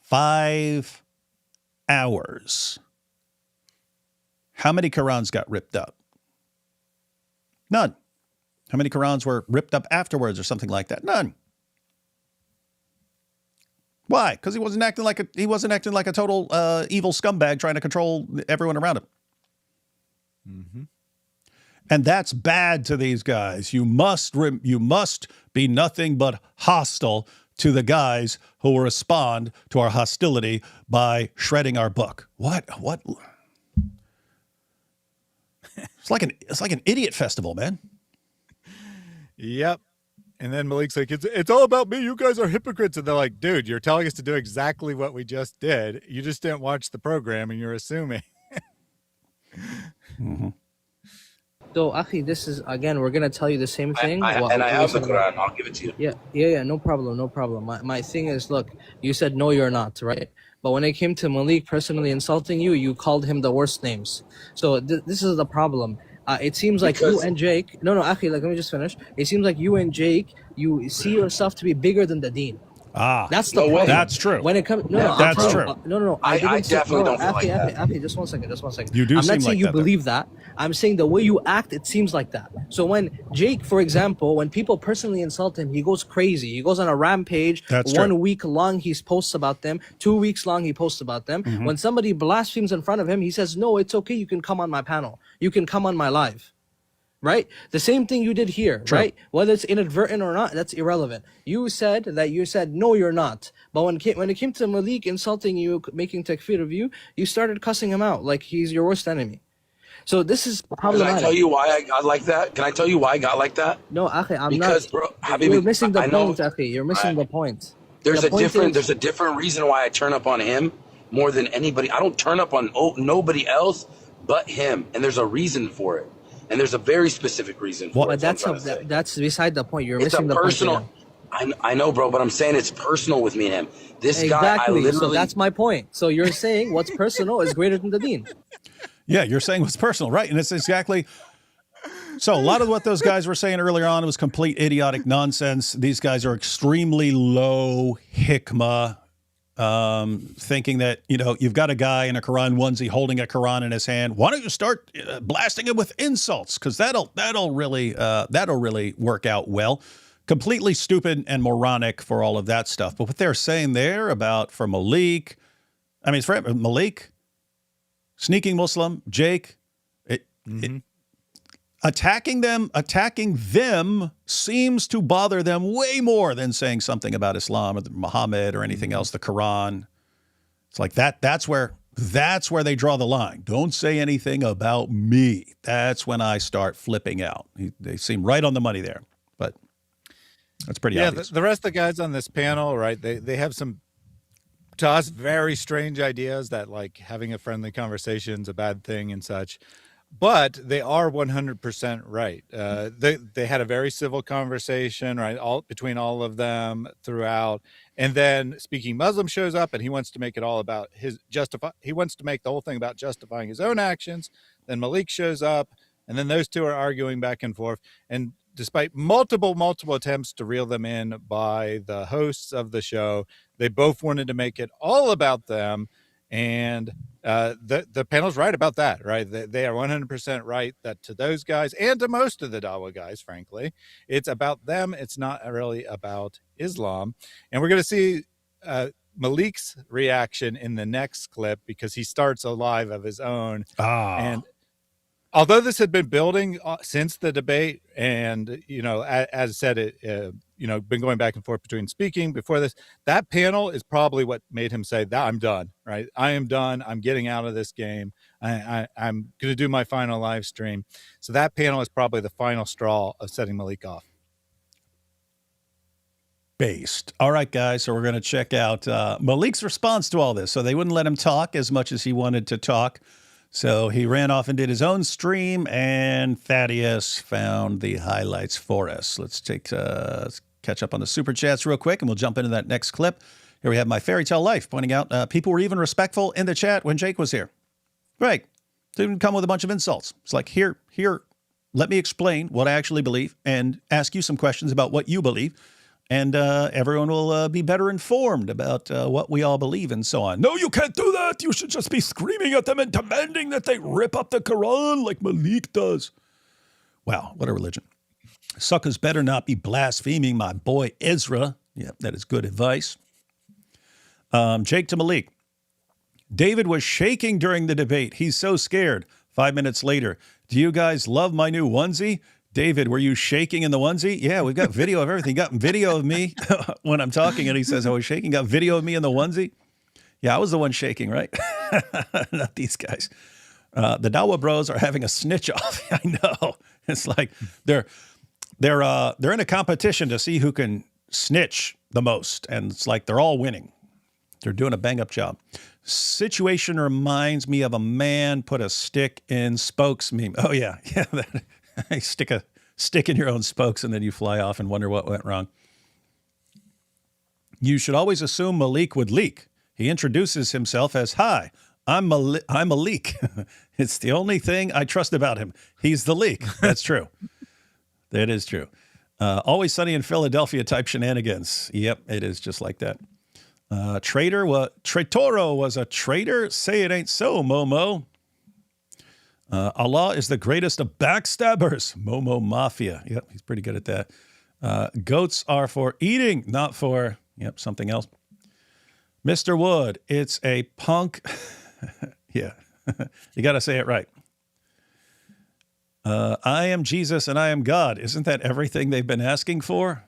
5 hours. How many Qurans got ripped up? None. How many Qurans were ripped up afterwards or something like that? None. Why? Because he wasn't acting like a total evil scumbag trying to control everyone around him. Mm-hmm. And that's bad to these guys. You must be nothing but hostile to the guys who will respond to our hostility by shredding our book. What? It's like an idiot festival, man. Yep. And then Malik's like, it's all about me. You guys are hypocrites. And they're like, dude, you're telling us to do exactly what we just did. You just didn't watch the program and you're assuming. Mm-hmm. So, Akhi, this is, again, we're going to tell you the same thing. I have the Quran. I'll give it to you. Yeah, no problem. My thing is, look, you said, no, you're not, right? But when it came to Malik personally insulting you, you called him the worst names. So this is the problem. It seems like you and Jake... No, Akhi, let me just finish. It seems like you and Jake, you see yourself to be bigger than the deen. That's the problem. That's true. When it comes, that's true. No. I definitely don't feel like that. Akhi, just one second. You do. I'm seem not saying like you that, believe that. I'm saying the way you act, it seems like that. So when Jake, for example, when people personally insult him, he goes crazy. He goes on a rampage. That's 1 true. week long, he posts about them. 2 weeks long, he posts about them. Mm-hmm. When somebody blasphemes in front of him, he says, "No, it's okay. You can come on my panel. You can come on my live." Right? The same thing you did here, True. right? Whether it's inadvertent or not, that's irrelevant. You said, no, you're not. But when it came to Malik insulting you, making takfir of you, you started cussing him out like he's your worst enemy. So this is problematic. Can I tell you why I got like that? Can I tell you why I got like that? No, Akhi, I'm because, not. Bro, Habibi, you're missing the point, Akhi. You're missing the point. There's a different reason why I turn up on him more than anybody. I don't turn up on nobody else but him, and there's a reason for it. And there's a very specific reason for it. But that's beside the point. You're missing the point. I know, bro, but I'm saying it's personal with me and him. This guy, I Exactly. So literally. that's my point. So you're saying what's personal is greater than the deen. Yeah, you're saying what's personal, right? And it's exactly. So a lot of what those guys were saying earlier on was complete idiotic nonsense. These guys are extremely low hikmah, thinking that, you know, you've got a guy in a Quran onesie holding a Quran in his hand. Why don't you start blasting him with insults? Because that'll really work out well. Completely stupid and moronic for all of that stuff. But what they're saying there about for Malik, I mean, for Malik, sneaking Muslim, Jake, attacking them seems to bother them way more than saying something about Islam or Muhammad or anything else, the Quran. It's like that's where they draw the line. Don't say anything about me. That's when I start flipping out. They seem right on the money there, but that's pretty obvious. The rest of the guys on this panel, right, they have some, to us, very strange ideas that, like, having a friendly conversation is a bad thing and such. But they are 100% right. They had a very civil conversation, right, between all of them throughout. And then Speaking Muslim shows up, and he wants to make it all about he wants to make the whole thing about justifying his own actions. Then Malik shows up, and then those two are arguing back and forth. And despite multiple attempts to reel them in by the hosts of the show, they both wanted to make it all about them. And the panel's right about that, right? They are 100% right that to those guys and to most of the Dawa guys, frankly, it's about them. It's not really about Islam. And we're going to see Malik's reaction in the next clip because he starts a live of his own. And although this had been building since the debate, and, you know, as said, it you know, been going back and forth between Speaking before this, that panel is probably what made him say that I'm done, right? I am done. I'm getting out of this game. I'm going to do my final live stream. So that panel is probably the final straw of setting Malik off. Based. All right, guys. So we're going to check out Malik's response to all this. So they wouldn't let him talk as much as he wanted to talk. So he ran off and did his own stream, and Thaddeus found the highlights for us. Let's catch up on the super chats real quick, and we'll jump into that next clip. Here we have My Fairy Tale Life pointing out people were even respectful in the chat when Jake was here. Right. Didn't come with a bunch of insults. It's like, here, let me explain what I actually believe and ask you some questions about what you believe. And everyone will be better informed about what we all believe and so on. No, you can't do that. You should just be screaming at them and demanding that they rip up the Quran like Malik does. Wow, what a religion. Suckers better not be blaspheming my boy Ezra. Yeah, that is good advice. Jake to Malik. David was shaking during the debate. He's so scared. 5 minutes later, do you guys love my new onesie? David, were you shaking in the onesie? Yeah, we've got video of everything. Got video of me when I'm talking, and he says I was shaking. Got video of me in the onesie. Yeah, I was the one shaking, right? Not these guys. The Dawah Bros are having a snitch off. I know. It's like they're in a competition to see who can snitch the most, and it's like they're all winning. They're doing a bang-up job. Situation reminds me of a man put a stick in spokes meme. Oh yeah. Stick a stick in your own spokes and then you fly off and wonder what went wrong. You should always assume Malik would leak. He introduces himself as, hi, I'm Malik. It's the only thing I trust about him. He's the leak. That's true. That is true. Always Sunny in Philadelphia type shenanigans. Yep, it is just like that. Traitoro was a traitor. Say it ain't so, Momo. Allah is the greatest of backstabbers. Momo Mafia. Yep, he's pretty good at that. Goats are for eating, not for, something else. Mr. Wood, it's a punk. Yeah, you got to say it right. I am Jesus and I am God. Isn't that everything they've been asking for?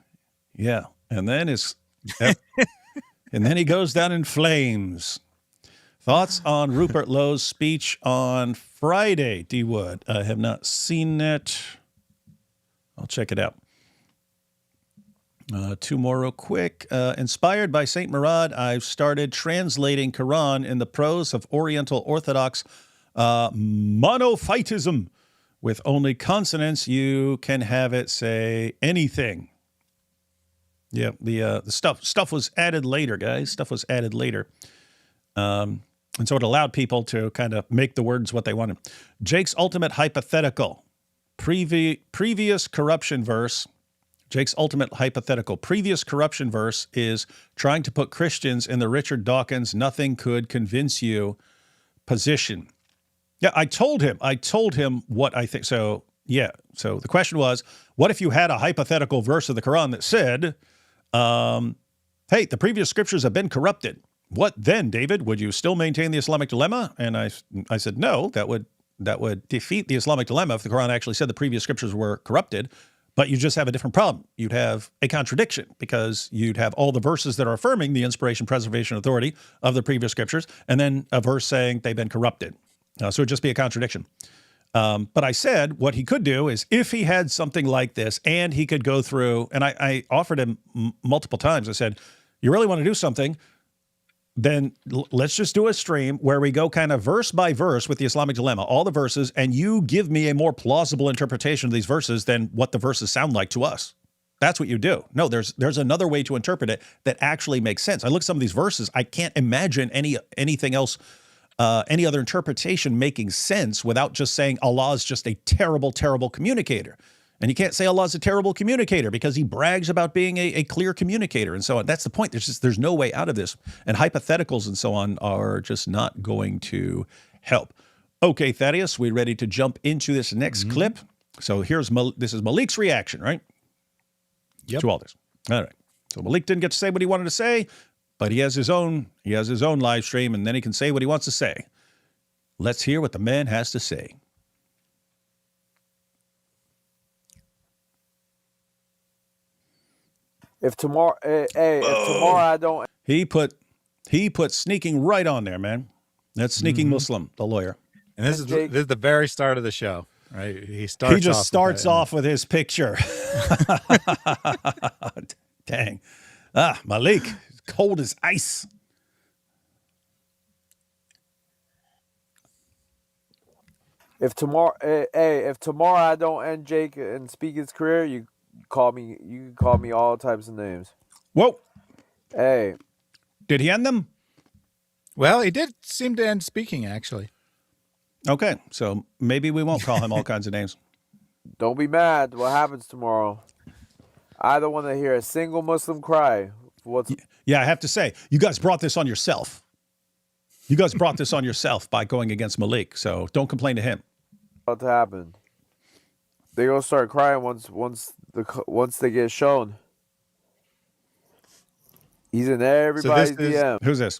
Yeah. And then and then he goes down in flames. Thoughts on Rupert Lowe's speech on Friday, D. Wood? I have not seen it. I'll check it out. Two more real quick. Inspired by Saint Murad, I've started translating Quran in the prose of Oriental Orthodox monophytism. With only consonants, you can have it say anything. Yeah, the stuff was added later, guys. Stuff was added later. And so it allowed people to kind of make the words what they wanted. Jake's ultimate hypothetical. Previous corruption verse. Jake's ultimate hypothetical. Previous corruption verse is trying to put Christians in the Richard Dawkins nothing could convince you position. Yeah, I told him what I think. So, yeah. So the question was, what if you had a hypothetical verse of the Quran that said, hey, the previous scriptures have been corrupted. What then, David? Would you still maintain the Islamic dilemma? And I said, no, that would defeat the Islamic dilemma if the Quran actually said the previous scriptures were corrupted. But you just have a different problem. You'd have a contradiction because you'd have all the verses that are affirming the inspiration, preservation, authority of the previous scriptures, and then a verse saying they've been corrupted. So it'd just be a contradiction. But I said what he could do is if he had something like this and he could go through, and I offered him multiple times, I said, you really want to do something, then let's just do a stream where we go kind of verse by verse with the Islamic dilemma, all the verses, and you give me a more plausible interpretation of these verses than what the verses sound like to us. That's what you do. No, there's another way to interpret it that actually makes sense. I look at some of these verses, I can't imagine anything else, any other interpretation making sense without just saying Allah is just a terrible, terrible communicator. And you can't say Allah's a terrible communicator because he brags about being a clear communicator and so on. That's the point. There's no way out of this. And hypotheticals and so on are just not going to help. Okay, Thaddeus, we ready to jump into this next clip? So this is Malik's reaction, right? Yep. To all this. All right. So Malik didn't get to say what he wanted to say, but he has his own live stream, and then he can say what he wants to say. Let's hear what the man has to say. If tomorrow I don't. He put sneaking right on there, man. That's Sneaking Muslim, the lawyer. And this is the very start of the show, right? He just starts off with his picture. Dang. Malik, cold as ice. If tomorrow I don't end Jake and Speaker's career, you can call me all types of names. Whoa. Hey. Did he end them? Well, he did seem to end speaking, actually. Okay, so maybe we won't call him all kinds of names. Don't be mad. What happens tomorrow? I don't want to hear a single Muslim cry. Yeah, I have to say, you guys brought this on yourself. You guys brought this on yourself by going against Malik, so don't complain to him. What happened? They're gonna start crying once they get shown. He's in everybody's DM. Who's this?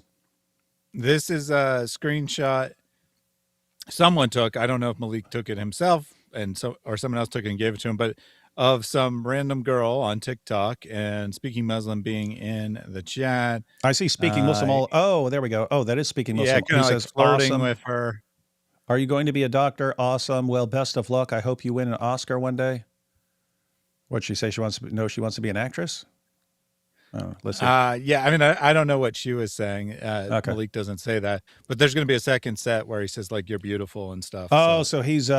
This is a screenshot someone took. I don't know if Malik took it himself or someone else took it and gave it to him, but of some random girl on TikTok and Speaking Muslim being in the chat. I see Speaking Muslim. Oh, there we go. Oh, that is Speaking Muslim. Yeah, kind of like flirting awesome with her. Are you going to be a doctor? Awesome. Well, best of luck. I hope you win an Oscar one day. What'd she say? She wants to be an actress? Oh, let's see. Yeah, I mean, I don't know what she was saying. Okay. Malik doesn't say that, but there's going to be a second set where he says like you're beautiful and stuff. Oh, so he's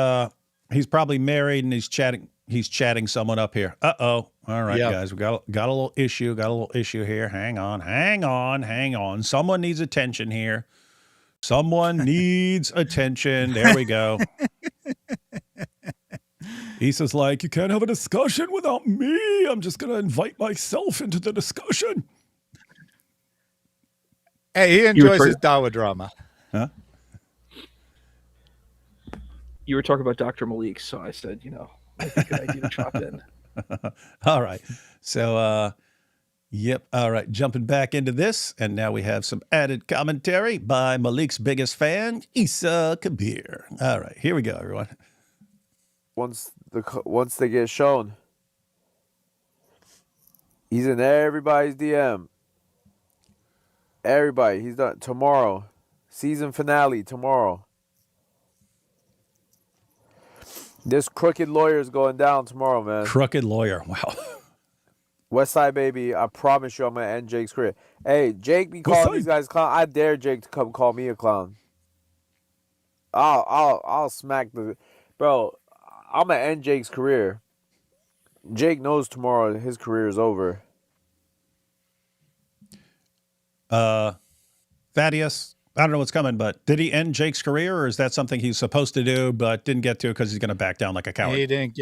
probably married and he's chatting someone up here. Uh-oh. All right, guys, we got a little issue. Got a little issue here. Hang on. Someone needs attention here. Someone needs attention. There we go. Issa's like, you can't have a discussion without me. I'm just going to invite myself into the discussion. Hey, he enjoys his Dawa drama. Huh? You were talking about Dr. Malik, so I said, might be a good idea to drop in. All right. So, yep. All right. Jumping back into this. And now we have some added commentary by Malik's biggest fan, Issa Kabir. All right. Here we go, everyone. Once they get shown, he's in everybody's DM. Everybody. He's done tomorrow. Season finale tomorrow. This crooked lawyer is going down tomorrow, man. Crooked lawyer. Wow. Westside Baby, I promise you I'm going to end Jake's career. Hey, Jake be calling these guys clown. I dare Jake to come call me a clown. I'll smack the... Bro, I'm going to end Jake's career. Jake knows tomorrow his career is over. Thaddeus, I don't know what's coming, but did he end Jake's career, or is that something he's supposed to do but didn't get to because he's going to back down like a coward? He didn't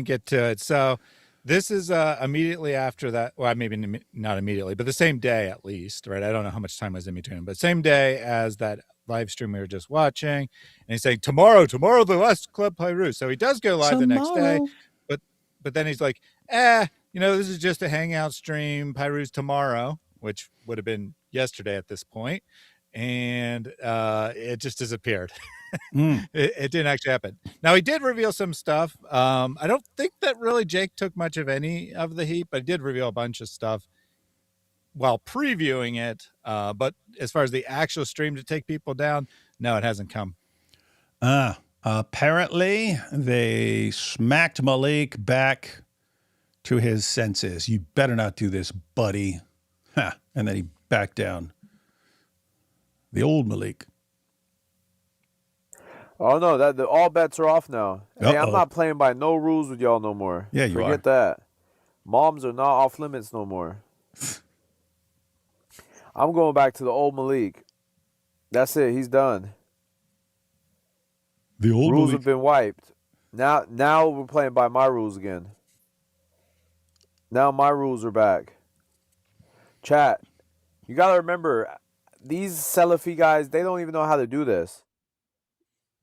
get to it. So this is immediately after that. Well, maybe not immediately, but the same day at least, right? I don't know how much time was in between, but same day as that live stream we were just watching. And he's saying, tomorrow, the last Club Pyru. So he does go live the next day, but then he's like, this is just a hangout stream. Pyru's tomorrow, which would have been yesterday at this point. And it just disappeared. It didn't actually happen. Now, he did reveal some stuff. I don't think that really Jake took much of any of the heat, but he did reveal a bunch of stuff while previewing it. But as far as the actual stream to take people down, no, it hasn't come. Apparently, they smacked Malik back to his senses. You better not do this, buddy. And then he backed down. The old Malik. Oh no, all bets are off now. Hey, I'm not playing by no rules with y'all no more. Yeah, you are. Forget that. Moms are not off limits no more. I'm going back to the old Malik. That's it. He's done. The old rules Malik have been wiped. Now we're playing by my rules again. Now my rules are back. Chat, you gotta remember, these Salafi guys, they don't even know how to do this.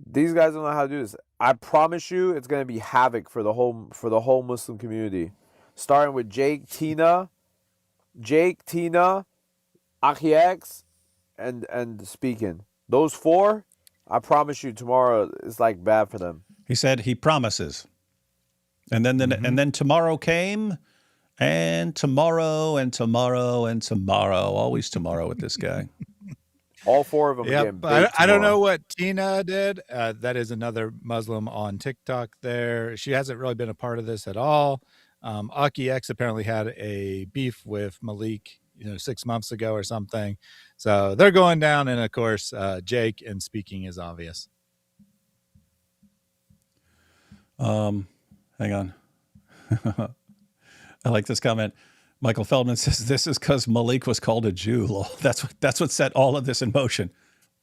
These guys don't know how to do this. I promise you, it's gonna be havoc for the whole Muslim community, starting with Jake, Tina, Akiex, and Speaking. Those four, I promise you, tomorrow is like bad for them. He said he promises, and then tomorrow came, and tomorrow and tomorrow and tomorrow, always tomorrow with this guy. All four of them. Yeah, I don't know what Tina did. That is another Muslim on TikTok. There, she hasn't really been a part of this at all. Aki X apparently had a beef with Malik, 6 months ago or something. So they're going down, and of course, Jake and Speaking is obvious. Hang on. I like this comment. Michael Feldman says, this is because Malik was called a Jew. Lol. That's what set all of this in motion.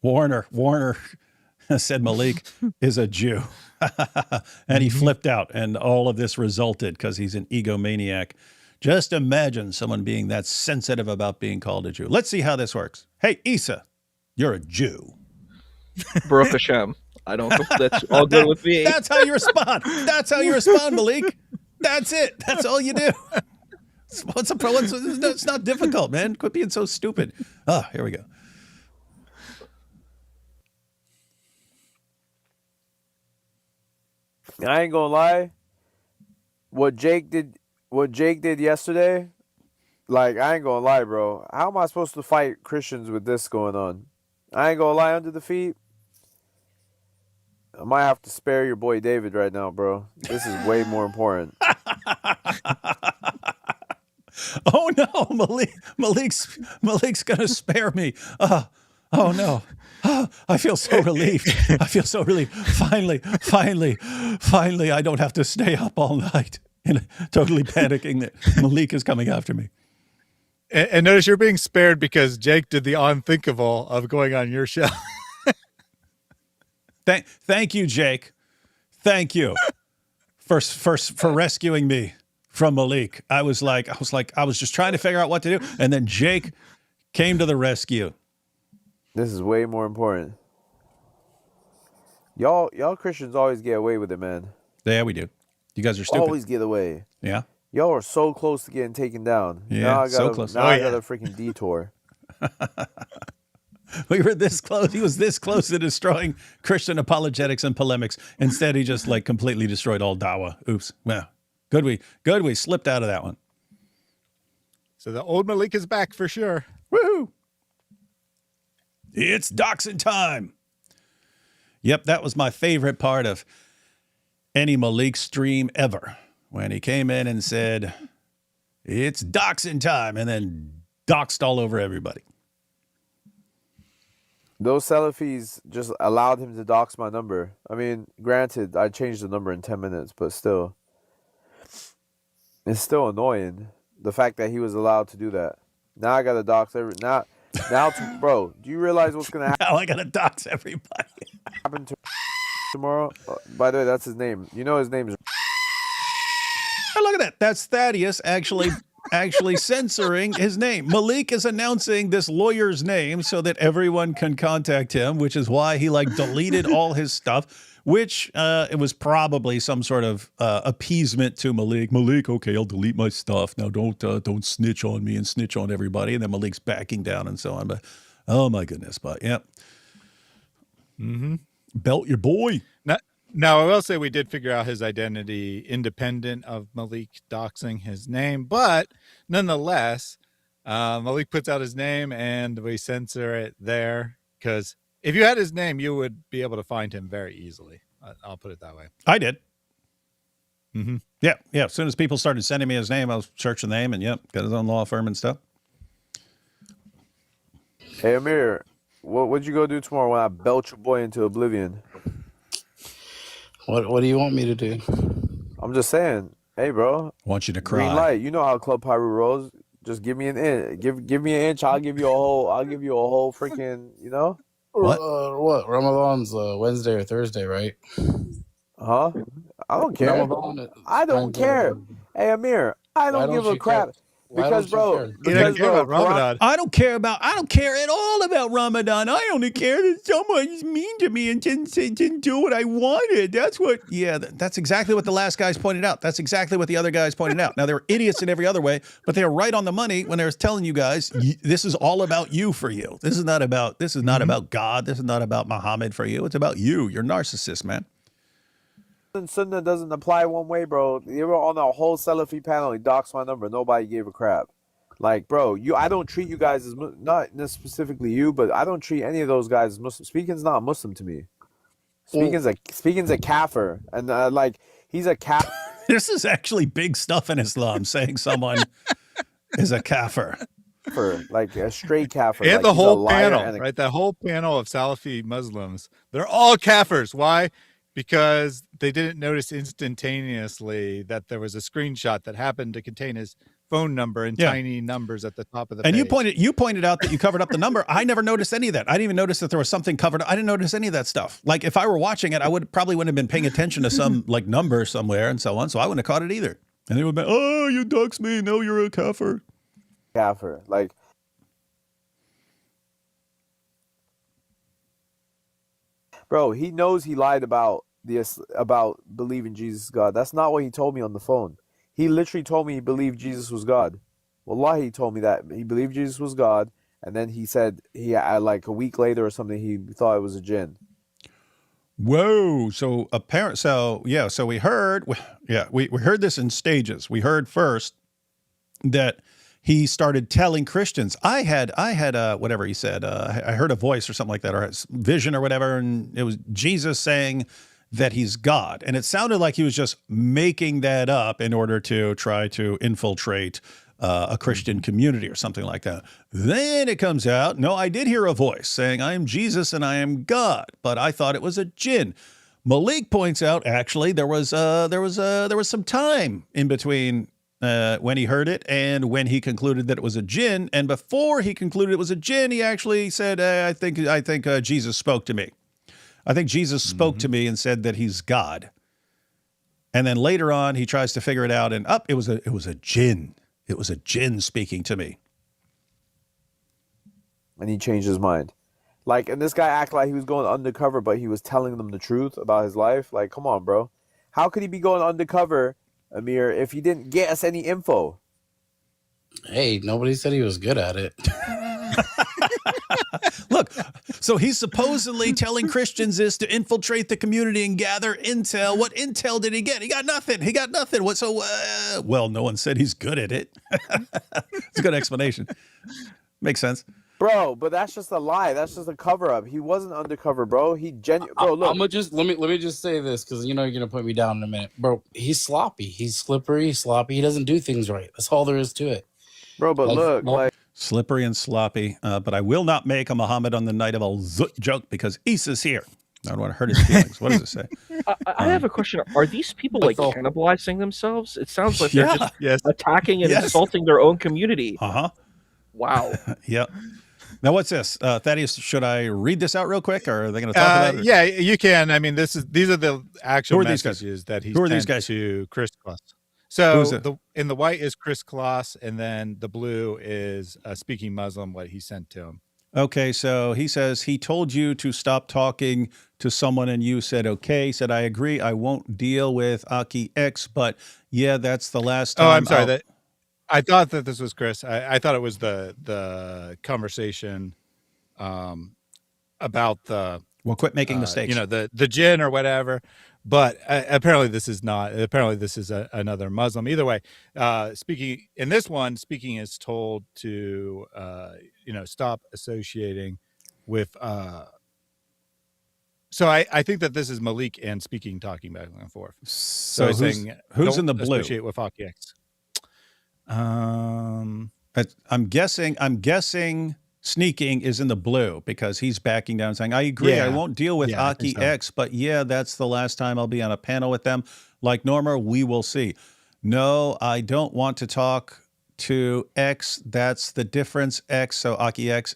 Warner said Malik is a Jew. And he flipped out, and all of this resulted because he's an egomaniac. Just imagine someone being that sensitive about being called a Jew. Let's see how this works. Hey, Issa, you're a Jew. Baruch Hashem. I don't know. That's all good with me. That's how you respond. That's how you respond, Malik. That's it. That's all you do. It's not difficult, man. Quit being so stupid. Here we go. I ain't gonna lie. What Jake did yesterday, like, I ain't gonna lie, bro. How am I supposed to fight Christians with this going on? I ain't gonna lie, under the feet. I might have to spare your boy David right now, bro. This is way more important. Oh no, Malik's gonna spare me. Oh no. I feel so relieved. Finally, I don't have to stay up all night and totally panicking that Malik is coming after me. And notice you're being spared because Jake did the unthinkable of going on your show. Thank you, Jake. Thank you for rescuing me from Malik. I was just trying to figure out what to do, and then Jake came to the rescue. This is way more important. Y'all Christians always get away with it, man. Yeah, we do. You guys are stupid. Always get away. Yeah. Y'all are so close to getting taken down. Yeah, so close. Now I got a freaking detour. We were this close. He was this close to destroying Christian apologetics and polemics. Instead, he just completely destroyed all Dawa. Oops. Well, good we slipped out of that one. So the old Malik is back for sure. Woohoo! It's Doxing time. Yep, that was my favorite part of any Malik stream ever. When he came in and said, it's Doxing time, and then doxed all over everybody. Those Salafis just allowed him to dox my number. I mean, granted, I changed the number in 10 minutes, but still. It's still annoying, the fact that he was allowed to do that. Now I gotta dox every now. Bro, do you realize what's gonna Now I gotta dox everybody. happen tomorrow? By the way, that's his name. You know his name is. Oh, look at that. That's Thaddeus actually censoring his name. Malik is announcing this lawyer's name so that everyone can contact him, which is why he like deleted all his stuff, which it was probably some sort of appeasement to Malik. Malik, okay, I'll delete my stuff. Now don't snitch on me and snitch on everybody. And then Malik's backing down and so on. But oh my goodness, but yeah. Mm-hmm. Belt your boy. Now, I will say we did figure out his identity independent of Malik doxing his name, but nonetheless, Malik puts out his name and we censor it there because if you had his name, you would be able to find him very easily. I'll put it that way. I did. Mm-hmm. Yeah. As soon as people started sending me his name, I was searching the name and got his own law firm and stuff. Hey Amir, what'd you go do tomorrow when I belt your boy into oblivion? What do you want me to do? I'm just saying. Hey, bro. I want you to Green cry. light. You know how Club Pyro rolls. Just give me an inch. Give me an inch. I'll give you a whole freaking. You know. What? Ramadan's Wednesday or Thursday, right? Huh? I don't care. Ramadan, I don't care. Hey Amir, I don't give a crap. Because bro, I don't care at all about Ramadan. I only care that someone's mean to me and didn't do what I wanted. That's exactly what the last guys pointed out. That's exactly what the other guys pointed out. Now, they were idiots in every other way, but they were right on the money when they were telling you guys, this is all about you for you. This is not about God. This is not about Muhammad for you. It's about you. You're a narcissist, man. Sunnah doesn't apply one way, bro. You were on a whole Salafi panel. He doxed my number. Nobody gave a crap. Like, bro, I don't treat you guys as not specifically you, but I don't treat any of those guys as Muslim. Speaking's not Muslim to me. Speaking's a kafir, and like he's a kafir. This is actually big stuff in Islam, saying someone is a kafir. Like a straight kafir. And like the whole panel, and right? The whole panel of Salafi Muslims, they're all kafirs. Why? Because they didn't notice instantaneously that there was a screenshot that happened to contain his phone number and tiny numbers at the top of the page. And you pointed out that you covered up the number. I never noticed any of that. I didn't even notice that there was something covered. I didn't notice any of that stuff. Like if I were watching it, I probably wouldn't have been paying attention to some like number somewhere and so on. So I wouldn't have caught it either. And they would be, oh, you doxed me. No, you're a kafir. Kafir. Like, bro, he knows he lied about believing Jesus is God. That's not what he told me on the phone. He literally told me he believed Jesus was God. Wallahi, he told me that he believed Jesus was God, and then he said like a week later or something he thought it was a jinn. Whoa! So we heard this in stages. We heard first that he started telling Christians. I had whatever he said. I heard a voice or something like that, or a vision or whatever, and it was Jesus saying that he's God. And it sounded like he was just making that up in order to try to infiltrate a Christian community or something like that. Then it comes out, no, I did hear a voice saying, I am Jesus and I am God, but I thought it was a jinn. Malik points out, actually, there was some time in between when he heard it and when he concluded that it was a jinn. And before he concluded it was a jinn, he actually said, I think Jesus spoke to me. I think Jesus spoke to me and said that he's God. And then later on, he tries to figure it out, and it was a jinn. It was a jinn speaking to me. And he changed his mind. Like, and this guy acted like he was going undercover, but he was telling them the truth about his life. Like, come on, bro. How could he be going undercover, Amir, if he didn't get us any info? Hey, nobody said he was good at it. Look, so he's supposedly telling Christians this to infiltrate the community and gather intel. What intel did he get? He got nothing. What? So, well, no one said he's good at it. It's a good explanation. Makes sense. Bro, but that's just a lie. That's just a cover up. He wasn't undercover, bro. Bro, look. I'm gonna let me just say this, because you know you're gonna put me down in a minute, bro. He's sloppy. He's slippery, sloppy. He doesn't do things right. That's all there is to it, bro. But look, slippery and sloppy. But I will not make a Muhammad on the night of al-Zut joke because Issa's here. I don't want to hurt his feelings. What does it say? I have a question. Are these people like cannibalizing themselves? It sounds like they're just attacking and insulting their own community. Uh-huh. Wow. Yep. Now, what's this? Thaddeus, should I read this out real quick, or are they going to talk about it? Yeah, you can. I mean, these are the actual Who are these guys? messages that he Who are these sent guys? to Chris Kloss. Who's So it? in the white is Chris Kloss, and then the blue is Speaking Muslim, what he sent to him. Okay, so he says he told you to stop talking to someone and you said okay. He said, I agree. I won't deal with Aki X, but yeah, that's the last time. Oh, I'm sorry. I thought that this was Chris. I thought it was the conversation about the well, quit making mistakes. You know, the jinn or whatever. But apparently this is not. Apparently this is another Muslim. Either way, speaking in this one, speaking is told to you know, stop associating with. So I think that this is Malik and Speaking talking back and forth. So he's saying, who's in the blue? Associate with Aki X. I'm guessing Sneaking is in the blue because he's backing down saying, I agree, I won't deal with Aki X, but yeah, that's the last time I'll be on a panel with them. Like Norma, we will see. No, I don't want to talk to X. That's the difference. X, so Aki X.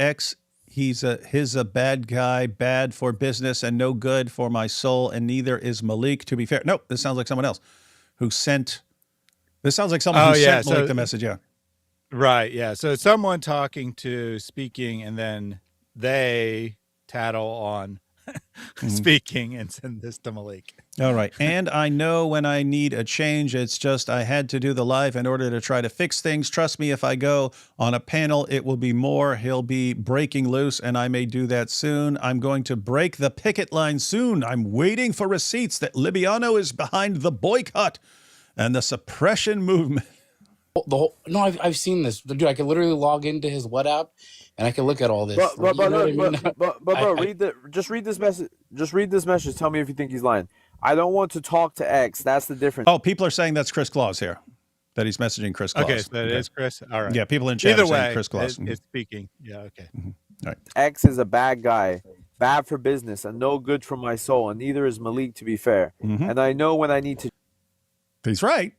X, he's a bad guy, bad for business and no good for my soul, and neither is Malik, to be fair. Nope, this sounds like someone else who sent... This sounds like someone who sent Malik the message, Right, yeah. So someone talking to Speaking, and then they tattle on Speaking and send this to Malik. All right. And I know when I need a change, it's just I had to do the live in order to try to fix things. Trust me, if I go on a panel, it will be more. He'll be breaking loose, and I may do that soon. I'm going to break the picket line soon. I'm waiting for receipts that Libiano is behind the boycott and the suppression movement. No, I've seen this, dude. I could literally log into his WhatsApp and I can look at all this. But just read this message. Just read this message. Tell me if you think he's lying. I don't want to talk to X. That's the difference. Oh, people are saying that's Chris Claus here. That he's messaging Chris Claus. Okay, so that is Chris. All right. Yeah, people in chat Either are saying way, Chris Claus. It's Speaking. Yeah. Okay. All right. X is a bad guy, bad for business, and no good for my soul. And neither is Malik, to be fair. And I know when I need to. He's right.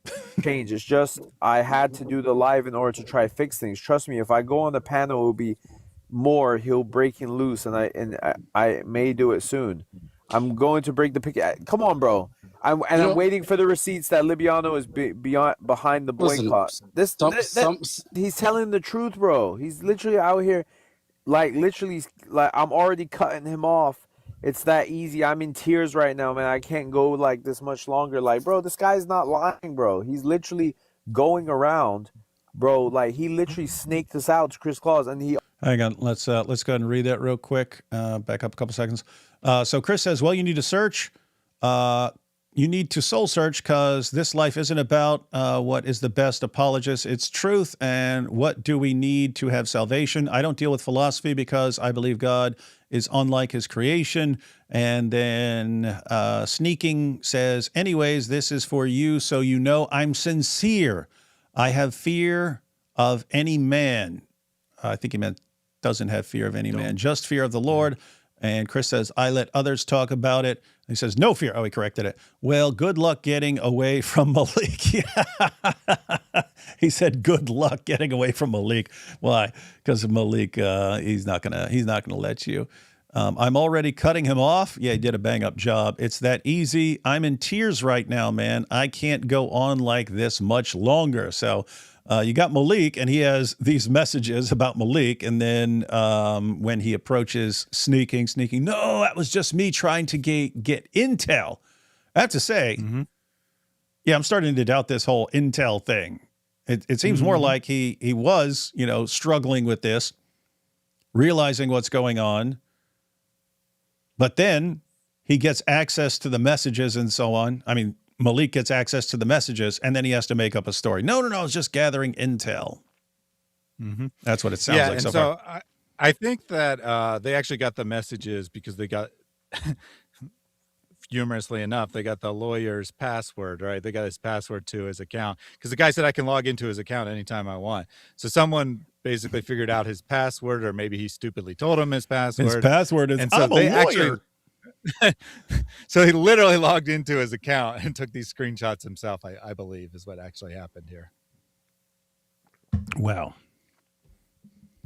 Change. It's just I had to do the live in order to try fix things. Trust me, if I go on the panel, it will be more. He'll breaking loose, and I may do it soon. I'm going to break the picket. Come on, bro. I'm waiting for the receipts that Libiano is behind the boycott. He's telling the truth, bro. He's literally out here, like I'm already cutting him off. It's that easy. I'm in tears right now, man. I can't go like this much longer. Like, bro, this guy's not lying, bro. He's literally going around, bro. Like, he literally snaked us out to Chris Claus, and he. Hang on. Let's go ahead and read that real quick. Back up a couple seconds. So Chris says, well, you need to search. You need to soul search because this life isn't about what is the best apologist. It's truth. And what do we need to have salvation? I don't deal with philosophy because I believe God is unlike his creation. And then Sneaking says, anyways, this is for you so you know I'm sincere. I have fear of any man. I think he meant doesn't have fear of any man, just fear of the Lord. And Chris says, I let others talk about it. He says, no fear. Oh, he corrected it. Well, good luck getting away from Malik. He said, good luck getting away from Malik. Why? Because Malik, he's not gonna let you. I'm already cutting him off. Yeah, he did a bang up job. It's that easy. I'm in tears right now, man. I can't go on like this much longer. So you got Malik, and he has these messages about Malik. And then when he approaches Sneaking, no, that was just me trying to get intel. I have to say, yeah, I'm starting to doubt this whole intel thing. It seems more like he was, struggling with this, realizing what's going on. But then he gets access to the messages and so on. I mean, Malik gets access to the messages, and then he has to make up a story. No, it's just gathering intel. That's what it sounds like so far. I think that they actually got the messages because they got, humorously enough, they got the lawyer's password, right? They got his password to his account because the guy said I can log into his account anytime I want. So someone basically figured out his password, or maybe he stupidly told him his password. His password is, and so I'm a lawyer. So he literally logged into his account and took these screenshots himself, I believe is what actually happened here. Wow.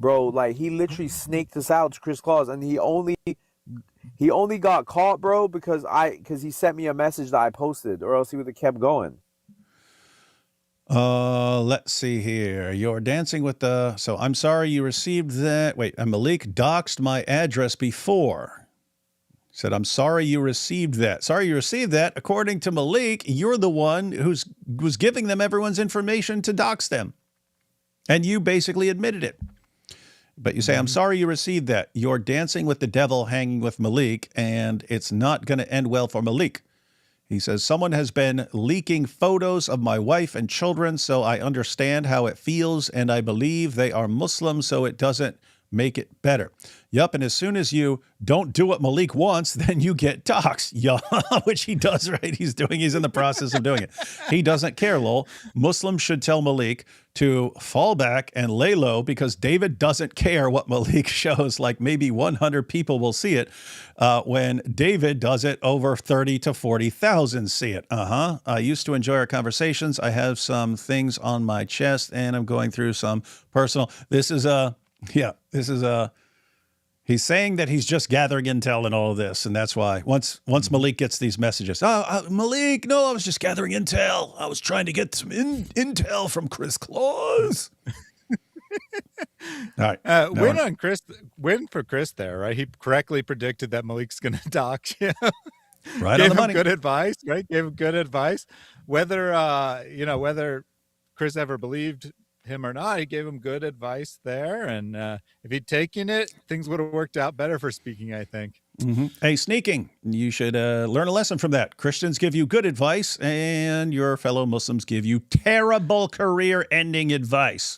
bro. Like he literally snaked us out to Chris Claus, and he only got caught, bro, because he sent me a message that I posted, or else he would have kept going. Let's see here. You're dancing with the... So I'm sorry you received that. Wait, Malik doxed my address before. Said, I'm sorry you received that. Sorry you received that. According to Malik, you're the one was giving them everyone's information to dox them. And you basically admitted it. But you say, I'm sorry you received that. You're dancing with the devil hanging with Malik, and it's not going to end well for Malik. He says, someone has been leaking photos of my wife and children, so I understand how it feels, and I believe they are Muslim, so it doesn't make it better. Yup, and as soon as you don't do what Malik wants, then you get doxxed. Yeah, which he does, right? He's in the process of doing it. He doesn't care, lol. Muslims should tell Malik to fall back and lay low because David doesn't care what Malik shows. Like maybe 100 people will see it. When David does it, over 30 to 40,000 see it. I used to enjoy our conversations. I have some things on my chest and I'm going through some personal. He's saying that he's just gathering intel and all of this, and that's why once Malik gets these messages, Malik, no, I was just gathering intel. I was trying to get some intel from Chris Claus. All right, win for Chris there, right? He correctly predicted that Malik's going to dox you. Right, Gave on the money. Good advice, right? Gave him good advice. Whether Chris ever believed him or not, he gave him good advice there, and if he'd taken it, things would have worked out better for Speaking, I think. Hey, Sneaking, you should learn a lesson from that. Christians give you good advice, and your fellow Muslims give you terrible career-ending advice.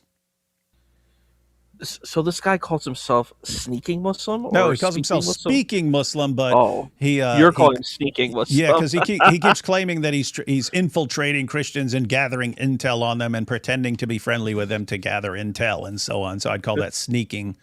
So this guy calls himself Sneaking Muslim? No, he calls himself Speaking Muslim, but you're calling him Sneaking Muslim. Yeah, because he keeps claiming that he's infiltrating Christians and gathering intel on them and pretending to be friendly with them to gather intel and so on. So I'd call that sneaking.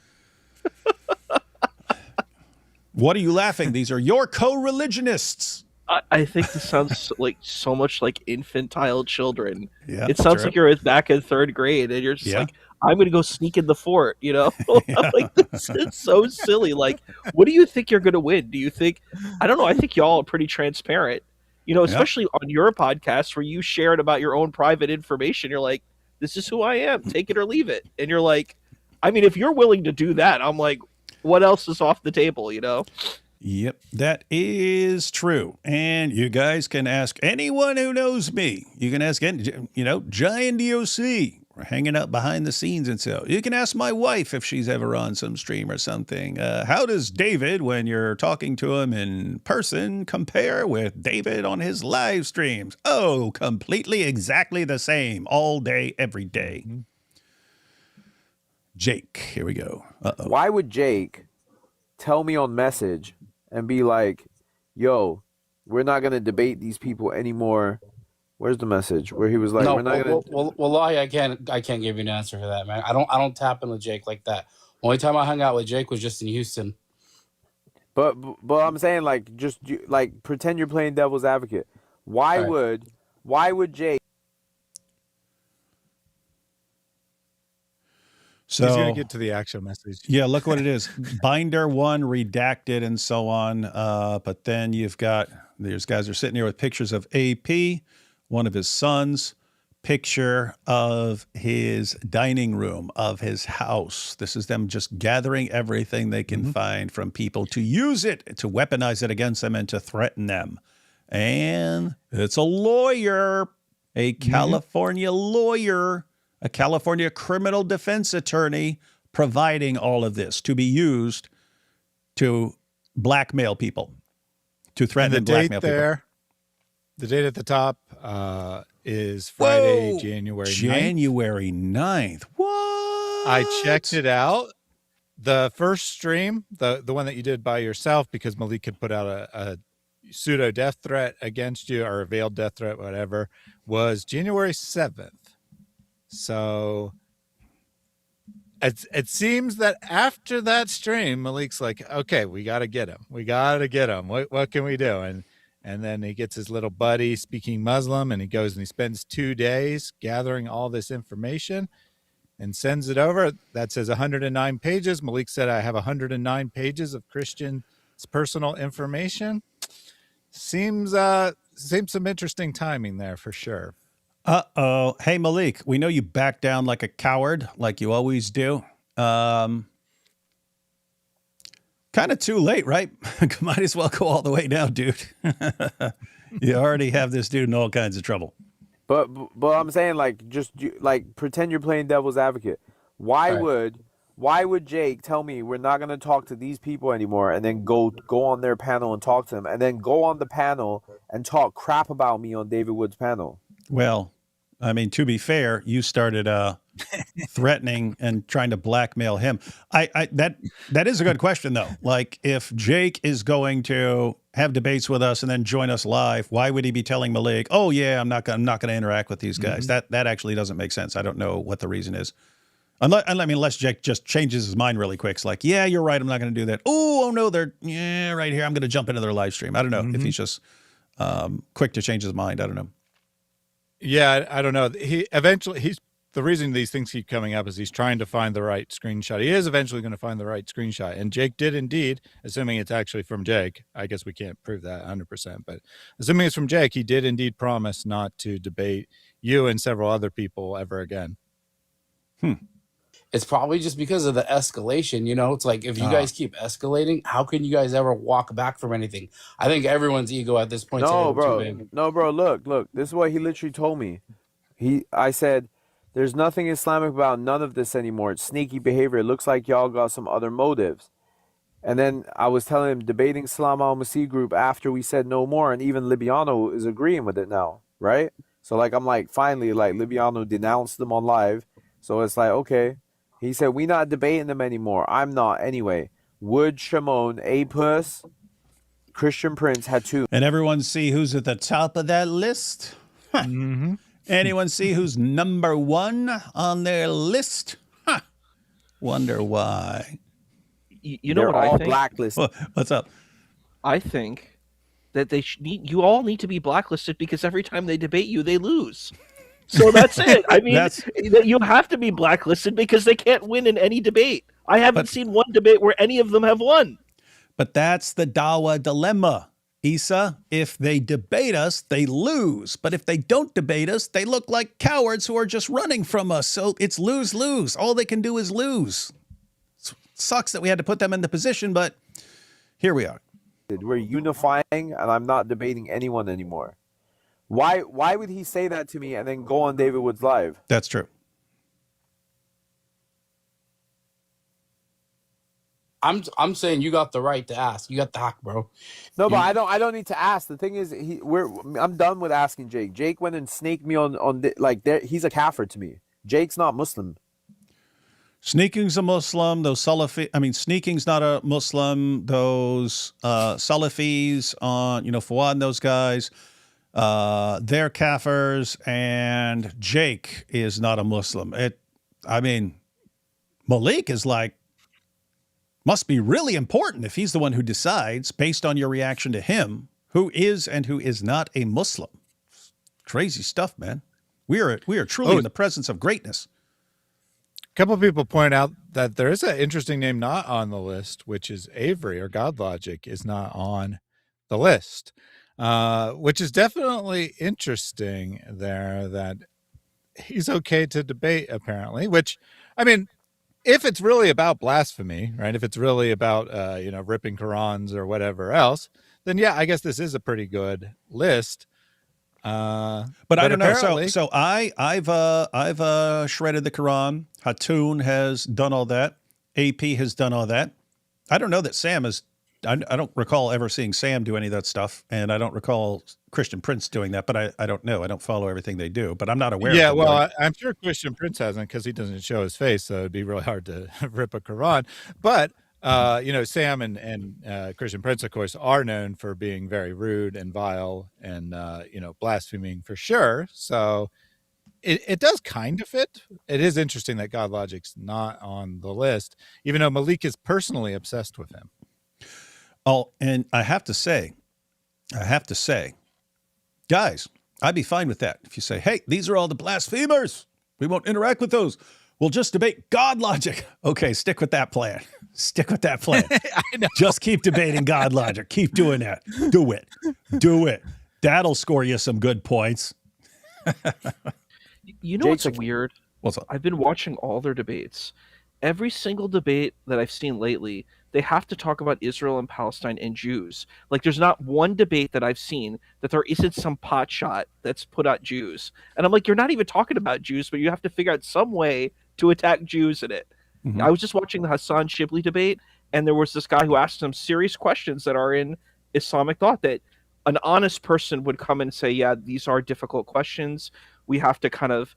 What are you laughing? These are your co-religionists. I think this sounds like so much like infantile children. Yeah, it sounds like you're back in third grade and you're just like, I'm going to go sneak in the fort, you know? Like, this is so silly. Like, what do you think you're going to win? Do you think, I don't know, I think y'all are pretty transparent, you know, especially on your podcast where you shared about your own private information. You're like, this is who I am, take it or leave it. And you're like, I mean, if you're willing to do that, I'm like, what else is off the table, you know? Yep, that is true. And you guys can ask anyone who knows me. You can ask, Giant DOC. We're hanging out behind the scenes. And so you can ask my wife if she's ever on some stream or something. How does David, when you're talking to him in person, compare with David on his live streams? Oh, completely exactly the same all day, every day. Jake, here we go. Why would Jake tell me on message and be like, yo, we're not going to debate these people anymore? Where's the message where he was like, "We're not gonna"? Well, I can't give you an answer for that, man. I don't tap in with Jake like that. Only time I hung out with Jake was just in Houston. But I'm saying, like, just like pretend you're playing devil's advocate. Why would Jake? So he's gonna get to the actual message. Yeah, look what it is. Binder 1 redacted and so on. But then there's guys are sitting here with pictures of AP. One of his sons, picture of his dining room, of his house. This is them just gathering everything they can find from people to use it, to weaponize it against them and to threaten them. And it's a lawyer, a California lawyer, a California criminal defense attorney providing all of this to be used to blackmail people, to threaten and blackmail people. The date at the top is Friday, January 9th. What? I checked it out. The first stream, the one that you did by yourself, because Malik had put out a pseudo death threat against you, or a veiled death threat, whatever, was January 7th. So it seems that after that stream, Malik's like, okay, we got to get him. What can we do? And then he gets his little buddy Speaking Muslim, and he goes and he spends 2 days gathering all this information. and sends it over. That says 109 pages. Malik said, I have 109 pages of Christian's personal information. Seems some interesting timing there for sure. Uh-oh. Hey, Malik, we know you back down like a coward, like you always do. Kind of too late, right? Might as well go all the way now, dude. You already have this dude in all kinds of trouble. But I'm saying, like, just like pretend you're playing devil's advocate. Why would Jake tell me we're not gonna talk to these people anymore, and then go on their panel and talk to them, and then go on the panel and talk crap about me on David Wood's panel? Well, I mean, to be fair, you started threatening and trying to blackmail him. That is a good question, though. Like, if Jake is going to have debates with us and then join us live, why would he be telling Malik, "Oh yeah, I'm not going to interact with these guys"? That actually doesn't make sense. I don't know what the reason is. Unless Jake just changes his mind really quick. It's like, yeah, you're right. I'm not going to do that. Oh no, they're right here. I'm going to jump into their live stream. I don't know if he's just quick to change his mind. I don't know. Yeah, I don't know. The reason these things keep coming up is he's trying to find the right screenshot. He is eventually going to find the right screenshot. And Jake did indeed, assuming it's actually from Jake. I guess we can't prove that 100%, but assuming it's from Jake, he did indeed promise not to debate you and several other people ever again. It's probably just because of the escalation. You know, it's like, if you guys keep escalating, how can you guys ever walk back from anything? I think everyone's ego at this point. No, bro. Look. This is what he literally told me. I said, there's nothing Islamic about none of this anymore. It's sneaky behavior. It looks like y'all got some other motives. And then I was telling him, debating Salam al-Masih group after we said no more, and even Libiano is agreeing with it now, right? So like, I'm like, finally, like, Libiano denounced them on live. So it's like, okay. He said, we not debating them anymore. I'm not anyway. Wood, Shimon, A-Puss, Christian Prince had two. And everyone see who's at the top of that list? Anyone see who's number one on their list? Wonder why. You know They're what I all think? blacklisted. What's up? I think that you all need to be blacklisted because every time they debate you, they lose. So that's it. I mean, you have to be blacklisted because they can't win in any debate. I haven't seen one debate where any of them have won. But that's the Dawa dilemma, Isa. If they debate us, they lose. But if they don't debate us, they look like cowards who are just running from us. So it's lose-lose. All they can do is lose. It sucks that we had to put them in the position, but here we are. We're unifying, and I'm not debating anyone anymore. Why would he say that to me and then go on David Wood's live? That's true. I'm saying you got the right to ask. You got the hack, bro. No, but I don't need to ask. The thing is, I'm done with asking Jake. Jake went and snaked me he's a kafir to me. Jake's not Muslim. Sneaking's a Muslim. Sneaking's not a Muslim. Those Salafis on, Fawad and those guys, they're kafirs, and Jake is not a Muslim. Malik is like, must be really important if he's the one who decides, based on your reaction to him, who is and who is not a Muslim. Crazy stuff, man. We are truly in the presence of greatness. A couple of people point out that there is an interesting name not on the list, which is Avery, or God Logic is not on the list, which is definitely interesting there, that he's okay to debate, apparently, which, if it's really about blasphemy, right? If it's really about, ripping Qurans or whatever else, then yeah, I guess this is a pretty good list. But I don't know. So I've shredded the Quran. Hatun has done all that. AP has done all that. I don't know that Sam has. I don't recall ever seeing Sam do any of that stuff, and I don't recall Christian Prince doing that. But I don't know. I don't follow everything they do, but I'm not aware. Yeah, of well, I'm sure Christian Prince hasn't, because he doesn't show his face, so it'd be really hard to rip a Quran. But Sam and Christian Prince, of course, are known for being very rude and vile and blaspheming for sure. So it does kind of fit. It is interesting that God Logic's not on the list, even though Malik is personally obsessed with him. Oh, and I have to say, guys, I'd be fine with that. If you say, hey, these are all the blasphemers, we won't interact with those. We'll just debate God logic. Okay, stick with that plan. Stick with that plan. I know. Just keep debating God logic. Keep doing that. Do it. Do it. That'll score you some good points. You know what's weird? What's up? I've been watching all their debates. Every single debate that I've seen lately, they have to talk about Israel and Palestine and Jews. Like, there's not one debate that I've seen that there isn't some pot shot that's put at Jews. And I'm like, you're not even talking about Jews, but you have to figure out some way to attack Jews in it. Mhm. I was just watching the Hassan Shibli debate, and there was this guy who asked some serious questions that are in Islamic thought that an honest person would come and say, yeah, these are difficult questions. We have to kind of,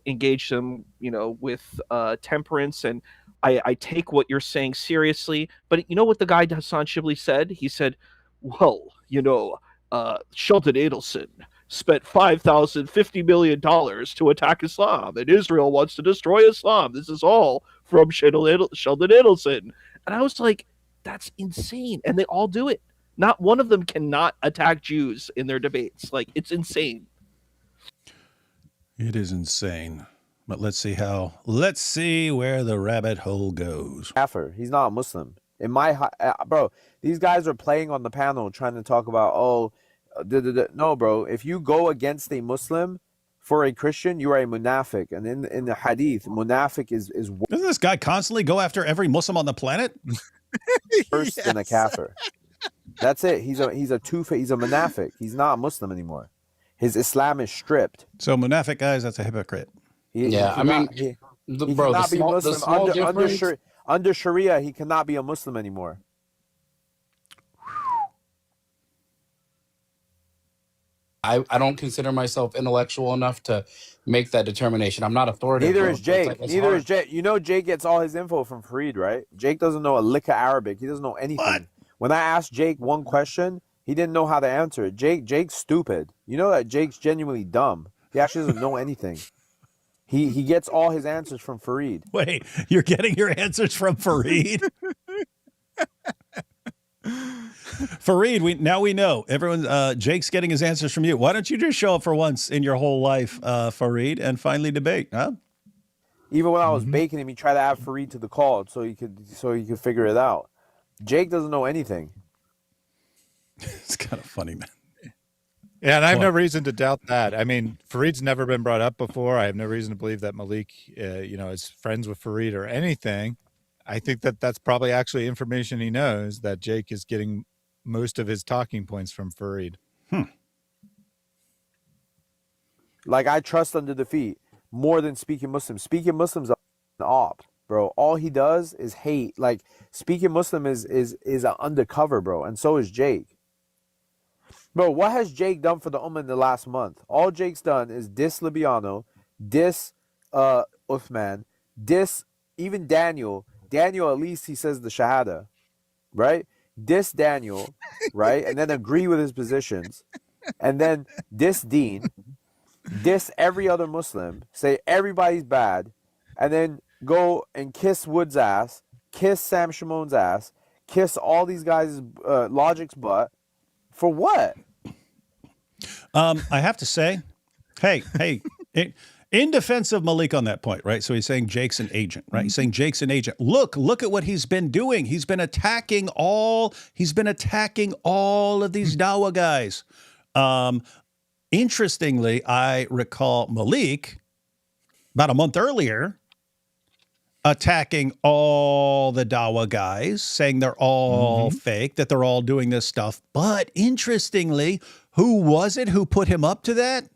engage them, with temperance. And I take what you're saying seriously. But you know what the guy Hassan Shibli said? He said, well, Sheldon Adelson spent $50 million to attack Islam, and Israel wants to destroy Islam. This is all from Sheldon Adelson. And I was like, that's insane. And they all do it. Not one of them cannot attack Jews in their debates. Like, it's insane. It is insane. But let's see where the rabbit hole goes. Kafir. He's not a Muslim. In my bro, these guys are playing on the panel trying to talk about no, bro. If you go against a Muslim for a Christian, you are a munafiq. And in the hadith, munafiq is Doesn't this guy constantly go after every Muslim on the planet? worse than a kafir. That's it. He's a munafiq. He's not a Muslim anymore. His Islam is stripped. So munafiq, guys, that's a hypocrite. He bro, cannot be Muslim under Sharia. He cannot be a Muslim anymore. I don't consider myself intellectual enough to make that determination. I'm not authoritative. Neither is Jake. Neither is Jake. You know Jake gets all his info from Fareed, right? Jake doesn't know a lick of Arabic. He doesn't know anything. What? When I asked Jake one question, he didn't know how to answer it. Jake's stupid. You know that Jake's genuinely dumb. He actually doesn't know anything. He gets all his answers from Fareed. Wait, you're getting your answers from Fareed? Fareed, now we know. Everyone, Jake's getting his answers from you. Why don't you just show up for once in your whole life, Fareed, and finally debate, huh? Even when I was baking him, he tried to add Fareed to the call so he could figure it out. Jake doesn't know anything. It's kind of funny, man. Yeah, and I have no reason to doubt that. I mean, Fareed's never been brought up before. I have no reason to believe that Malik, is friends with Fareed or anything. I think that's probably actually information he knows, that Jake is getting most of his talking points from Fareed. Like, I trust Under Defeat more than Speaking Muslim. Speaking Muslim's an op, bro. All he does is hate. Like, Speaking Muslim is an undercover, bro, and so is Jake. Bro, what has Jake done for the Ummah in the last month? All Jake's done is diss Libiano, diss Uthman, diss even Daniel. Daniel, at least he says the Shahada, right? Diss Daniel, right? And then agree with his positions. And then diss Dean, diss every other Muslim, say everybody's bad, and then go and kiss Wood's ass, kiss Sam Shamoun's ass, kiss all these guys' Logic's butt. For what? I have to say, hey, in defense of Malik on that point, right? So he's saying Jake's an agent, right? He's saying Jake's an agent. Look at what he's been doing. He's been attacking all of these Dawa guys. Interestingly, I recall Malik about a month earlier attacking all the Dawa guys, saying they're all fake, that they're all doing this stuff. But interestingly, who was it who put him up to that?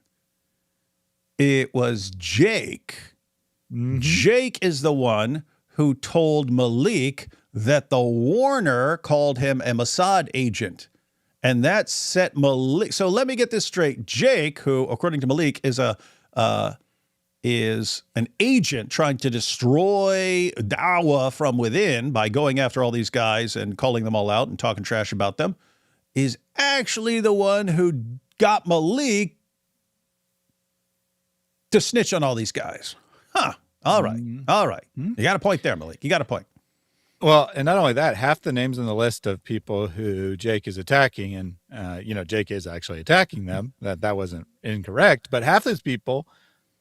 It was Jake. Jake is the one who told Malik that the Warner called him a Mossad agent. And that set Malik. So let me get this straight. Jake, who, according to Malik, is an agent trying to destroy Dawa from within by going after all these guys and calling them all out and talking trash about them, is actually the one who got Malik to snitch on all these guys. Huh. All right. All right. You got a point there, Malik. You got a point. Well, and not only that, half the names on the list of people who Jake is attacking, and Jake is actually attacking them. That wasn't incorrect, but half those people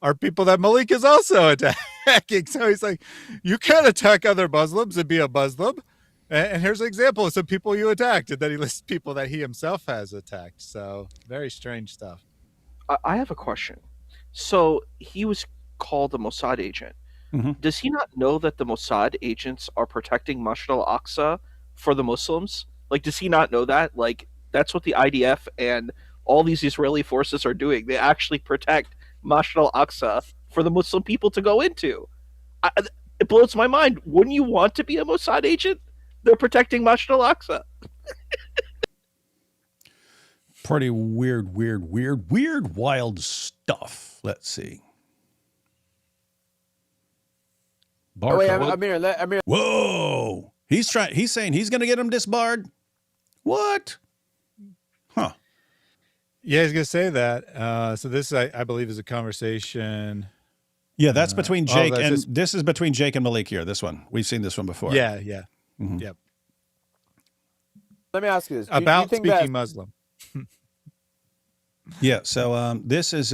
are people that Malik is also attacking. So he's like, you can't attack other Muslims and be a Muslim. And here's an example of some people you attacked. And then he lists people that he himself has attacked. So very strange stuff. I have a question. So he was called a Mossad agent. Mm-hmm. Does he not know that the Mossad agents are protecting Masjid al-Aqsa for the Muslims? Like, does he not know that? Like, that's what the IDF and all these Israeli forces are doing. They actually protect Masjid al-Aqsa for the Muslim people to go into. It blows my mind. Wouldn't you want to be a Mossad agent? They're protecting Masjid al-Aqsa. Pretty weird, wild stuff. Let's see. Oh, wait, Amir. Whoa! He's saying he's going to get him disbarred. What? Huh? Yeah, he's going to say that. So this, I believe, is a conversation. Yeah, that's between Jake and just... this is between Jake and Malik here. This one we've seen this one before. Yeah. Mm-hmm. Yep. Let me ask you this: about do you think speaking that... Muslim. Yeah. So this is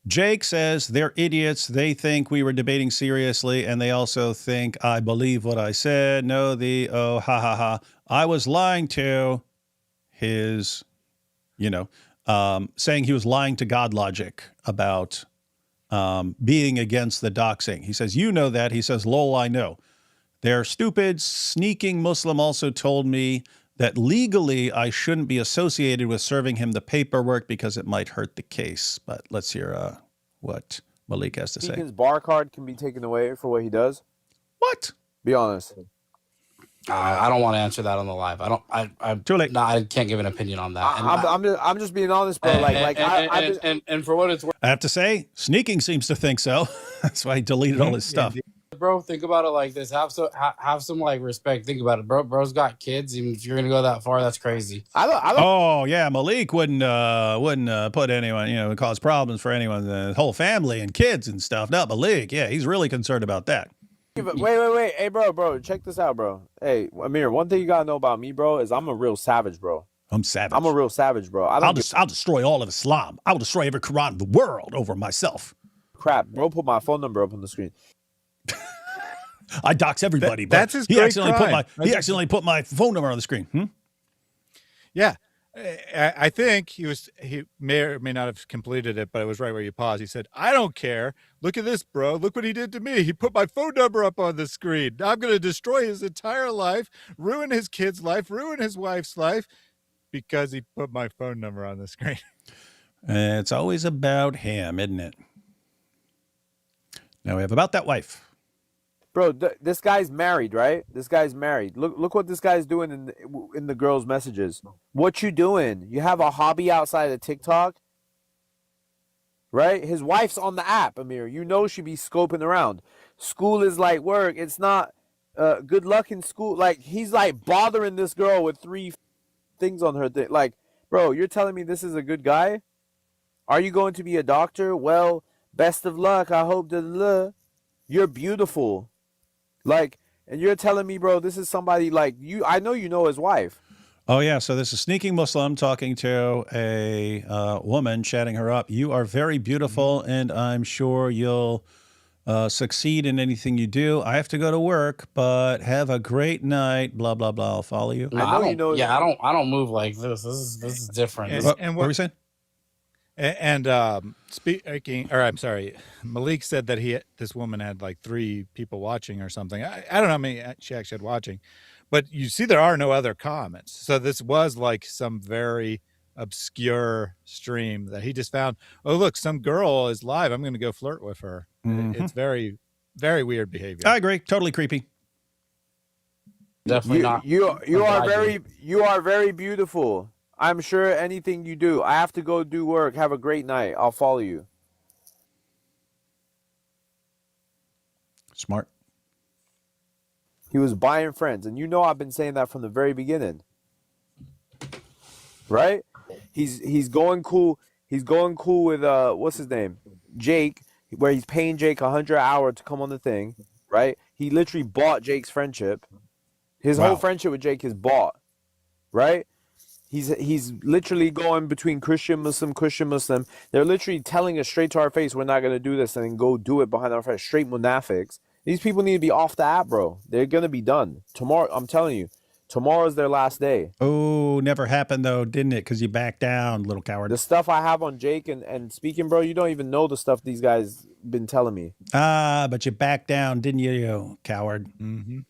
Jake says they're idiots. They think we were debating seriously, and they also think I believe what I said. No, ha ha ha. I was lying to his, saying he was lying to God Logic about being against the doxing. He says, you know that. He says, lol, I know. They're stupid. Sneaking Muslim also told me that legally I shouldn't be associated with serving him the paperwork because it might hurt the case. But let's hear what Malik has to say. His bar card can be taken away for what he does. What? Be honest. I don't want to answer that on the live. I'm too late. No, I can't give an opinion on that. I'm just being honest, bro. And for what it's worth, I have to say, sneaking seems to think so. That's why he deleted all his stuff. Bro, think about it like this. Have some like respect. Think about it, bro. Bro's got kids. Even if you're gonna go that far, that's crazy. Oh yeah, Malik wouldn't put anyone, cause problems for anyone, the whole family and kids and stuff. Not Malik. Yeah, he's really concerned about that. Wait. Hey, bro. Check this out, bro. Hey, Amir. One thing you gotta know about me, bro, is I'm a real savage, bro. I'm savage. I'm a real savage, bro. I'll destroy all of Islam. I will destroy every Quran in the world over myself. Crap, bro. Put my phone number up on the screen. I dox everybody, but that's his great crime. He accidentally put my phone number on the screen. Yeah. I think he may or may not have completed it, but it was right where you paused. He said, I don't care. Look at this, bro. Look what he did to me. He put my phone number up on the screen. Now I'm going to destroy his entire life, ruin his kid's life, ruin his wife's life because he put my phone number on the screen. It's always about him, isn't it? Now we have about that wife. Bro, this guy's married, right? This guy's married. Look what this guy's doing in the girl's messages. What you doing? You have a hobby outside of TikTok? Right? His wife's on the app, Amir. You know she be scoping around. School is like work. It's not good luck in school. Like, he's like bothering this girl with 3 things on her thing. Like, bro, you're telling me this is a good guy? Are you going to be a doctor? Well, best of luck. I hope that you're beautiful. Like, and you're telling me, bro, this is somebody like you. I know you know his wife. Oh, yeah. So this is Sneaking Muslim talking to a woman, chatting her up. You are very beautiful, and I'm sure you'll succeed in anything you do. I have to go to work, but have a great night. Blah, blah, blah. I'll follow you. No, I don't move like this. This is different. And what were we saying? And I'm sorry, Malik said that this woman had like 3 people watching or something. I don't know how many she actually had watching, but you see there are no other comments. So this was like some very obscure stream that he just found. Oh, look, some girl is live. I'm going to go flirt with her. Mm-hmm. It's very, very weird behavior. I agree. Totally creepy. Definitely not. You are very beautiful. I'm sure anything you do. I have to go do work. Have a great night. I'll follow you. Smart. He was buying friends. And I've been saying that from the very beginning. Right? He's going cool. He's going cool with what's his name? Jake, where he's paying Jake $100 an hour to come on the thing. Right? He literally bought Jake's friendship. His whole friendship with Jake is bought. Right? He's literally going between Christian Muslim. They're literally telling us straight to our face, we're not gonna do this, and then go do it behind our face. Straight munafiqs. These people need to be off the app, bro. They're gonna be done tomorrow. I'm telling you, tomorrow's their last day. Oh, never happened though, didn't it? Because you backed down, little coward. The stuff I have on Jake and speaking, bro, you don't even know the stuff these guys been telling me. Ah, but you backed down, didn't you coward? Mm-hmm.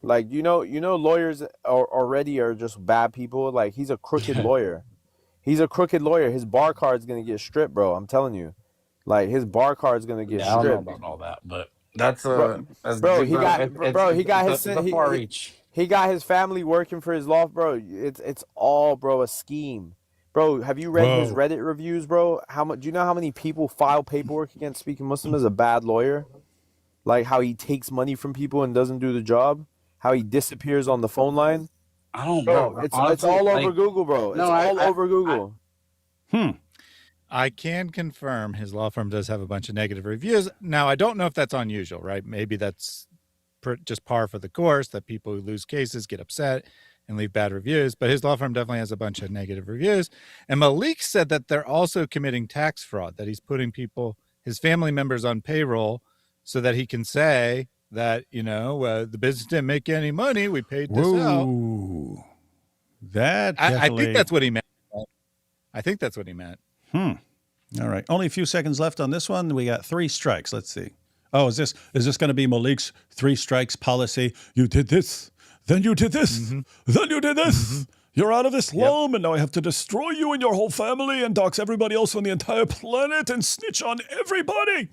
Like, lawyers already are just bad people. Like, he's a crooked lawyer. He's a crooked lawyer. His bar card's gonna get stripped, bro. I'm telling you. Like, his bar card's gonna get stripped. I don't know about all that, but that's he got his family working for his law, bro. It's all, bro, a scheme. Bro, have you read his Reddit reviews, bro? Do you know how many people file paperwork against Speaking Muslim as a bad lawyer? Like, how he takes money from people and doesn't do the job? How he disappears on the phone line? I don't know. It's all over Google, bro. It's all over Google. I can confirm his law firm does have a bunch of negative reviews. Now, I don't know if that's unusual, right? Maybe that's just par for the course, that people who lose cases get upset and leave bad reviews. But his law firm definitely has a bunch of negative reviews. And Malik said that they're also committing tax fraud, that he's putting his family members on payroll so that he can say that, the business didn't make any money. We paid this out. That I think that's what he meant. I think that's what he meant. All right. Only a few seconds left on this one. We got 3 strikes. Let's see. Oh, is this going to be Malik's 3 strikes policy? You did this, then you did this, then you did this. You're out of Islam, and now I have to destroy you and your whole family and dox everybody else on the entire planet and snitch on everybody.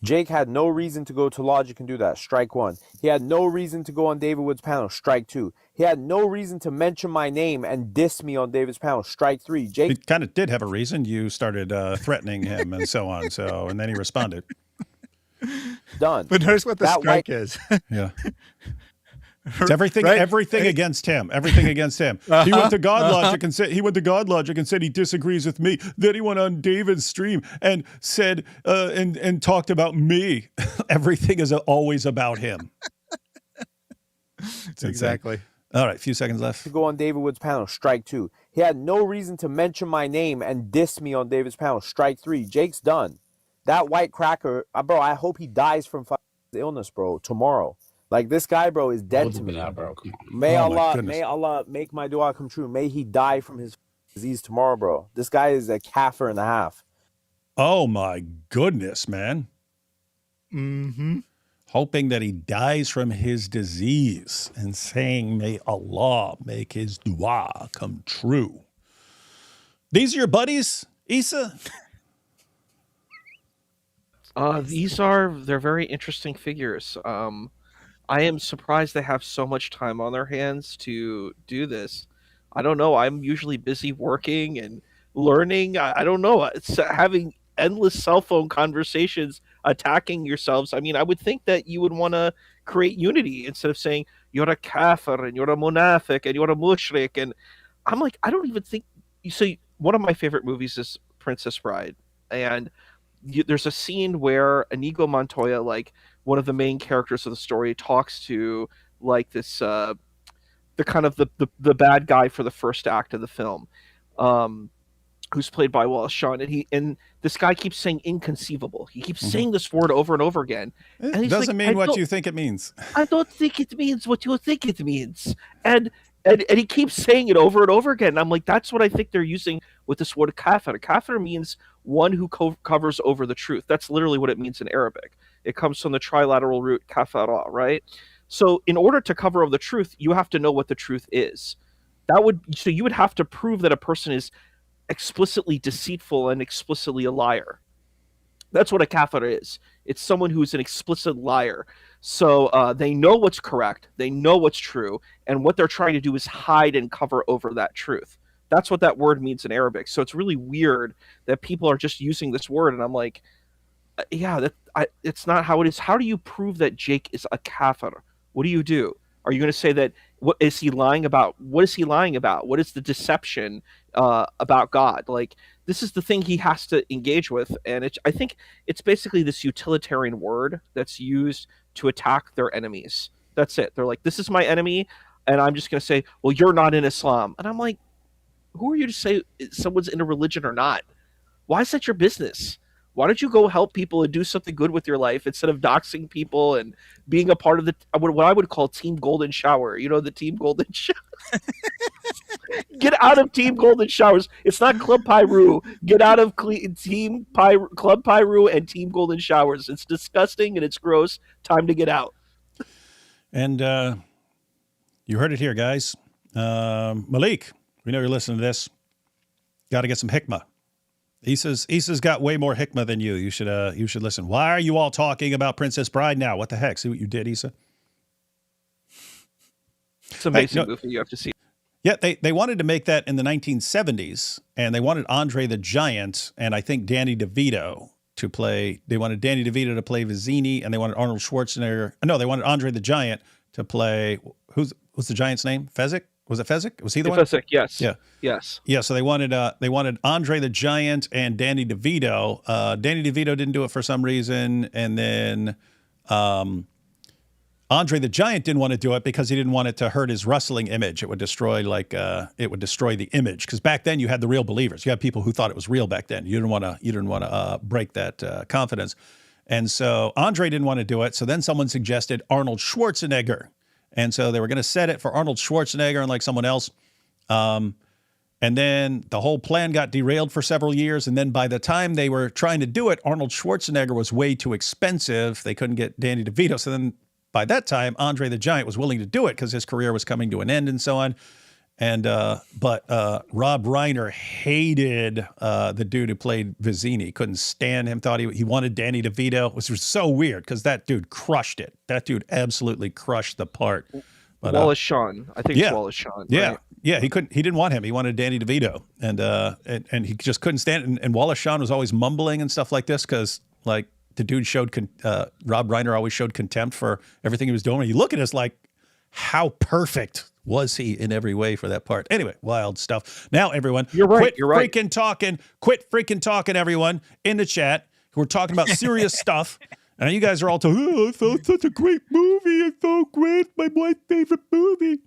Jake had no reason to go to Logic and do that. Strike 1. He had no reason to go on David Wood's panel. Strike 2. He had no reason to mention my name and diss me on David's panel. Strike 3. Jake, he kind of did have a reason. You started threatening him and so on. And then he responded. Done. But notice what the strike is. Yeah. It's everything against him. Everything against him. He went to God Logic and said he disagrees with me. Then he went on David's stream and said and talked about me. Everything is always about him. Exactly. All right, a few seconds left. To go on David Wood's panel. Strike 2. He had no reason to mention my name and diss me on David's panel. Strike 3. Jake's done. That white cracker, bro, I hope he dies from illness, bro, tomorrow. Like, this guy, bro, is dead to me. May Allah make my dua come true. May he die from his disease tomorrow, bro. This guy is a kafir and a half. Oh, my goodness, man. Mm-hmm. Hoping that he dies from his disease and saying, may Allah make his dua come true. These are your buddies, Issa? They're very interesting figures. I am surprised they have so much time on their hands to do this. I don't know. I'm usually busy working and learning. I don't know. It's having endless cell phone conversations, attacking yourselves. I mean, I would think that you would want to create unity instead of saying you're a kafir and you're a munafiq and you're a mushrik. And I'm like, I don't even think you see. One of my favorite movies is Princess Bride, and there's a scene where Inigo Montoya, like one of the main characters of the story, talks to like this the kind of the bad guy for the first act of the film, who's played by Wallace Shawn, and this guy keeps saying inconceivable. He keeps saying this word over and over again. And It doesn't mean what you think it means. I don't think it means what you think it means. And he keeps saying it over and over again. And I'm like, that's what I think they're using with this word kafir. Kafir means one who covers over the truth. That's literally what it means in Arabic. It comes from the trilateral root kafara, right? So in order to cover over the truth, you have to know what the truth is. So you would have to prove that a person is explicitly deceitful and explicitly a liar. That's what a kafir is. It's someone who's an explicit liar. So they know what's correct, they know what's true, and what they're trying to do is hide and cover over that truth. That's what that word means in Arabic. So it's really weird that people are just using this word, and I'm like, yeah, it's not how it is. How do you prove that Jake is a kafir? What do you do? Are you going to say that what is he lying about? What is he lying about? What is the deception about God? Like, this is the thing he has to engage with, and I think it's basically this utilitarian word that's used to attack their enemies. That's it. They're like, this is my enemy, and I'm just going to say, well, you're not in Islam. And I'm like, who are you to say someone's in a religion or not? Why is that your business? Why don't you go help people and do something good with your life instead of doxing people and being a part of what I would call Team Golden Shower? You know, the Team Golden Shower. Get out of Team Golden Showers. It's not Club Pyru. Get out of Club Pyru and Team Golden Showers. It's disgusting and it's gross. Time to get out. And you heard it here, guys. Malik, we know you're listening to this. Got to get some hikmah. Issa's got way more hikmah than you. You should listen. Why are you all talking about Princess Bride now? What the heck? See what you did, Issa? It's amazing movie. You have to see. Yeah, they wanted to make that in the 1970s, and they wanted Andre the Giant and I think Danny DeVito to play. They wanted Danny DeVito to play Vizzini, and they wanted Arnold Schwarzenegger. No, they wanted Andre the Giant to play. What's the Giant's name? Fezzik? Was it Fezzik? Was he the one? Fezzik, yes. Yeah. Yes. Yeah, so they wanted Andre the Giant and Danny DeVito. Danny DeVito didn't do it for some reason, and then Andre the Giant didn't want to do it because he didn't want it to hurt his wrestling image. It would destroy the image, because back then you had the real believers. You had people who thought it was real back then. You didn't want to break that confidence, and so Andre didn't want to do it. So then someone suggested Arnold Schwarzenegger. And so they were going to set it for Arnold Schwarzenegger and like someone else. And then the whole plan got derailed for several years. And then by the time they were trying to do it, Arnold Schwarzenegger was way too expensive. They couldn't get Danny DeVito. So then by that time, Andre the Giant was willing to do it because his career was coming to an end and so on. And but Rob Reiner hated the dude who played Vizzini. Couldn't stand him. Thought he wanted Danny DeVito, which was so weird because that dude crushed it. That dude absolutely crushed the part. But, Wallace Shawn, I think it's Wallace Shawn. Right? Yeah, yeah. He didn't want him. He wanted Danny DeVito, and he just couldn't stand it. And Wallace Shawn was always mumbling and stuff like this because like the dude Rob Reiner always showed contempt for everything he was doing. And you look at us like, how perfect was he in every way for that part? Anyway, wild stuff. Now, everyone, you're right. Quit freaking talking, everyone, in the chat. We're talking about serious stuff. And you guys are all talking, oh, I thought such a great movie. It's so great. My favorite movie.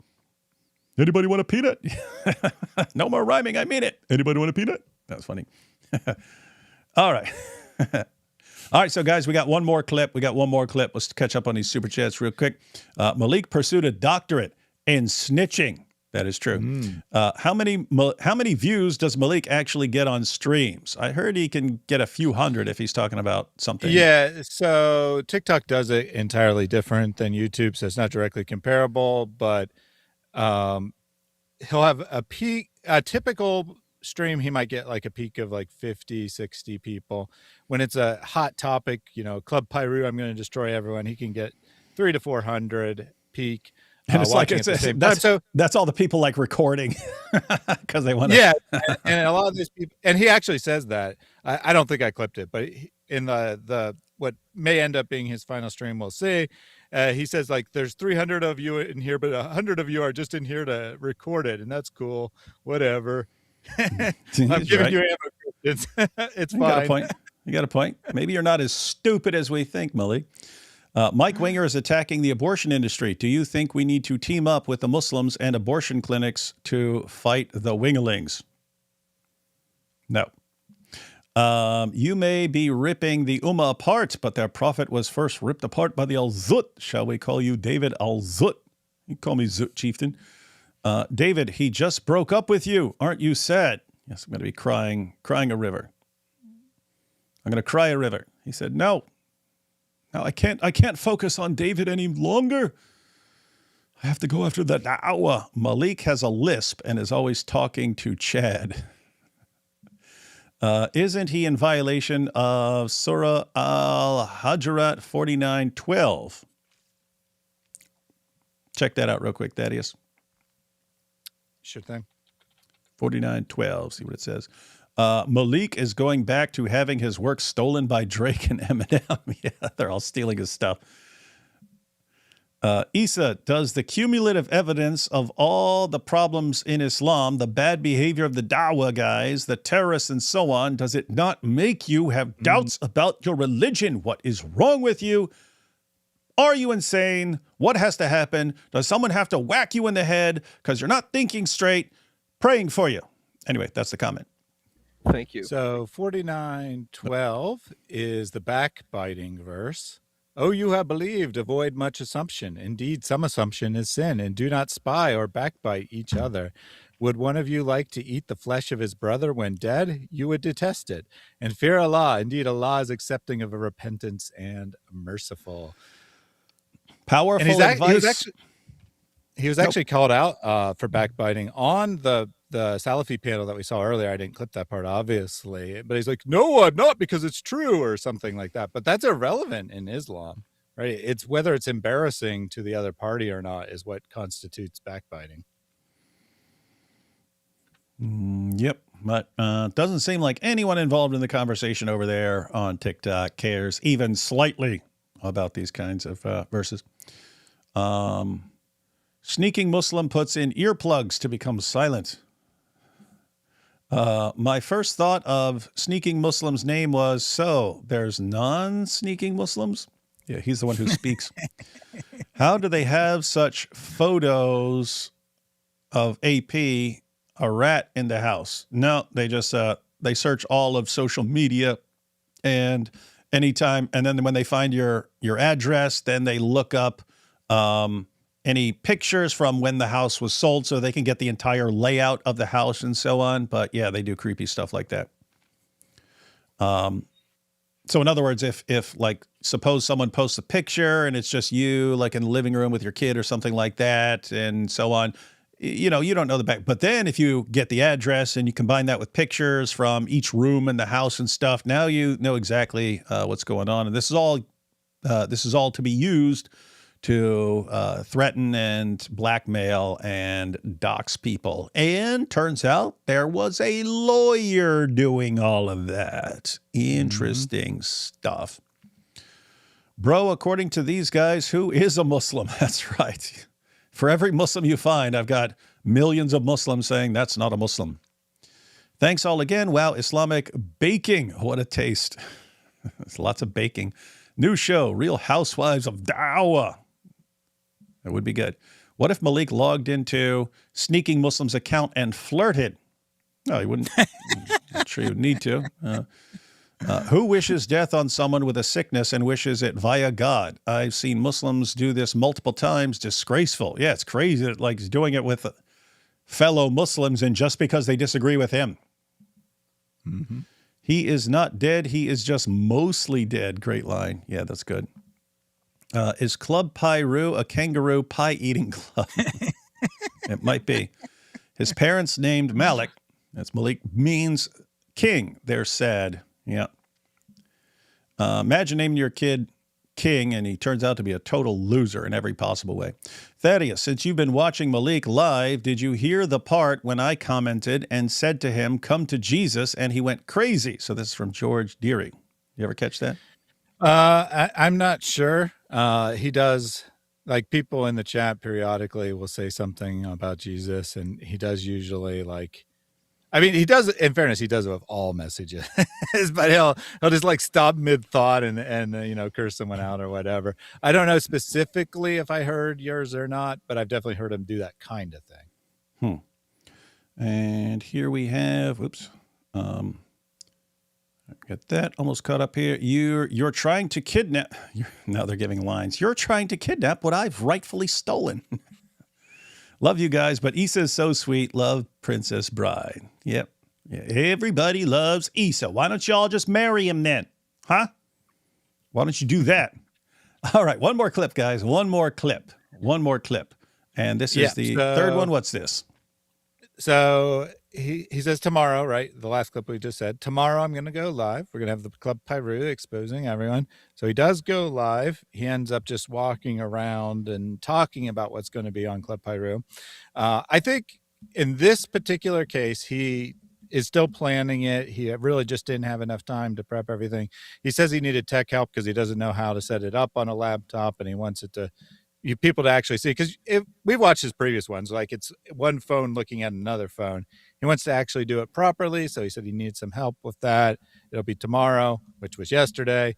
Anybody want a peanut? No more rhyming. I mean it. Anybody want a peanut? That was funny. All right. All right, so guys, we got one more clip. Let's catch up on these super chats real quick. Malik pursued a doctorate in snitching. That is true. How many views does Malik actually get on streams? I heard he can get a few hundred if he's talking about something. Yeah, so TikTok does it entirely different than YouTube, so it's not directly comparable, but he'll have a typical stream, he might get like a peak of like 50, 60 people. When it's a hot topic, Club Pyru, I'm going to destroy everyone, he can get 300 to 400 peak. And it's like that's all the people like recording because they want to. Yeah, and a lot of these people, and he actually says that. I don't think I clipped it, but in the what may end up being his final stream, we'll see. He says like there's 300 of you in here, but 100 of you are just in here to record it, and that's cool. Whatever. I'm giving you ammo. It's fine. You got a point. Maybe you're not as stupid as we think, Malik. Mike Winger is attacking the abortion industry. Do you think we need to team up with the Muslims and abortion clinics to fight the winglings? No. You may be ripping the Ummah apart, but their prophet was first ripped apart by the Al-Zut. Shall we call you David Al-Zut? You call me Zut, chieftain. David, he just broke up with you. Aren't you sad? Yes, I'm going to be crying a river. I'm going to cry a river. He said, no. Now I can't focus on David any longer. I have to go after the Dawa. Malik has a lisp and is always talking to Chad. Isn't he in violation of Surah Al-Hajarat 49:12? Check that out real quick, Thaddeus. Sure thing. 49:12. See what it says. Malik is going back to having his work stolen by Drake and Eminem. Yeah, they're all stealing his stuff. Isa, does the cumulative evidence of all the problems in Islam, the bad behavior of the Dawa guys, the terrorists and so on, does it not make you have doubts about your religion? What is wrong with you? Are you insane? What has to happen? Does someone have to whack you in the head because you're not thinking straight? Praying for you. Anyway, that's the comment. Thank you. So 49:12 is the backbiting verse. Oh, you have believed, avoid much assumption. Indeed, some assumption is sin, and do not spy or backbite each other. Would one of you like to eat the flesh of his brother when dead? You would detest it. And fear Allah. Indeed, Allah is accepting of a repentance and merciful. Powerful and advice. He was actually called out for backbiting on the Salafi panel that we saw earlier. I didn't clip that part, obviously, but he's like, no, I'm not, because it's true, or something like that. But that's irrelevant in Islam, right? It's whether it's embarrassing to the other party or not is what constitutes backbiting. Yep. But doesn't seem like anyone involved in the conversation over there on TikTok cares even slightly about these kinds of verses. Sneaking Muslim puts in earplugs to become silent. My first thought of Sneaking Muslim's name was, so there's non-sneaking Muslims? Yeah, he's the one who speaks. How do they have such photos of AP, a rat in the house? No, they just, they search all of social media, and anytime, and then when they find your address, then they look up any pictures from when the house was sold so they can get the entire layout of the house and so on. But yeah, they do creepy stuff like that. So in other words, if like, suppose someone posts a picture and it's just you like in the living room with your kid or something like that and so on, you know, you don't know the back. But then if you get the address and you combine that with pictures from each room in the house and stuff, now you know exactly what's going on. And this is all to be used to threaten and blackmail and dox people. And turns out there was a lawyer doing all of that. Interesting stuff. Bro, according to these guys, who is a Muslim? That's right. For every Muslim you find, I've got millions of Muslims saying that's not a Muslim. Thanks all again. Wow, Islamic baking. What a taste. There's lots of baking. New show, Real Housewives of Dawa. That would be good. What if Malik logged into Sneaking Muslim's account and flirted? No, he wouldn't. I'm sure he would need to. Who wishes death on someone with a sickness and wishes it via God? I've seen Muslims do this multiple times. Disgraceful. Yeah, it's crazy that like he's doing it with fellow Muslims and just because they disagree with him. Mm-hmm. He is not dead. He is just mostly dead. Great line. Yeah, that's good. Is Club Pyru a kangaroo pie eating club? It might be. His parents named Malik. That's Malik, means king. They're sad. Yeah. Imagine naming your kid King and he turns out to be a total loser in every possible way. Thaddeus, since you've been watching Malik live, did you hear the part when I commented and said to him, come to Jesus, and he went crazy? So this is from George Deary. You ever catch that? I'm not sure. He does, like, people in the chat periodically will say something about Jesus, and he does usually, like, I mean, he does, in fairness, he does it with all messages, but he'll just like stop mid thought and you know, curse someone out or whatever. I don't know specifically if I heard yours or not, but I've definitely heard him do that kind of thing. And here we have, oops, get that almost caught up here. You're trying to kidnap. Now they're giving lines. You're trying to kidnap what I've rightfully stolen. Love you guys, but Issa is so sweet. Love Princess Bride. Yep. Yeah, everybody loves Issa. Why don't y'all just marry him then? Huh? Why don't you do that? All right, one more clip, guys. One more clip. And this is the third one. What's this? So he says tomorrow, right? The last clip we just said, tomorrow I'm going to go live. We're going to have the Club Pyru exposing everyone. So he does go live. He ends up just walking around and talking about what's going to be on Club Pyru. I think in this particular case, he is still planning it. He really just didn't have enough time to prep everything. He says he needed tech help because he doesn't know how to set it up on a laptop, and he wants it to, people to actually see, because we've watched his previous ones, like it's one phone looking at another phone. He wants to actually do it properly, so he said he needs some help with that. It'll be tomorrow, which was yesterday.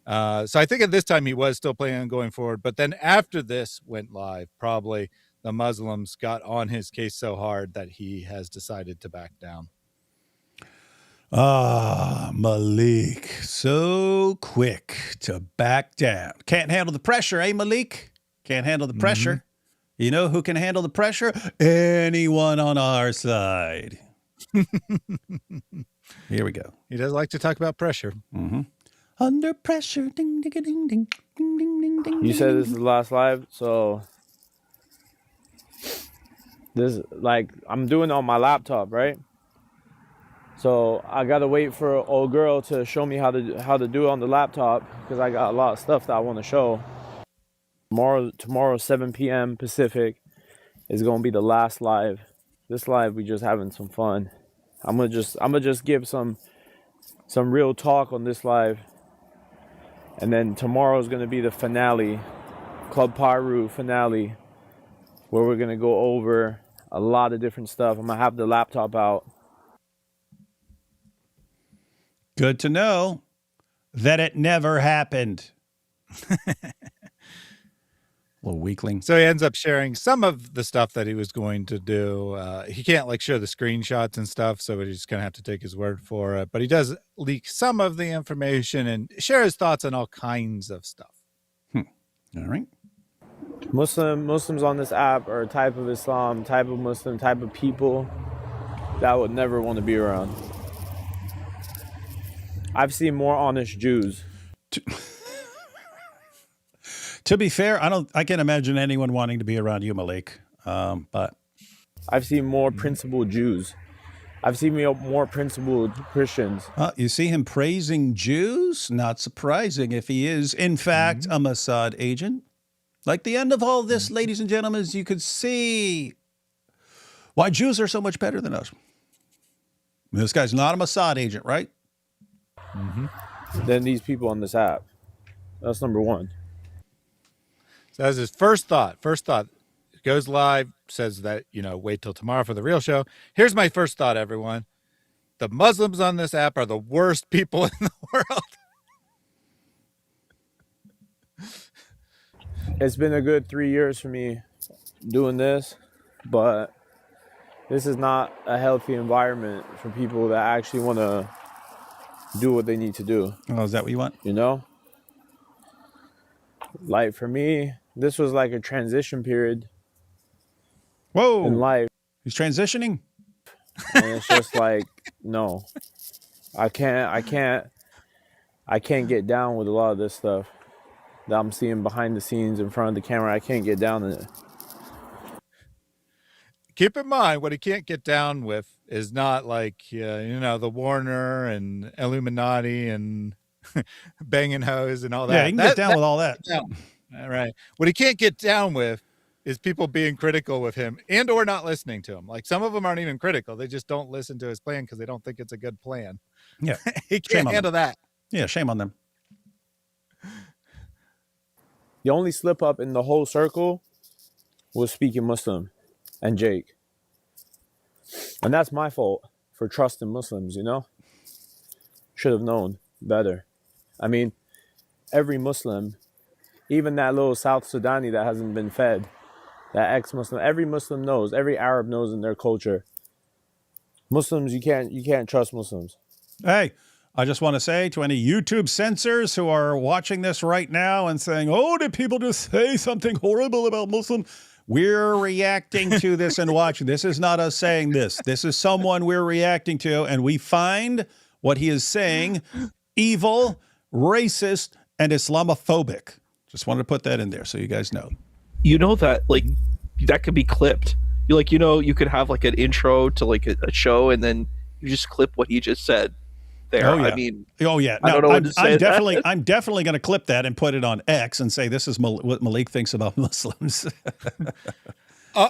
So I think at this time he was still planning on going forward, but then after this went live, probably the Muslims got on his case so hard that he has decided to back down. Malik, so quick to back down. Can't handle the pressure, eh, Malik? Can't handle the pressure. You know who can handle the pressure? Anyone on our side. Here we go. He does like to talk about pressure. Under pressure. Ding, ding, ding, ding, ding, ding, ding, ding. You said this is the last live, so this, like, I'm doing it on my laptop, right? So I gotta wait for an old girl to show me how to do it on the laptop, because I got a lot of stuff that I want to show. Tomorrow 7 p.m. Pacific is gonna be the last live. This live we just having some fun. I'm gonna just give some real talk on this live, and then tomorrow is gonna be the finale, Club Paru finale, where we're gonna go over a lot of different stuff. I'm gonna have the laptop out. Good to know that it never happened. Little weakling. So he ends up sharing some of the stuff that he was going to do. He can't like share the screenshots and stuff, so he's just gonna have to take his word for it. But he does leak some of the information and share his thoughts on all kinds of stuff. All right. Muslims on this app are a type of Islam, type of Muslim, type of people that I would never want to be around. I've seen more honest Jews. To be fair, I can't imagine anyone wanting to be around you, Malik. But I've seen more principled Jews. I've seen more principled Christians. You see him praising Jews? Not surprising if he is, in fact, a Mossad agent. Like the end of all this, ladies and gentlemen, you could see why Jews are so much better than us. This guy's not a Mossad agent, right? Than these people on this app. That's number one. So that's his first thought. Goes live, says that, wait till tomorrow for the real show. Here's my first thought, everyone. The Muslims on this app are the worst people in the world. It's been a good 3 years for me doing this, but this is not a healthy environment for people that actually want to do what they need to do. Oh, is that what you want? Like for me, this was like a transition period. Whoa. In life. He's transitioning? And it's just like, no. I can't get down with a lot of this stuff that I'm seeing behind the scenes in front of the camera. I can't get down in it. Keep in mind, what he can't get down with is not like, the Warner and Illuminati and banging hoes and all that. Yeah, he can get down with all that. All right. What he can't get down with is people being critical with him and or not listening to him. Like some of them aren't even critical. They just don't listen to his plan because they don't think it's a good plan. Yeah. He can't handle that. Yeah, shame on them. The only slip up in the whole circle was Speaking Muslim and Jake. And that's my fault for trusting Muslims, Should have known better. I mean, every Muslim, even that little South Sudani that hasn't been fed, that ex-Muslim, every Muslim knows, every Arab knows in their culture. Muslims, you can't trust Muslims. Hey, I just want to say to any YouTube censors who are watching this right now and saying, oh, did people just say something horrible about Muslims? We're reacting to this and watching. This is not us saying this. This is someone we're reacting to, and we find what he is saying evil, racist, and Islamophobic. Just wanted to put that in there so you guys know. You know that, that could be clipped. You could have like an intro to like a show, and then you just clip what he just said there. Oh, yeah. I mean, oh yeah. I don't know what to say. I'm definitely going to clip that and put it on X and say this is what Malik thinks about Muslims.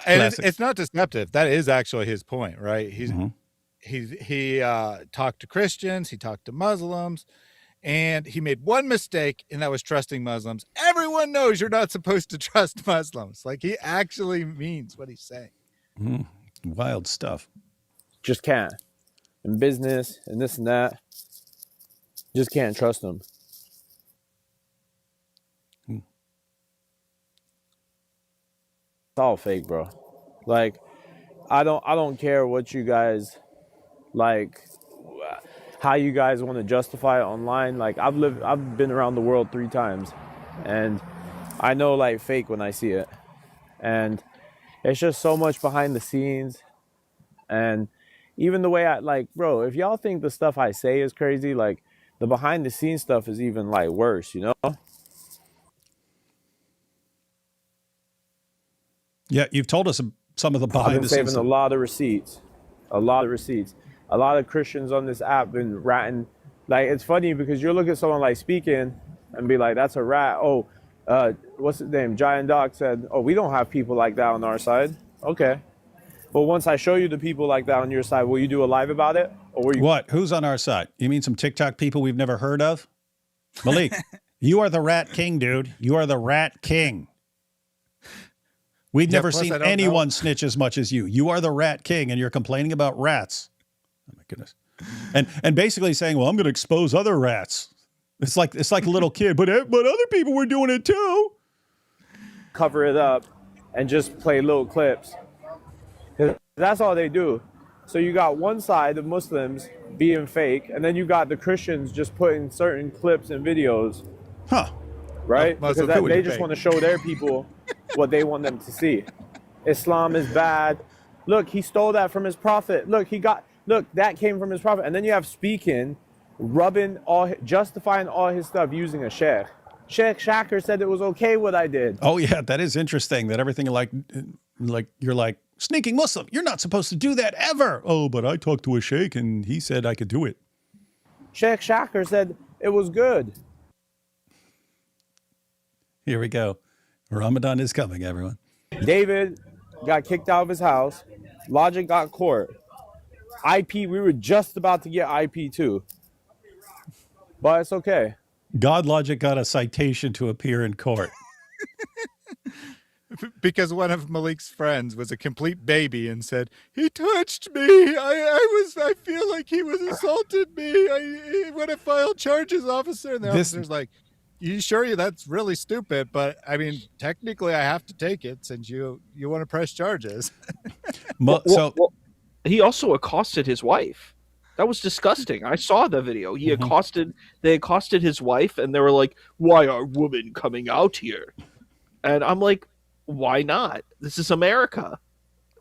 And it's not deceptive. That is actually his point, right? He talked to Christians, he talked to Muslims, And he made one mistake, and that was trusting Muslims. Everyone knows you're not supposed to trust Muslims. Like, he actually means what he's saying. Wild stuff. Just can't. In business and this and that, just can't trust them. It's all fake, bro. Like, I don't care what you guys like, how you guys want to justify it online. Like, I've been around the world 3 times, and I know like fake when I see it. And it's just so much behind the scenes. And even the way I, like, bro, if y'all think the stuff I say is crazy, like, the behind the scenes stuff is even like worse, you know? Yeah, you've told us some of the I've behind been the saving scenes. a lot of receipts. A lot of receipts. A lot of Christians on this app been ratting. Like, it's funny because you'll look at someone like speaking and be like, that's a rat. Oh, what's his name? Giant Doc said, oh, we don't have people like that on our side. Okay. But once I show you the people like that on your side, will you do a live about it? Or will you? What? Who's on our side? You mean some TikTok people we've never heard of? Malik, you are the rat king, dude. You are the rat king. We've never seen anyone snitch as much as you. You are the rat king, and you're complaining about rats. Oh my goodness! And basically saying, "Well, I'm going to expose other rats." It's like a little kid, but other people were doing it too. Cover it up and just play little clips. That's all they do. So you got one side of Muslims being fake, and then you got the Christians just putting certain clips and videos. Huh. Right? Because they just want to show their people what they want them to see. Islam is bad. Look, he stole that from his prophet. Look, that came from his prophet. And then you have speaking, justifying all his stuff using a sheikh. Sheikh Shaker said it was okay what I did. Oh yeah, that is interesting. That everything like you're like sneaking Muslim. You're not supposed to do that ever. Oh, but I talked to a sheikh and he said I could do it. Sheikh Shaker said it was good. Here we go. Ramadan is coming, everyone. David got kicked out of his house. Logic got court. IP, we were just about to get IP too. But it's okay. God Logic got a citation to appear in court. Because one of Malik's friends was a complete baby and said, he touched me. I feel like he was assaulted me. I want to file charges, officer. And the officer's like, you sure that's really stupid? But I mean, technically I have to take it since you want to press charges. He also accosted his wife. That was disgusting. I saw the video. They accosted his wife, and they were like, why are women coming out here? And I'm like, why not? This is America.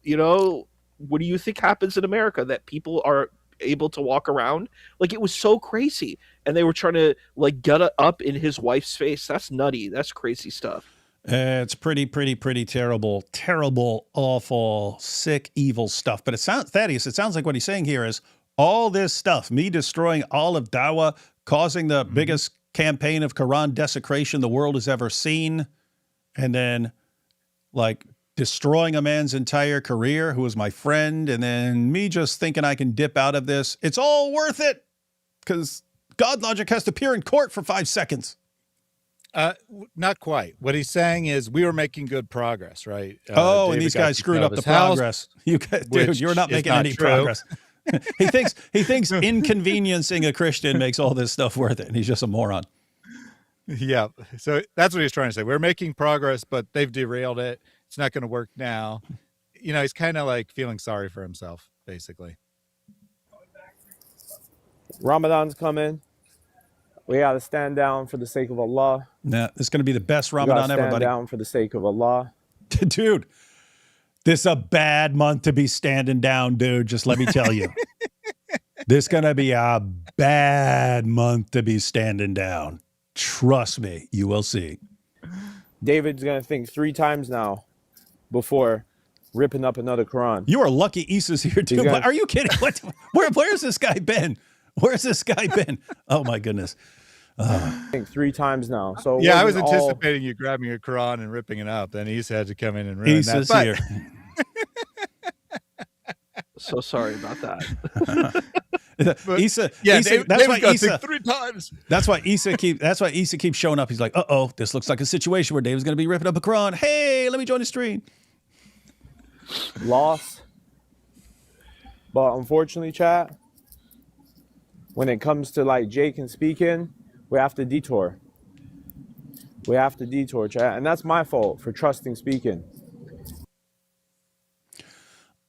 You know, what do you think happens in America? That people are able to walk around? Like, it was so crazy. And they were trying to like get up in his wife's face. That's nutty. That's crazy stuff. It's pretty terrible, awful, sick, evil stuff. But it sounds, Thaddeus, it sounds like what he's saying here is all this stuff, me destroying all of Dawa, causing the biggest campaign of Quran desecration the world has ever seen, and then like destroying a man's entire career who was my friend, and then me just thinking I can dip out of this. It's all worth it because God Logic has to appear in court for 5 seconds. Not quite. What he's saying is we were making good progress, right? And these guys screwed up the progress. Dude, you're not making any progress. He thinks inconveniencing a Christian makes all this stuff worth it, and he's just a moron. Yeah. So that's what he's trying to say. We're making progress, but they've derailed it. It's not going to work now. You know, he's kind of like feeling sorry for himself, basically. Ramadan's coming. We got to stand down for the sake of Allah. Nah, it's going to be the best Ramadan ever, buddy. Stand down for the sake of Allah. Dude, this is a bad month to be standing down, dude. Just let me tell you. This is going to be a bad month to be standing down. Trust me, you will see. David's going to think 3 times now before ripping up another Quran. You are lucky Issa's here, too. Are you kidding? Where's this guy been? Where's this guy been? Oh, my goodness. I think 3 times now. So yeah, I was anticipating you grabbing a Quran and ripping it up. Then Issa had to come in and ruin Issa's that. Here. So sorry about that. Issa, yeah, Issa, David, that's why got Issa, sick 3 times. That's why Issa keeps showing up. He's like, uh-oh, this looks like a situation where Dave's going to be ripping up a Quran. Hey, let me join the stream. Loss. But unfortunately, chat, when it comes to like Jake and speaking, we have to detour. We have to detour, chat. And that's my fault for trusting speaking.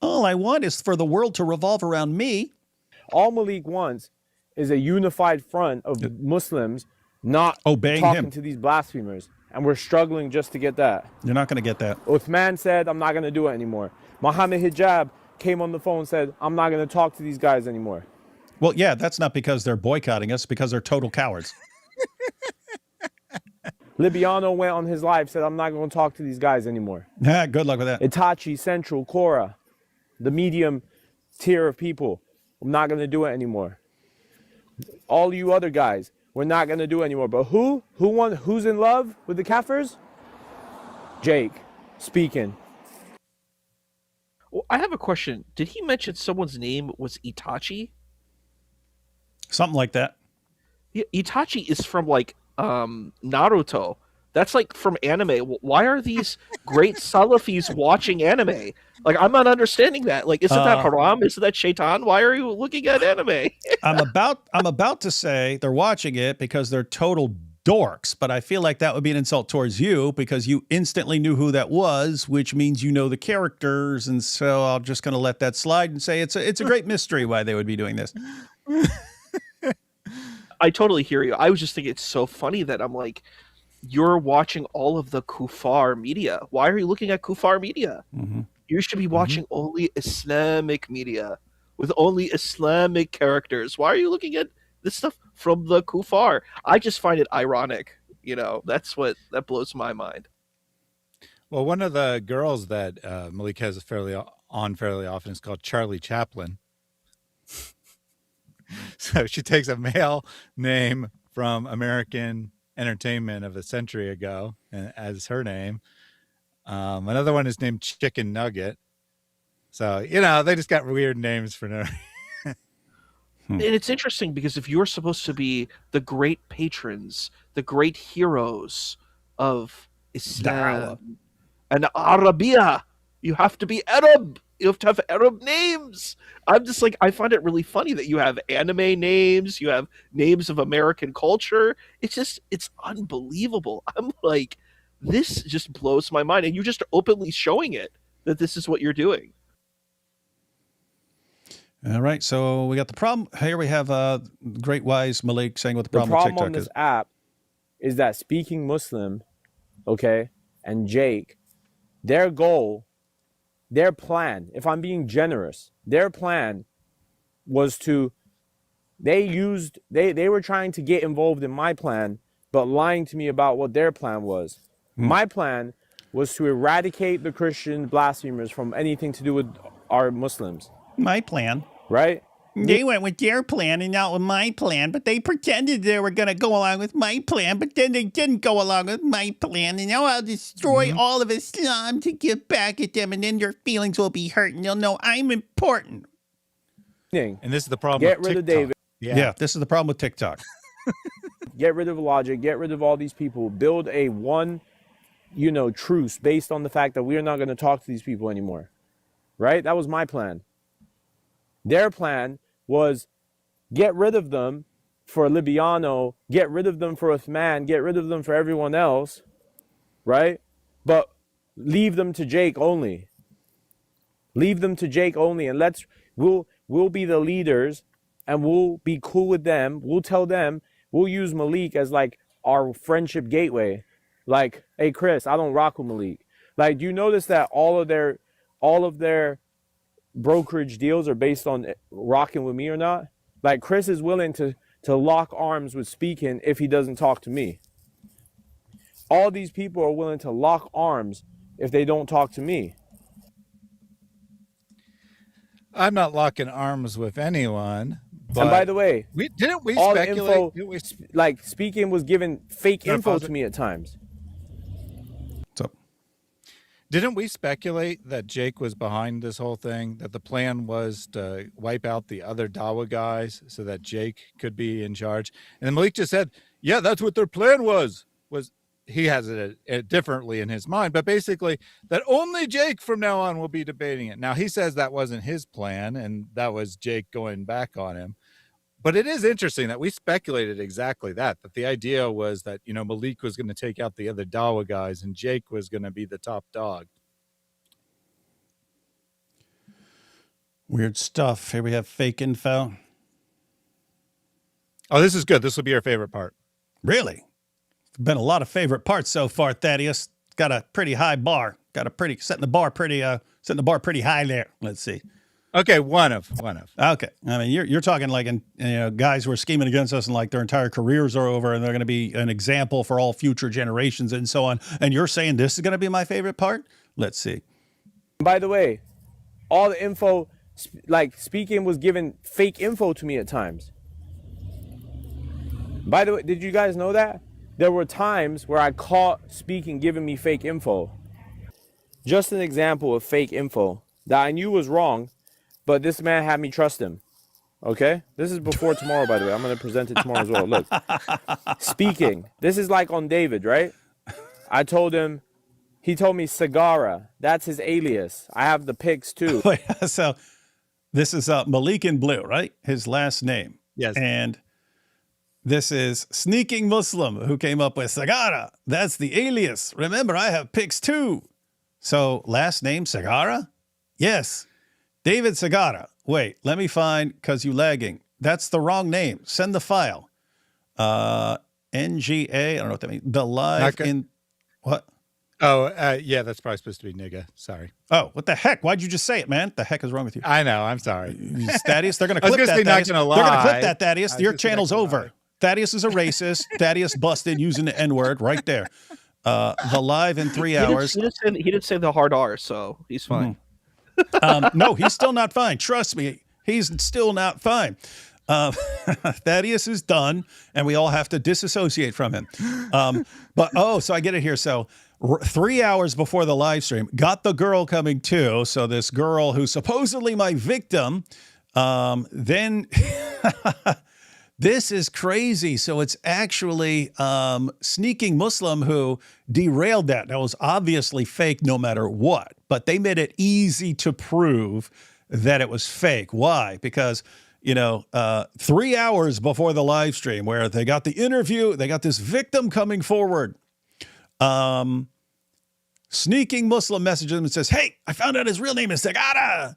All I want is for the world to revolve around me. All Malik wants is a unified front of Muslims not obeying talking him to these blasphemers. And we're struggling just to get that. You're not going to get that. Uthman said, I'm not going to do it anymore. Mohammed Hijab came on the phone and said, I'm not going to talk to these guys anymore. Well, yeah, that's not because they're boycotting us, because they're total cowards. Libiano went on his live, said, I'm not going to talk to these guys anymore. Yeah, good luck with that. Itachi, Central, Cora, the medium tier of people, I'm not going to do it anymore. All you other guys, we're not going to do it anymore. But who's in love with the Kafirs? Jake, speaking. Well, I have a question. Did he mention someone's name was Itachi? Something like that. Yeah, Itachi is from like Naruto. That's like from anime. Why are these great Salafis watching anime? Like, I'm not understanding that. Like, isn't that haram? Isn't that shaitan? Why are you looking at anime? I'm about to say they're watching it because they're total dorks, but I feel like that would be an insult towards you because you instantly knew who that was, which means you know the characters, and so I'm just going to let that slide and say it's a great mystery why they would be doing this. I totally hear you. I was just thinking it's so funny that I'm like, you're watching all of the kuffar media. Why are you looking at kuffar media? Mm-hmm. You should be watching only Islamic media with only Islamic characters. Why are you looking at this stuff from the kuffar? I just find it ironic. You know, that blows my mind. Well, one of the girls that Malik has fairly often is called Charlie Chaplin. So she takes a male name from American entertainment of a century ago as her name. Another one is named Chicken Nugget. So, they just got weird names for no. And it's interesting because if you're supposed to be the great patrons, the great heroes of Islam and Arabia, you have to be Arab. You have to have Arab names. I'm just like, I find it really funny that you have anime names, you have names of American culture. It's unbelievable. I'm like, this just blows my mind. And you're just openly showing it that this is what you're doing. All right, so we got the problem. Here we have Great Wise Malik saying what the problem with TikTok on this app is that Speaking Muslim, okay, and Jake, their goal, their plan, if I'm being generous, their plan was they were trying to get involved in my plan, but lying to me about what their plan was. My plan was to eradicate the Christian blasphemers from anything to do with our Muslims. My plan. Right? They went with their plan and not with my plan, but they pretended they were going to go along with my plan, but then they didn't go along with my plan, and now I'll destroy all of Islam to get back at them, and then their feelings will be hurt, and they'll know I'm important. And this is the problem Get with rid of TikTok. David. Yeah, this is the problem with TikTok. Get rid of Logic. Get rid of all these people. Build a truce based on the fact that we are not going to talk to these people anymore. Right? That was my plan. Their plan was get rid of them for Libiano, get rid of them for Uthman, get rid of them for everyone else, right? But leave them to Jake only. Leave them to Jake only, and we'll be the leaders, and we'll be cool with them. We'll tell them, we'll use Malik as like our friendship gateway. Like, hey Chris, I don't rock with Malik. Like, do you notice that all of their brokerage deals are based on rocking with me or not? Like, Chris is willing to lock arms with Speaking if he doesn't talk to me. All these people are willing to lock arms if they don't talk to me. I'm not locking arms with anyone. But and by the way, didn't we all speculate? info, like Speaking was giving fake info to me at times. Didn't we speculate that Jake was behind this whole thing? That the plan was to wipe out the other Dawa guys so that Jake could be in charge? And then Malik just said, "Yeah, that's what their plan was." He has it differently in his mind, but basically that only Jake from now on will be debating it. Now he says that wasn't his plan, and that was Jake going back on him. But it is interesting that we speculated exactly that the idea was that, Malik was going to take out the other Dawa guys and Jake was going to be the top dog. Weird stuff. Here we have fake info. Oh, this is good. This will be our favorite part. Really? Been a lot of favorite parts so far, Thaddeus. Got a pretty high bar. Setting the bar pretty high there. Let's see. Okay, one of. Okay, I mean you're talking like guys who are scheming against us and like their entire careers are over and they're going to be an example for all future generations and so on. And you're saying this is going to be my favorite part? Let's see. By the way, all the info, speaking was giving fake info to me at times. By the way, did you guys know that? There were times where I caught speaking giving me fake info. Just an example of fake info that I knew was wrong, but this man had me trust him. Okay? This is before tomorrow, by the way. I'm going to present it tomorrow as well. Look. Speaking. This is like on David, right? I told him, he told me Sagara. That's his alias. I have the pics too. Wait, so this is Malik in Blue, right? His last name. Yes. And this is Sneaking Muslim who came up with Sagara. That's the alias. Remember, I have pics too. So last name Sagara? Yes. David Sagara. Wait, let me find, because you lagging. That's the wrong name. Send the file. NGA, I don't know what that means. The live in, what? Oh, yeah, that's probably supposed to be nigga. Sorry. Oh, what the heck? Why'd you just say it, man? The heck is wrong with you? I know, I'm sorry. Thaddeus, they're going to clip that, Thaddeus. They're going to clip that, Thaddeus. Your channel's over. Thaddeus is a racist. Thaddeus busted using the N-word right there. The live in 3 hours. He didn't say the hard R, so he's fine. No, he's still not fine. Trust me, he's still not fine. Thaddeus is done, and we all have to disassociate from him. So I get it here. So 3 hours before the live stream, got the girl coming too. So this girl who's supposedly my victim, then... This is crazy. So it's actually Sneaking Muslim who derailed that. That was obviously fake no matter what, but they made it easy to prove that it was fake. Why? Because, 3 hours before the live stream where they got the interview, they got this victim coming forward. Sneaking Muslim messages him and says, "Hey, I found out his real name is Sagara."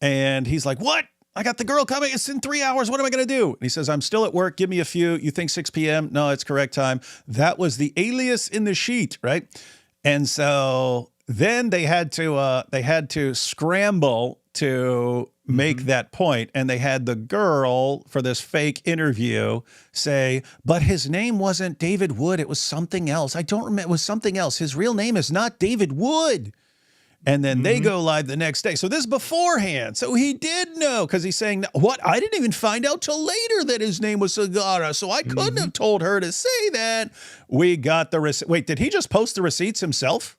And he's like, "What? I got the girl coming. It's in 3 hours. What am I going to do?" And he says, "I'm still at work. Give me a few." You think 6 p.m.? No, it's correct time. That was the alias in the sheet, right? And so then they had to scramble to make that point. And they had the girl for this fake interview say, "But his name wasn't David Wood. It was something else. I don't remember. It was something else. His real name is not David Wood." And then they go live the next day. So this is beforehand. So he did know, because he's saying, "What? I didn't even find out till later that his name was Sagara. So I couldn't have told her to say that." We got the receipt. Wait, did he just post the receipts himself?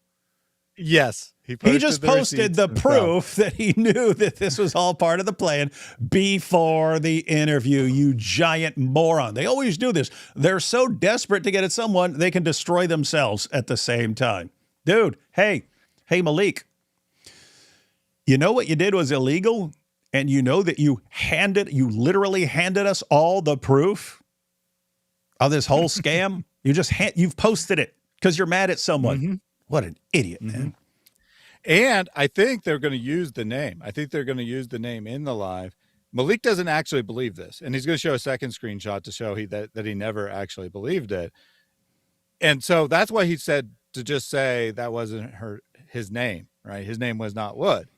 Yes. He just posted the proof that he knew that this was all part of the plan before the interview, you giant moron. They always do this. They're so desperate to get at someone, they can destroy themselves at the same time. Dude, hey Malik. You know what you did was illegal, and you know that you literally handed us all the proof of this whole scam. You've posted it because you're mad at someone. What an idiot, man. And I think they're going to use the name. I think they're going to use the name in the live. Malik doesn't actually believe this, and he's going to show a second screenshot to show that he never actually believed it. And so that's why he said to just say that wasn't his name, right? His name was not Wood.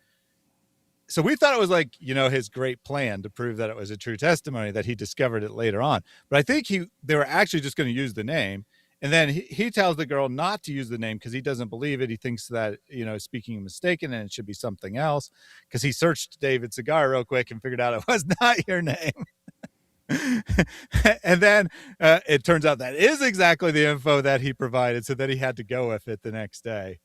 So we thought it was like, his great plan to prove that it was a true testimony, that he discovered it later on. But I think they were actually just going to use the name. And then he tells the girl not to use the name because he doesn't believe it. He thinks that, speaking mistaken and it should be something else, because he searched David Sagara real quick and figured out it was not your name. And then it turns out that is exactly the info that he provided, so that he had to go with it the next day.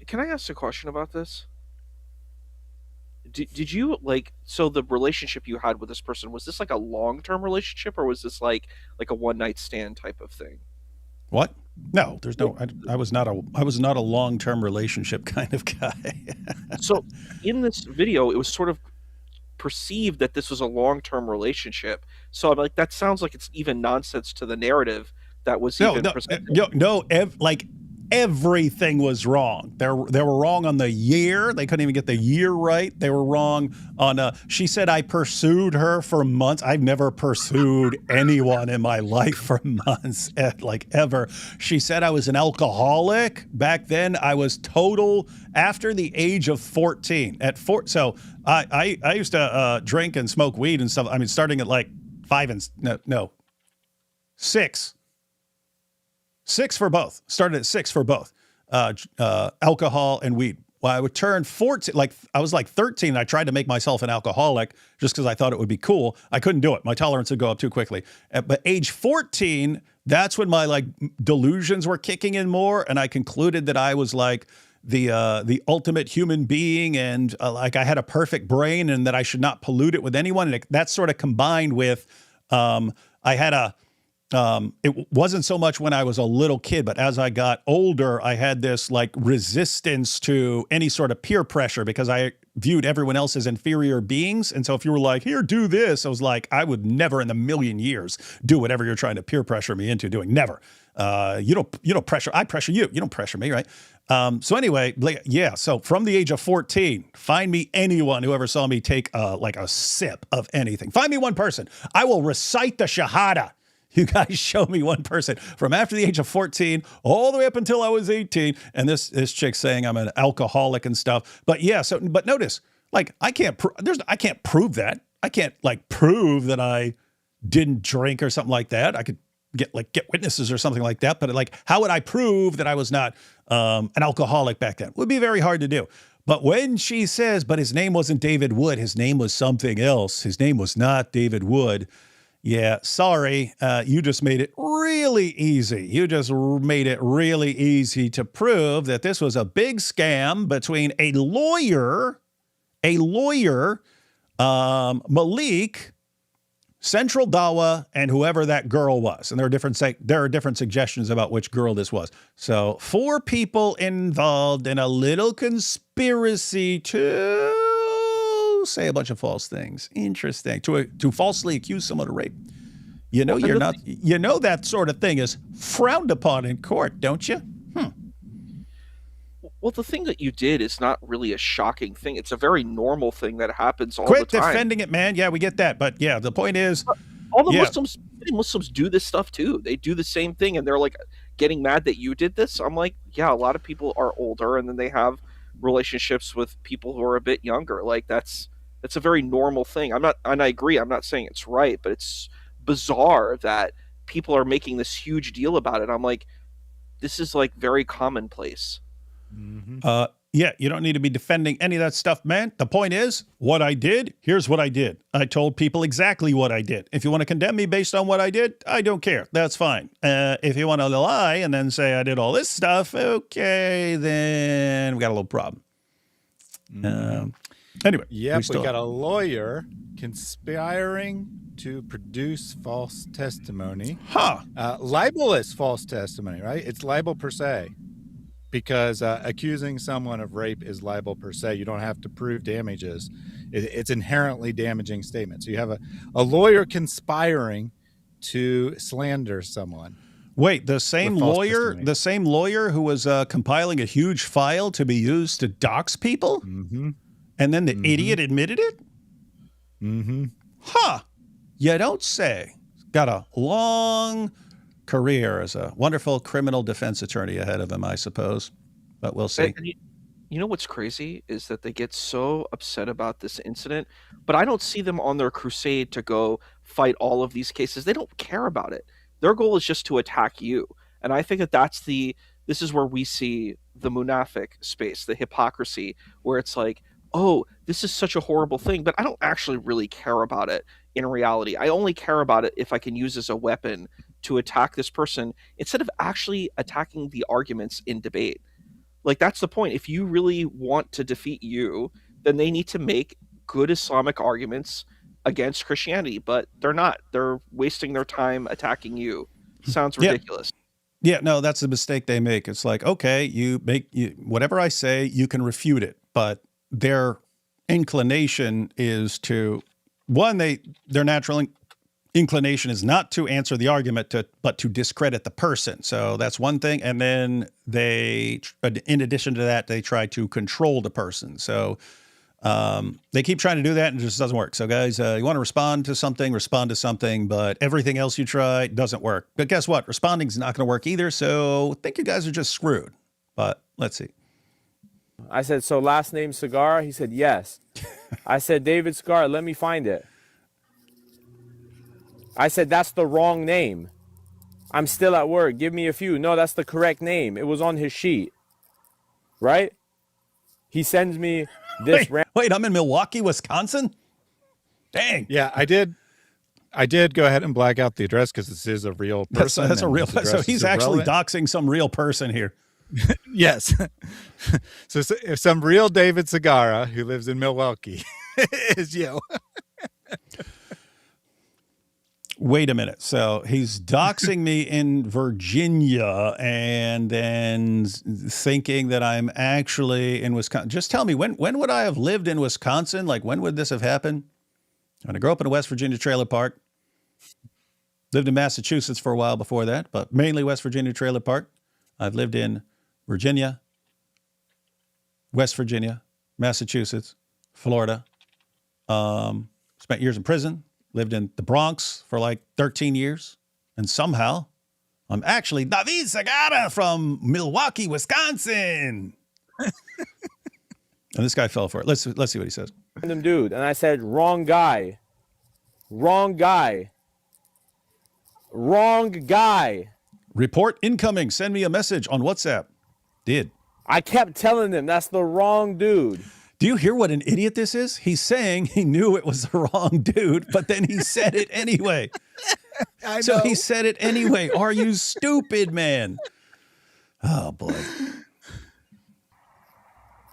Can I ask a question about this? Did you so the relationship you had with this person, was this like a long-term relationship, or was this like a one-night stand type of thing? What? No, there's no. I was not a long-term relationship kind of guy. So in this video, it was sort of perceived that this was a long-term relationship. So I'm like, that sounds like it's even nonsense to the narrative that was presented. Like everything was wrong. They were wrong on the year. They couldn't even get the year right. They were wrong on. She said I pursued her for months. I've never pursued anyone in my life for months, like ever. She said I was an alcoholic back then. I was total after the age of 14. So I used to drink and smoke weed and stuff. I mean, starting at like 6. 6 for both. Started at 6 for both, alcohol and weed. Well, I would turn 14, like I was like 13. I tried to make myself an alcoholic just because I thought it would be cool. I couldn't do it. My tolerance would go up too quickly. But age 14, that's when my like delusions were kicking in more, and I concluded that I was like the ultimate human being, and like I had a perfect brain, and that I should not pollute it with anyone. And that sort of combined with I had a. It wasn't so much when I was a little kid, but as I got older, I had this like resistance to any sort of peer pressure because I viewed everyone else as inferior beings. And so if you were like, here, do this, I was like, I would never in a million years do whatever you're trying to peer pressure me into doing. Never. You don't pressure. I pressure you. You don't pressure me, right? So anyway, yeah. So from the age of 14, find me anyone who ever saw me take like a sip of anything. Find me one person. I will recite the Shahada. You guys show me one person from after the age of 14 all the way up until I was 18. And this chick saying I'm an alcoholic and stuff. But yeah, but notice, like I can't prove that. I can't like prove that I didn't drink or something like that. I could get witnesses or something like that. But like, how would I prove that I was not an alcoholic back then? It would be very hard to do. But when she says, but his name wasn't David Wood, his name was something else. His name was not David Wood. Yeah, sorry. You just made it really easy. You just made it really easy to prove that this was a big scam between a lawyer, Malik, Central Dawa, and whoever that girl was. And there are different suggestions about which girl this was. So 4 people involved in a little conspiracy to say a bunch of false things. Interesting. To falsely accuse someone of rape. You know, that sort of thing is frowned upon in court, don't you? Well, the thing that you did is not really a shocking thing. It's a very normal thing that happens all Quit the time. defending it, man. Yeah, we get that. But yeah, the point is, all the Muslims do this stuff too. They do the same thing, and they're like getting mad that you did this. I'm like, yeah, a lot of people are older, and then they have relationships with people who are a bit younger. Like that's a very normal thing. And I agree. I'm not saying it's right, but it's bizarre that people are making this huge deal about it. I'm like, this is like very commonplace. Mm-hmm. Yeah, you don't need to be defending any of that stuff, man. The point is, what I did, here's what I did. I told people exactly what I did. If you want to condemn me based on what I did, I don't care. That's fine. If you want to lie and then say I did all this stuff, okay, then we got a little problem. Anyway. Yep, we got a lawyer conspiring to produce false testimony. Libelous false testimony, right? It's libel per se. Because accusing someone of rape is libel per se. You don't have to prove damages. It's inherently damaging statement. So you have a lawyer conspiring to slander someone. Wait, the same lawyer who was compiling a huge file to be used to dox people? Mm-hmm. And then the idiot admitted it? Mm-hmm. You don't say. Got a long career as a wonderful criminal defense attorney ahead of him, I suppose. But we'll see. And you know what's crazy is that they get so upset about this incident, but I don't see them on their crusade to go fight all of these cases. They don't care about it. Their goal is just to attack you. And I think that this is where we see the munafiq space, the hypocrisy, where it's like, oh, this is such a horrible thing, but I don't actually really care about it in reality. I only care about it if I can use it as a weapon to attack this person instead of actually attacking the arguments in debate. Like, that's the point. If you really want to defeat you, then they need to make good Islamic arguments against Christianity, but they're not. They're wasting their time attacking you. Sounds ridiculous. Yeah, no, that's the mistake they make. It's like, okay, whatever I say, you can refute it, but their inclination is to, one, their natural inclination is not to answer the argument, but to discredit the person. So that's one thing. And then in addition to that, they try to control the person. So they keep trying to do that and it just doesn't work. So guys, you want to respond to something, but everything else you try doesn't work. But guess what? Responding is not going to work either. So I think you guys are just screwed, but let's see. I said, so last name Cigar? He said, yes. I said, David Cigar, let me find it. I said, that's the wrong name. I'm still at work. Give me a few. No, that's the correct name. It was on his sheet. Right? He sends me this. Wait, I'm in Milwaukee, Wisconsin? Dang. Yeah, I did go ahead and black out the address because this is a real person. That's a real person. So he's actually doxing some real person here. Yes. So if some real David Segara who lives in Milwaukee is you. Wait a minute. So he's doxing me in Virginia and then thinking that I'm actually in Wisconsin. Just tell me, when would I have lived in Wisconsin? Like, when would this have happened? I grew up in a West Virginia trailer park. Lived in Massachusetts for a while before that, but mainly West Virginia trailer park. I've lived in Virginia, West Virginia, Massachusetts, Florida. Spent years in prison. Lived in the Bronx for like 13 years. And somehow I'm actually David Segara from Milwaukee, Wisconsin. And this guy fell for it. Let's see what he says. Random dude. And I said, wrong guy. Wrong guy. Wrong guy. Report incoming. Send me a message on WhatsApp. Did. I kept telling them that's the wrong dude. Do you hear what an idiot this is? He's saying he knew it was the wrong dude, but then he said it anyway. I know. So he said it anyway. Are you stupid, man? Oh, boy.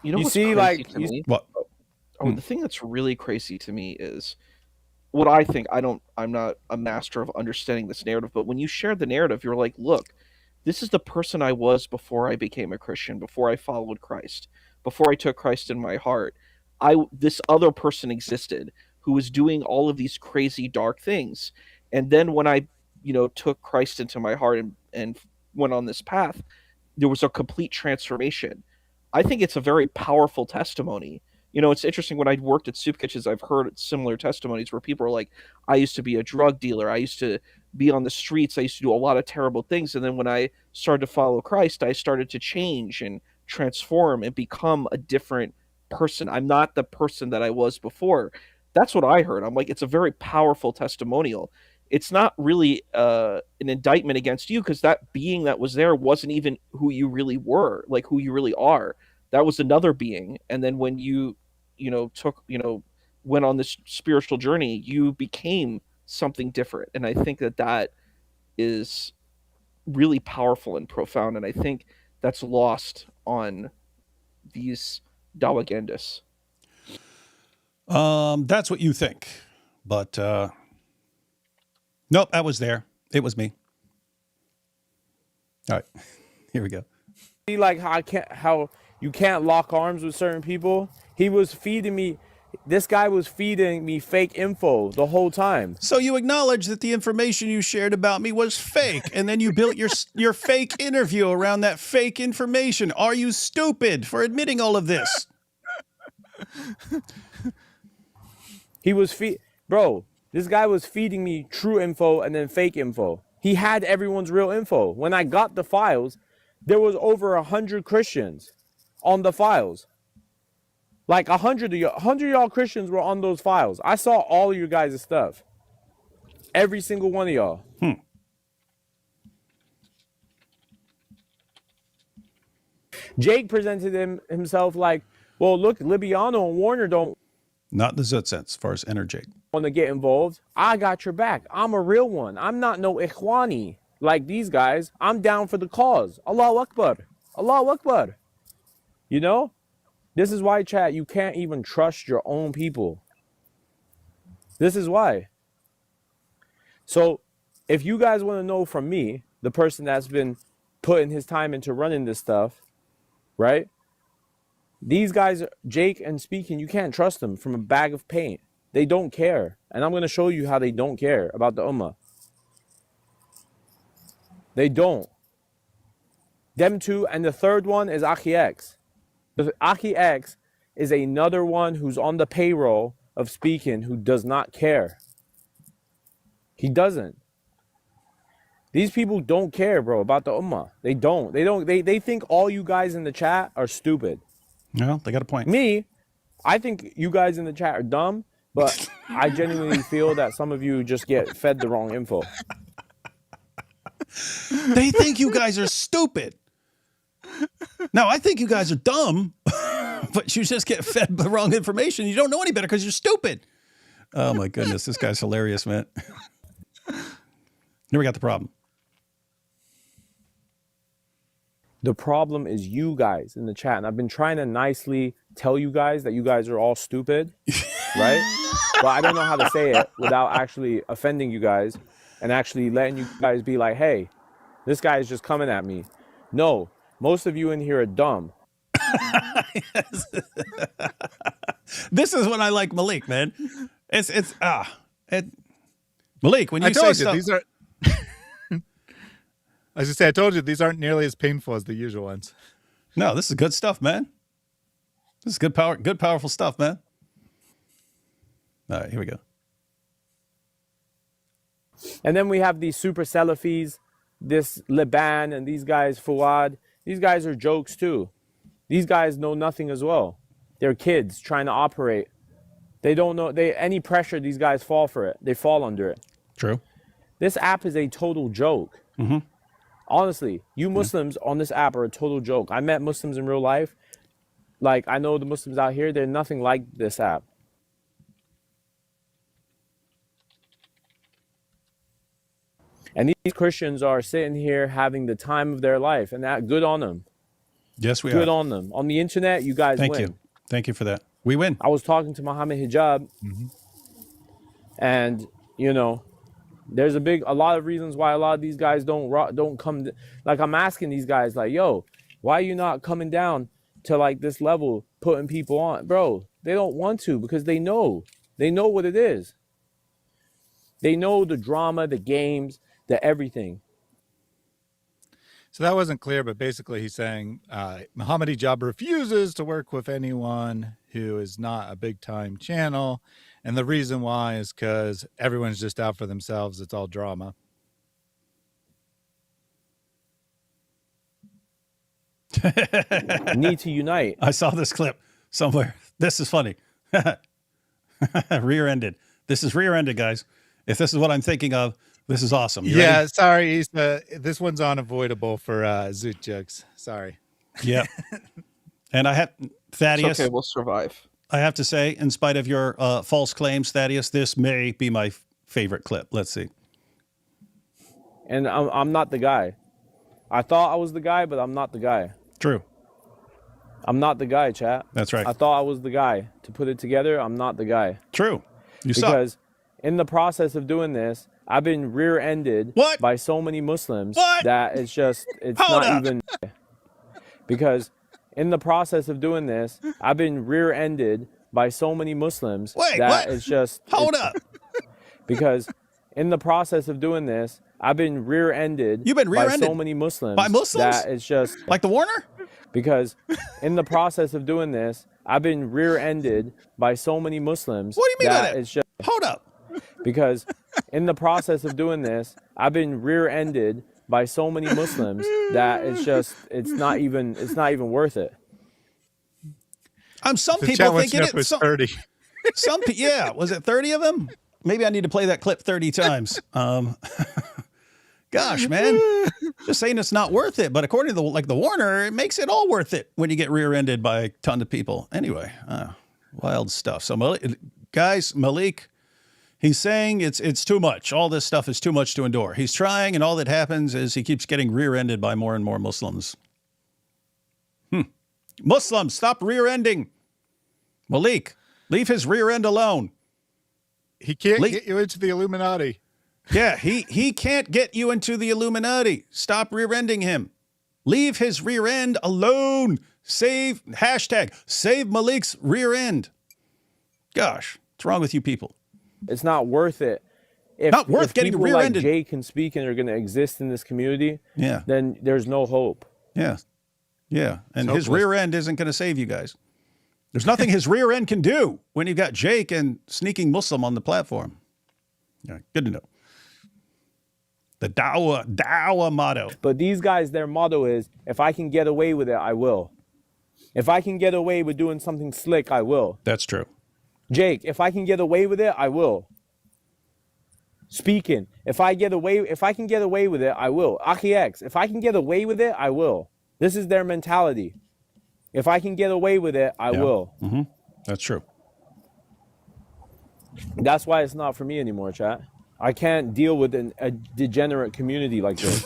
You know You what's see, crazy like, to me? What? Oh, the thing that's really crazy to me is what I think. I'm not a master of understanding this narrative, but when you share the narrative, you're like, look, this is the person I was before I became a Christian, before I followed Christ, before I took Christ in my heart. This other person existed who was doing all of these crazy dark things. And then when I, took Christ into my heart and went on this path, there was a complete transformation. I think it's a very powerful testimony. It's interesting, when I worked at soup kitchens, I've heard similar testimonies where people are like, I used to be a drug dealer. I used to be on the streets. I used to do a lot of terrible things. And then when I started to follow Christ, I started to change and transform and become a different person. I'm not the person that I was before. That's what I heard. I'm like, it's a very powerful testimonial. It's not really an indictment against you, because that being that was there wasn't even who you really were, like who you really are. That was another being. And then when you, went on this spiritual journey, you became something different. And I think that is really powerful and profound. And I think that's lost on these Dawagendas. That's what you think. But nope, I was there. It was me. All right, here we go. See, like how you can't lock arms with certain people. He was feeding me. This guy was feeding me fake info the whole time. So you acknowledge that the information you shared about me was fake, and then you built your fake interview around that fake information. Are you stupid for admitting all of this? He was bro, this guy was feeding me true info and then fake info. He had everyone's real info. When I got the files, there was over 100 Christians on the files. Like 100 of y'all Christians were on those files. I saw all of you guys' stuff. Every single one of y'all. Jake presented himself like, well, look, Libiano and Warner don't Not in the Zut sense, as far as energy. want to get involved. I got your back. I'm a real one. I'm not no Ikhwani like these guys. I'm down for the cause. Allahu Akbar. Allahu Akbar. You know? This is why, chat, you can't even trust your own people. This is why. So if you guys want to know from me, the person that's been putting his time into running this stuff, right? These guys, Jake and Speaking, you can't trust them from a bag of paint. They don't care. And I'm going to show you how they don't care about the Ummah. They don't. Them two, and the third one is Aki X. The Aki X is another one who's on the payroll of Speaking who does not care. He doesn't. These people don't care, bro, about the Ummah. They don't. They think all you guys in the chat are stupid. No, they got a point. Me, I think you guys in the chat are dumb, but I genuinely feel that some of you just get fed the wrong info. They think you guys are stupid. No, I think you guys are dumb, but you just get fed the wrong information. You don't know any better because you're stupid. Oh, my goodness. This guy's hilarious, man. Here we got the problem. The problem is you guys in the chat. And I've been trying to nicely tell you guys that you guys are all stupid, right? But I don't know how to say it without actually offending you guys and actually letting you guys be like, hey, this guy is just coming at me. No, most of you in here are dumb. This is when I like Malik, man. Malik, when you say stuff, these are. As I say, I told you these aren't nearly as painful as the usual ones. No, this is good stuff, man. This is good, powerful stuff, man. All right, here we go. And then we have these super Salafis, this Liban, and these guys, Fuad. These guys are jokes too. These guys know nothing as well. They're kids trying to operate. They don't know, any pressure, these guys fall for it. They fall under it. True. This app is a total joke. Mm-hmm. Honestly, you Muslims on this app are a total joke. I met Muslims in real life. Like, I know the Muslims out here, they're nothing like this app. And these Christians are sitting here having the time of their life, and that good on them. Yes, we are. Good on them. On the internet, you guys win. Thank you. Thank you for that. We win. I was talking to Muhammad Hijab, and, you know, there's a lot of reasons why a lot of these guys don't come. Like, I'm asking these guys, like, yo, why are you not coming down to, like, this level, putting people on? Bro, they don't want to because they know what it is. They know the drama, the games, the everything. So that wasn't clear, but basically he's saying Muhammad Hijab refuses to work with anyone who is not a big-time channel. And the reason why is because everyone's just out for themselves. It's all drama. Need to unite. I saw this clip somewhere. This is funny. Rear-ended. This is rear-ended, guys. If this is what I'm thinking of, this is awesome. You yeah, ready? sorry. This one's unavoidable for Zoot jokes. Sorry. Yeah. And I have Thaddeus. It's okay, we'll survive. I have to say, in spite of your false claims, Thaddeus, this may be my favorite clip. Let's see. And I'm not the guy. I thought I was the guy, but I'm not the guy. True. I'm not the guy, chat. That's right. I thought I was the guy. To put it together, I'm not the guy. True. You suck. Because in the process of doing this, I've been rear-ended by so many Muslims that it's Hold not up. even. Because in the process of doing this, I've been rear-ended by so many Muslims that it's just. Hold up. Because in the process of doing this, I've been rear-ended. You've been rear-ended by so many Muslims. by Muslims? That it's just like the Warner. Because in the process of doing this, I've been rear-ended by so many Muslims. What do you mean by that that? it's just. Hold up. Because in the process of doing this, I've been rear-ended by so many Muslims that it's not even worth it. Some The people chat wants thinking to know if it. it was 30. Yeah, was it 30 of them? Maybe I need to play that clip 30 times. Gosh, man, just saying it's not worth it. But according to the Warner, it makes it all worth it when you get rear-ended by a ton of people. Anyway, wild stuff. So, Malik, he's saying it's too much. All this stuff is too much to endure. He's trying, and all that happens is he keeps getting rear-ended by more and more Muslims. Muslims, stop rear-ending Malik. Leave his rear end alone. He can't get you into the Illuminati. Yeah, he can't get you into the Illuminati. Stop rear-ending him. Leave his rear end alone. Save Malik's rear end. Gosh, what's wrong with you people? It's not worth it. Not worth getting people rear-ended. Like Jake and Speak and are going to exist in this community, Yeah. then there's no hope. Yeah. Yeah. And It's his hopeless. rear end isn't going to save you guys. There's nothing his rear end can do when you've got Jake and Sneaking Muslim on the platform. Yeah, good to know. The Dawa motto. But these guys, their motto is, if I can get away with it, I will. If I can get away with doing something slick, I will. That's true. Jake, if I can get away with it, I will. Speaking, if I can get away with it, I will. Aki X, if I can get away with it, I will. This is their mentality. If I can get away with it, I will. Mm-hmm. That's true. That's why it's not for me anymore, chat. I can't deal with a degenerate community like this.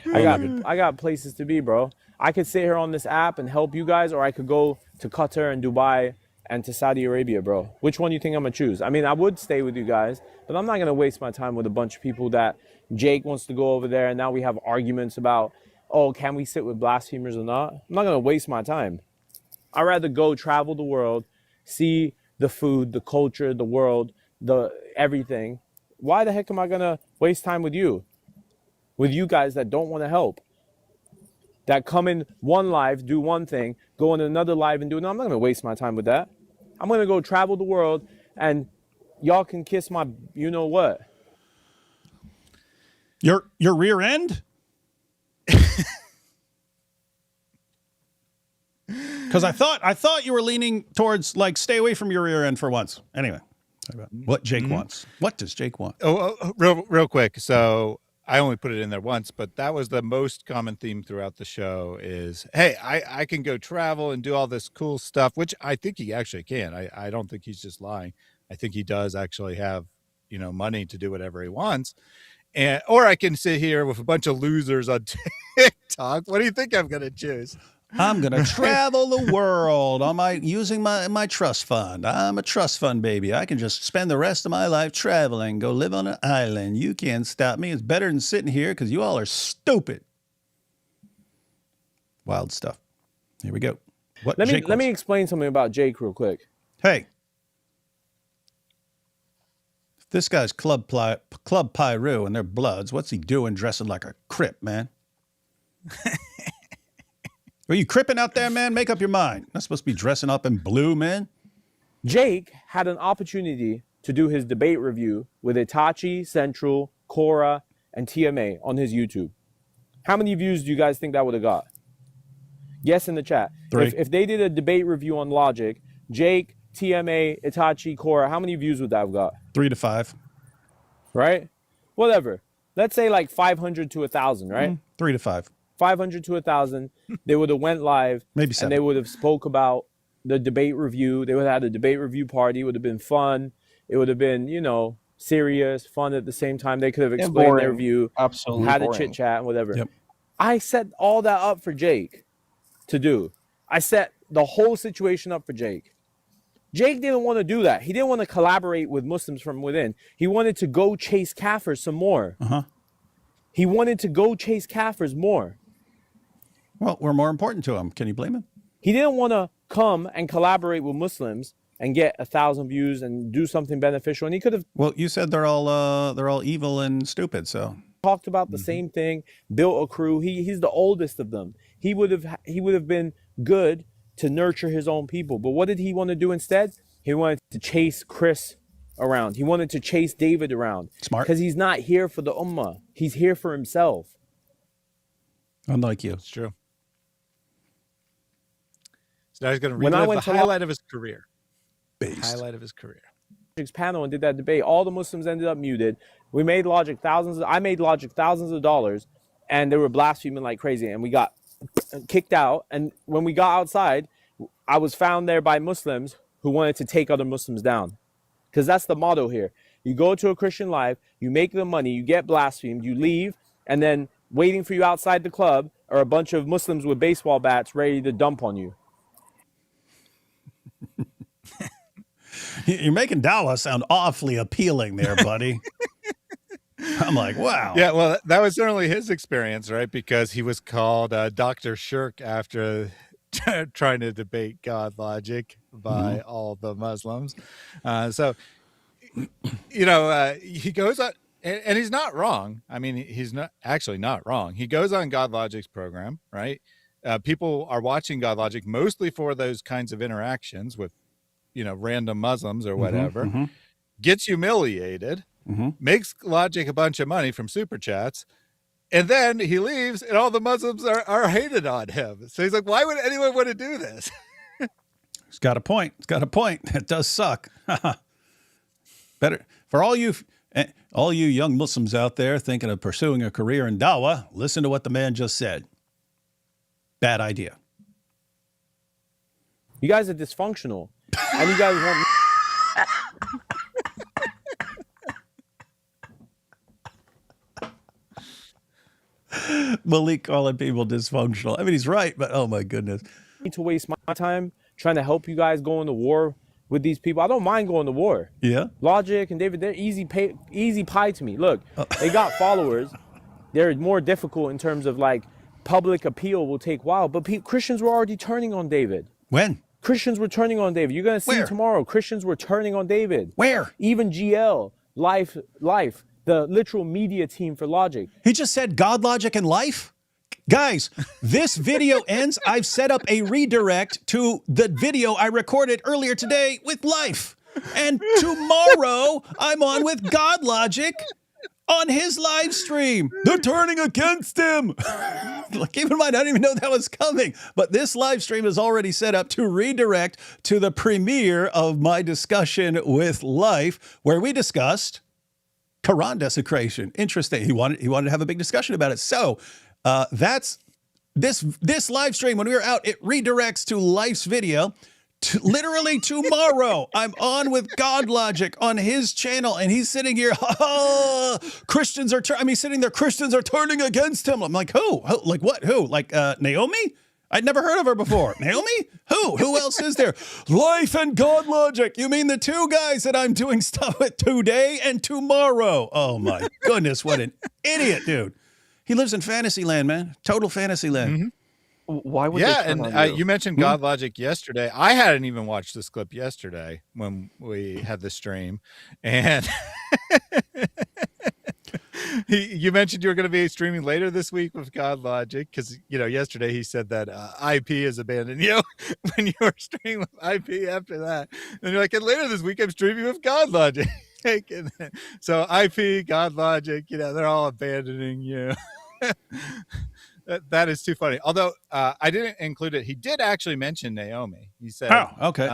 I got places to be, bro. I could sit here on this app and help you guys, or I could go to Qatar and Dubai and to Saudi Arabia, bro. Which one do you think I'm gonna choose? I mean, I would stay with you guys, but I'm not gonna waste my time with a bunch of people that Jake wants to go over there, and now we have arguments about, oh, can we sit with blasphemers or not? I'm not gonna waste my time. I'd rather go travel the world, see the food, the culture, the world, the everything. Why the heck am I gonna waste time with you? With you guys that don't want to help, that come in one live, do one thing, go in another live and do another. I'm not gonna waste my time with that. I'm gonna go travel the world, and y'all can kiss my, you know what? Your rear end? Because I thought you were leaning towards like stay away from your rear end for once. Anyway, what Jake wants. What does Jake want? Real quick. So I only put it in there once, but that was the most common theme throughout the show is, hey, I can go travel and do all this cool stuff, which I think he actually can. I don't think he's just lying. I think he does actually have, money to do whatever he wants. Or I can sit here with a bunch of losers on TikTok. What do you think I'm going to choose? I'm going to travel the world using my trust fund. I'm a trust fund baby. I can just spend the rest of my life traveling, go live on an island. You can't stop me. It's better than sitting here because you all are stupid. Wild stuff. Here we go. Let me explain something about Jake real quick. Hey. If this guy's Club Pyru and they're Bloods, what's he doing dressing like a Crip, man? Are you cripping out there, man? Make up your mind. Not supposed to be dressing up in blue, man. Jake had an opportunity to do his debate review with Itachi, Central, Cora, and TMA on his YouTube. How many views do you guys think that would have got? Yes, in the chat. 3. If they did a debate review on Logic, Jake, TMA, Itachi, Cora, how many views would that have got? 3 to 5. Right? Whatever. Let's say like 500 to 1,000, right? 3 to 5. 500 to 1,000. They would have went live. Maybe 7. And they would have spoke about the debate review. They would have had a debate review party. It would have been fun. It would have been, serious, fun at the same time. They could have explained their view. Absolutely had boring. a chit chat and whatever. Yep. I set all that up for Jake to do. I set the whole situation up for Jake. Jake didn't want to do that. He didn't want to collaborate with Muslims from within. He wanted to go chase kafirs some more. Uh-huh. He wanted to go chase kafirs more. Well, we're more important to him. Can you blame him? He didn't want to come and collaborate with Muslims and get 1,000 views and do something beneficial. And he could have. Well, you said they're all evil and stupid. So talked about the same thing, built a crew. He's the oldest of them. He would have been good to nurture his own people. But what did he want to do instead? He wanted to chase Chris around. He wanted to chase David around. Smart. Because he's not here for the Ummah. He's here for himself. Unlike you. It's true. So now he's going to relive the highlight of his career. Highlight of his career. Panel and did that debate. All the Muslims ended up muted. I made Logic thousands of dollars, and they were blaspheming like crazy, and we got kicked out. And when we got outside, I was found there by Muslims who wanted to take other Muslims down, because that's the motto here. You go to a Christian live, you make the money, you get blasphemed, you leave, and then waiting for you outside the club are a bunch of Muslims with baseball bats ready to dump on you. You're making Dawa sound awfully appealing there, buddy. I'm like, wow. Yeah, well, that was certainly his experience, right? Because he was called Dr. Shirk after trying to debate God logic by all the Muslims. So, he goes on, and he's not wrong. I mean, he's not actually not wrong. He goes on God Logic's program, right? People are watching God Logic mostly for those kinds of interactions with, random Muslims or whatever, gets humiliated, makes Logic a bunch of money from super chats, and then he leaves and all the Muslims are hated on him. So he's like, why would anyone want to do this? He's got a point. It does suck. Better for all you young Muslims out there thinking of pursuing a career in Dawa, listen to what the man just said. Bad idea. You guys are dysfunctional. And you guys want Malik calling people dysfunctional. I mean, he's right, but oh my goodness. me to waste my time trying to help you guys go into war with these people. I don't mind going to war. Yeah. Logic and David, they're easy pie to me. Look, they got followers. They're more difficult in terms of like public appeal will take a while, but Christians were already turning on David. When? Christians were turning on David. You're going to see tomorrow. Christians were turning on David. Where? Even GL, Life, the literal media team for Logic. He just said God, Logic, and Life? Guys, this video ends. I've set up a redirect to the video I recorded earlier today with Life. And tomorrow, I'm on with God Logic on his live stream. They're turning against him. Keep in mind, I didn't even know that was coming. But this live stream is already set up to redirect to the premiere of my discussion with Life, where we discussed Quran desecration. Interesting. He wanted to have a big discussion about it. So that's this live stream. When we were out, it redirects to Life's video. Literally tomorrow, I'm on with God Logic on his channel, and he's sitting here. Christians are sitting there. Christians are turning against him. I'm like, who? Like what? Who? Like Naomi? I'd never heard of her before. Naomi? Who? Who else is there? Life and God Logic. You mean the two guys that I'm doing stuff with today and tomorrow? Oh my goodness, what an idiot, dude. He lives in fantasy land, man. Total fantasy land. Mm-hmm. Why would yeah, and you mentioned God Logic yesterday. I hadn't even watched this clip yesterday when we had the stream, and you mentioned you were going to be streaming later this week with God Logic because yesterday he said that IP has abandoned you when you were streaming with IP after that, and you're like, and later this week I'm streaming with God Logic. So IP, God Logic, they're all abandoning you. That is too funny. Although I didn't include it. He did actually mention Naomi. He said, "Oh, okay."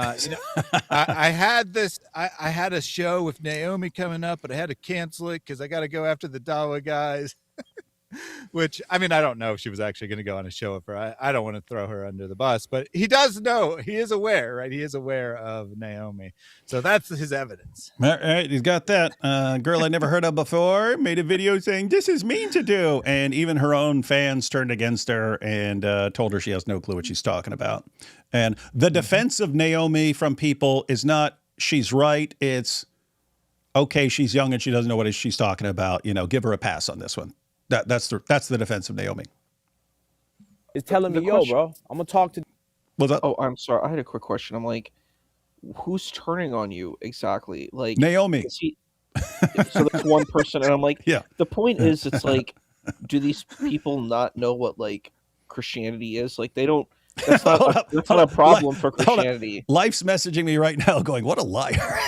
I had a show with Naomi coming up, but I had to cancel it because I got to go after the Dawa guys." Which, I mean, I don't know if she was actually going to go on a show with her. I don't want to throw her under the bus, but he does know. He is aware, right? He is aware of Naomi. So that's his evidence. All right, he's got that. Girl I never heard of before made a video saying, this is mean to do. And even her own fans turned against her and told her she has no clue what she's talking about. And the defense of Naomi from people is not she's right. It's, okay, she's young and she doesn't know what she's talking about. Give her a pass on this one. That's the defense of Naomi. It's telling me, yo, bro, I'm gonna talk to. What's up? Oh, I'm sorry. I had a quick question. I'm like, who's turning on you exactly? Like Naomi. So that's one person, and I'm like, yeah. The point is, it's like, do these people not know what like Christianity is? Like they don't. That's not a problem for Christianity. Life's messaging me right now, going, "What a liar."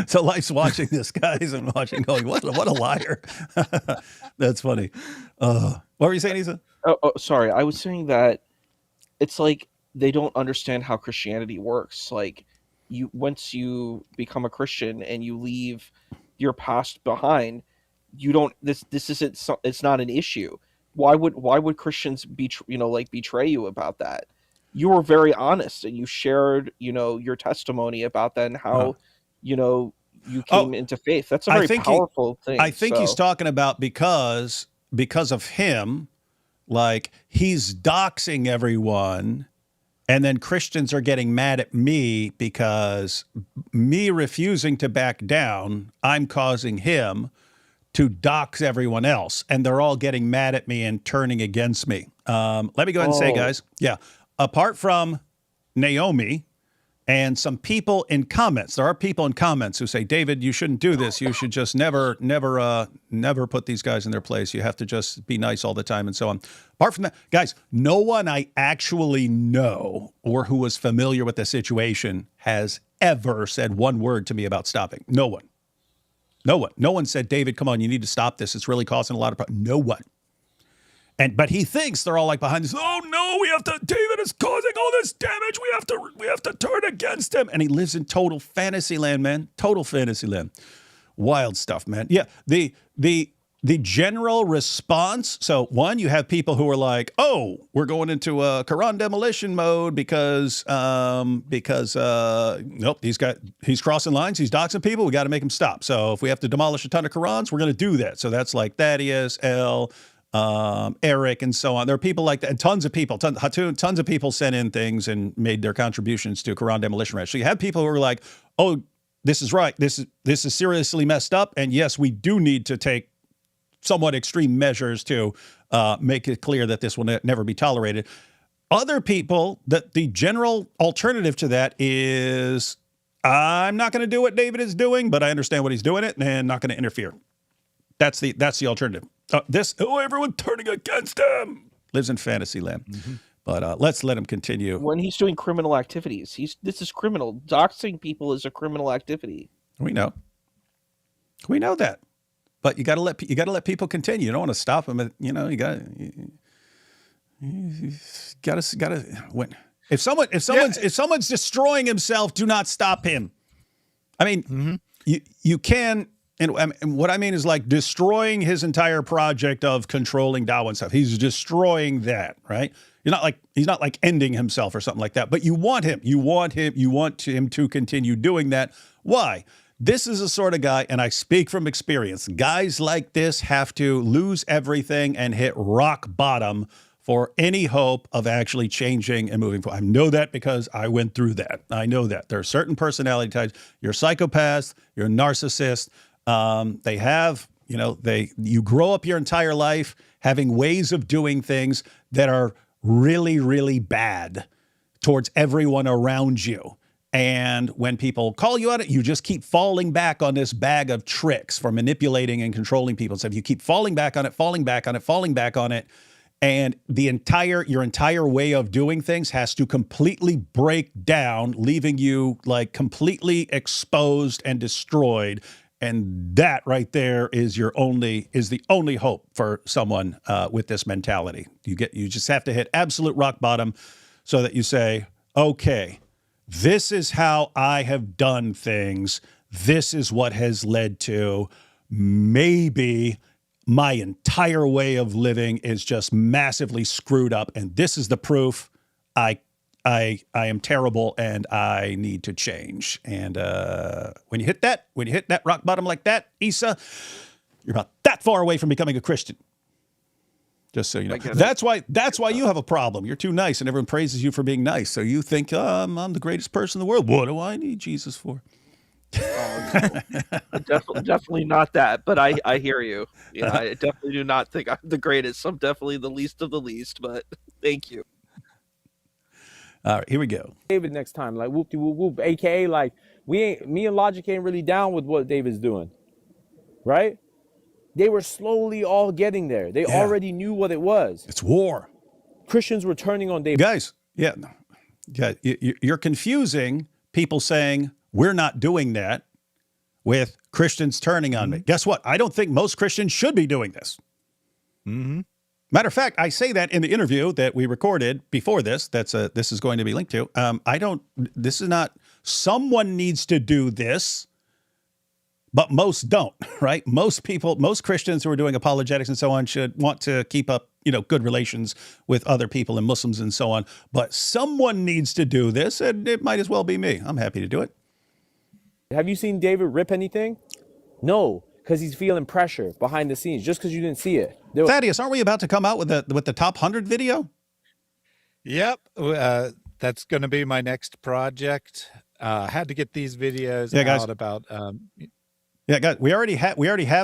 So Life's watching this, guys, and watching, going, what a liar. That's funny. What were you saying, Isa? Oh, sorry. I was saying that it's like they don't understand how Christianity works. Like once you become a Christian and you leave your past behind, you don't. This isn't. It's not an issue. Why would Christians betray you about that? You were very honest and you shared your testimony about that and how. you came into faith. That's a very powerful thing. I think he's talking about because of him, like he's doxing everyone, and then Christians are getting mad at me because me refusing to back down, I'm causing him to dox everyone else, and they're all getting mad at me and turning against me. Let me go ahead and say, guys, apart from Naomi and some people in comments, there are people in comments who say, David, you shouldn't do this. You should just never put these guys in their place. You have to just be nice all the time and so on. Apart from that, guys, no one I actually know or who was familiar with the situation has ever said one word to me about stopping. No one. No one. No one said, David, come on, you need to stop this. It's really causing a lot of problems. No one. But he thinks they're all like behind this. Oh no, David is causing all this damage. We have to turn against him. And he lives in total fantasy land, man. Total fantasy land. Wild stuff, man. Yeah. The general response. So one, you have people who are like, oh, we're going into a Quran demolition mode because nope, he's crossing lines. He's doxing people. We got to make him stop. So if we have to demolish a ton of Qurans, we're going to do that. So that's like Thaddeus, Eric, and so on. There are people like that, and tons of people sent in things and made their contributions to Quran demolition ranch. So you have people who are like, oh, this is right. This is seriously messed up. And yes, we do need to take somewhat extreme measures to make it clear that this will never be tolerated. Other people, that the general alternative to that is, I'm not going to do what David is doing, but I understand what he's doing it and not going to interfere. That's the alternative. Everyone turning against him lives in fantasy land. Mm-hmm. But let's let him continue. When he's doing criminal activities, this is criminal. Doxing people is a criminal activity. We know that. But you got to let people continue. You don't want to stop them. You know, you got to when if someone's destroying himself, do not stop him. I mean, you can. And what I mean is like destroying his entire project of controlling Dawa and stuff. He's destroying that, right? He's not like ending himself or something like that. But you want him to continue doing that. Why? This is the sort of guy, and I speak from experience, guys like this have to lose everything and hit rock bottom for any hope of actually changing and moving forward. I know that because I went through that. I know that. There are certain personality types. You're a psychopath. You're a narcissist. You grow up your entire life having ways of doing things that are really, really bad towards everyone around you. And when people call you on it, you just keep falling back on this bag of tricks for manipulating and controlling people. So if you keep falling back on it, and your entire way of doing things has to completely break down, leaving you like completely exposed and destroyed. And that right there is the only hope for someone with this mentality. You just have to hit absolute rock bottom so that you say, okay, this is how I have done things. This is what has led to maybe my entire way of living is just massively screwed up. And this is the proof I am terrible and I need to change. And when you hit that rock bottom like that, Isa, you're about that far away from becoming a Christian. Just so you know. That's why you have a problem. You're too nice and everyone praises you for being nice. So you think, I'm the greatest person in the world. What do I need Jesus for? Definitely not that, but I hear you. Yeah, I definitely do not think I'm the greatest. I'm definitely the least of the least, but thank you. All right, here we go. David next time, like whoop de whoop whoop, aka like me and Logic ain't really down with what David's doing, right? They were slowly all getting there. They already knew what it was. It's war. Christians were turning on David. Guys, you're confusing people saying we're not doing that with Christians turning on me. Guess what? I don't think most Christians should be doing this. Mm-hmm. Matter of fact, I say that in the interview that we recorded before this. This is going to be linked to. This is not. Someone needs to do this. But most don't, right? Most Christians who are doing apologetics and so on should want to keep up, good relations with other people and Muslims and so on. But someone needs to do this, and it might as well be me. I'm happy to do it. Have you seen David rip anything? No, because he's feeling pressure behind the scenes. Just because you didn't see it. Thaddeus, aren't we about to come out with the top 100 video? Yep. That's going to be my next project. Had to get these videos guys. out about. Yeah, guys, we already have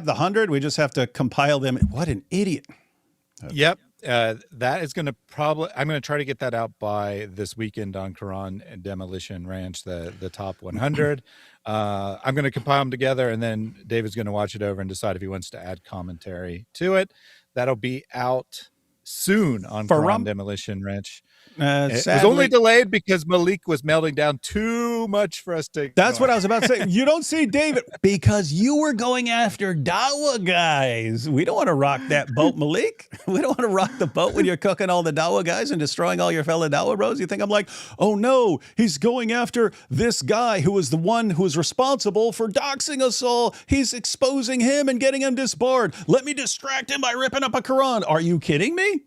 the 100. We just have to compile them. What an idiot. Yep. That is going to I'm going to try to get that out by this weekend on Quran and Demolition Ranch, the top 100. I'm going to compile them together, and then David's going to watch it over and decide if he wants to add commentary to it. That'll be out soon on Quran Demolition Ranch. It was only delayed because Malik was melting down too much for us to. That's what I was about to say. You don't see David because you were going after Dawa guys. We don't want to rock that boat, Malik. We don't want to rock the boat when you're cooking all the Dawa guys and destroying all your fellow Dawa bros. You think I'm like, oh no, he's going after this guy who is the one who is responsible for doxing us all. He's exposing him and getting him disbarred. Let me distract him by ripping up a Quran. Are you kidding me?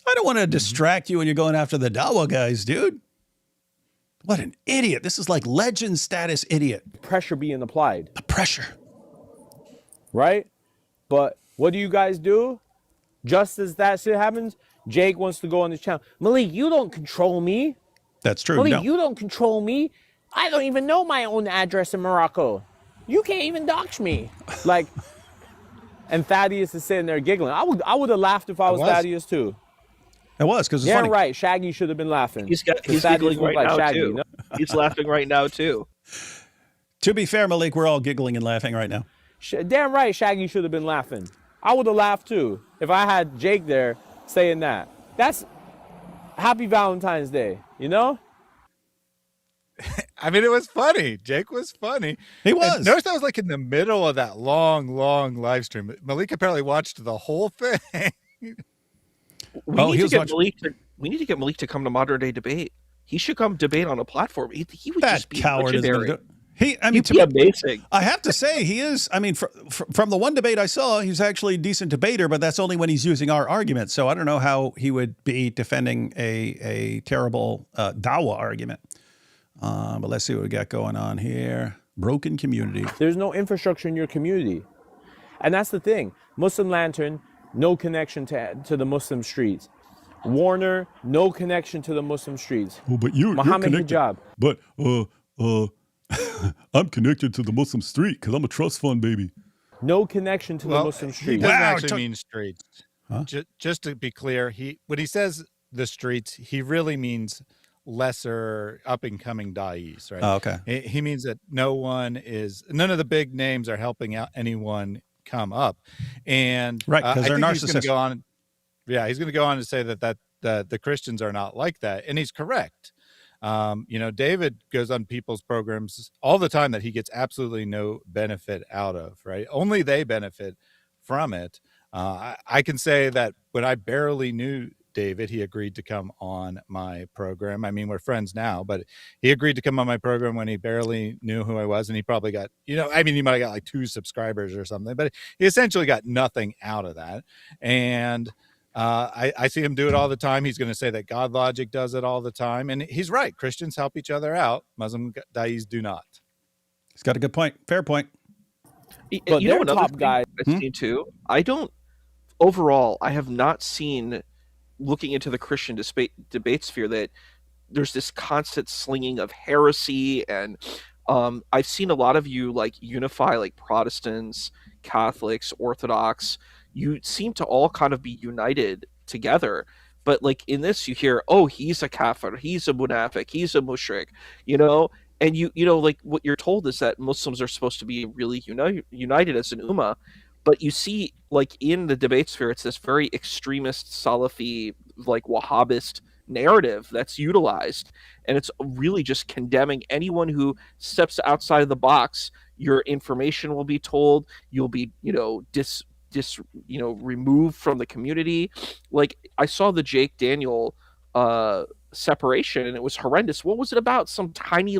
I don't want to distract you when you're going after the Dawa guys, dude. What an idiot. This is like legend status idiot. Pressure being applied. The pressure. Right? But what do you guys do? Just as that shit happens, Jake wants to go on this channel. Malik, you don't control me. That's true. Malik, you don't control me. I don't even know my own address in Morocco. You can't even dox me. Like, and Thaddeus is sitting there giggling. I would have laughed if I was Thaddeus too. It was because it's funny. Right. Shaggy should have been laughing. He's giggling right now Shaggy, too. You know? He's laughing right now too. To be fair, Malik, we're all giggling and laughing right now. Damn right, Shaggy should have been laughing. I would have laughed too if I had Jake there saying that. That's Happy Valentine's Day, you know? I mean, it was funny. Jake was funny. He was. And notice I was like in the middle of that long live stream. Malik apparently watched the whole thing. We need to get Malik to come to Modern Day Debate. He should come debate on a platform. He would just be legendary. He'd be amazing. I have to say, he is. I mean, from the one debate I saw, he's actually a decent debater, but that's only when he's using our argument. So I don't know how he would be defending a terrible Dawa argument. But let's see what we got going on here. Broken community. There's no infrastructure in your community. And that's the thing. Muslim Lantern, no connection to the Muslim streets. Warner, no connection to the Muslim streets. Oh, but you're connected. Hijab. But I'm connected to the Muslim street because I'm a trust fund baby. No connection to the Muslim streets. He doesn't actually mean streets. Huh? Just to be clear, when he says the streets, he really means lesser up-and-coming da'is, right? Oh, okay. He means that none of the big names are helping out anyone come up, and right, because they're narcissists. He's going to go on to say that the Christians are not like that, and he's correct. David goes on people's programs all the time that he gets absolutely no benefit out of, right? Only they benefit from it. I can say that when I barely knew David, he agreed to come on my program. I mean, we're friends now, but he agreed to come on my program when he barely knew who I was. And he probably got, he might have got like 2 subscribers or something, but he essentially got nothing out of that. And I see him do it all the time. He's going to say that God Logic does it all the time. And he's right. Christians help each other out. Muslim da'is do not. He's got a good point. Fair point. But you know another top guy I've seen too? I have not seen, looking into the Christian debate sphere, that there's this constant slinging of heresy, and I've seen a lot of you like unify like Protestants, Catholics, Orthodox. You seem to all kind of be united together, but like in this you hear, oh, he's a kafir, he's a munafiq, he's a mushrik, and like what you're told is that Muslims are supposed to be really united as an ummah. But you see, like, in the debate sphere, it's this very extremist, Salafi, like, Wahhabist narrative that's utilized. And it's really just condemning anyone who steps outside of the box. Your information will be told. You'll be, removed from the community. Like, I saw the Jake Daniel separation, and it was horrendous. What was it about? Some tiny,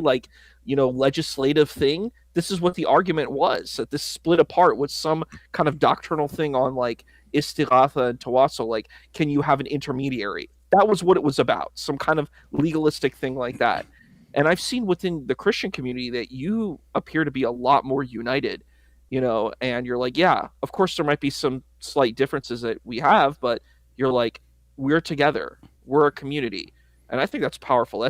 legislative thing? This is what the argument was, that this split apart was some kind of doctrinal thing on like istighatha and tawassul, like, can you have an intermediary? That was what it was about, some kind of legalistic thing like that. And I've seen within the Christian community that you appear to be a lot more united, and you're like, yeah, of course there might be some slight differences that we have, but you're like, we're together, we're a community. And I think that's powerful.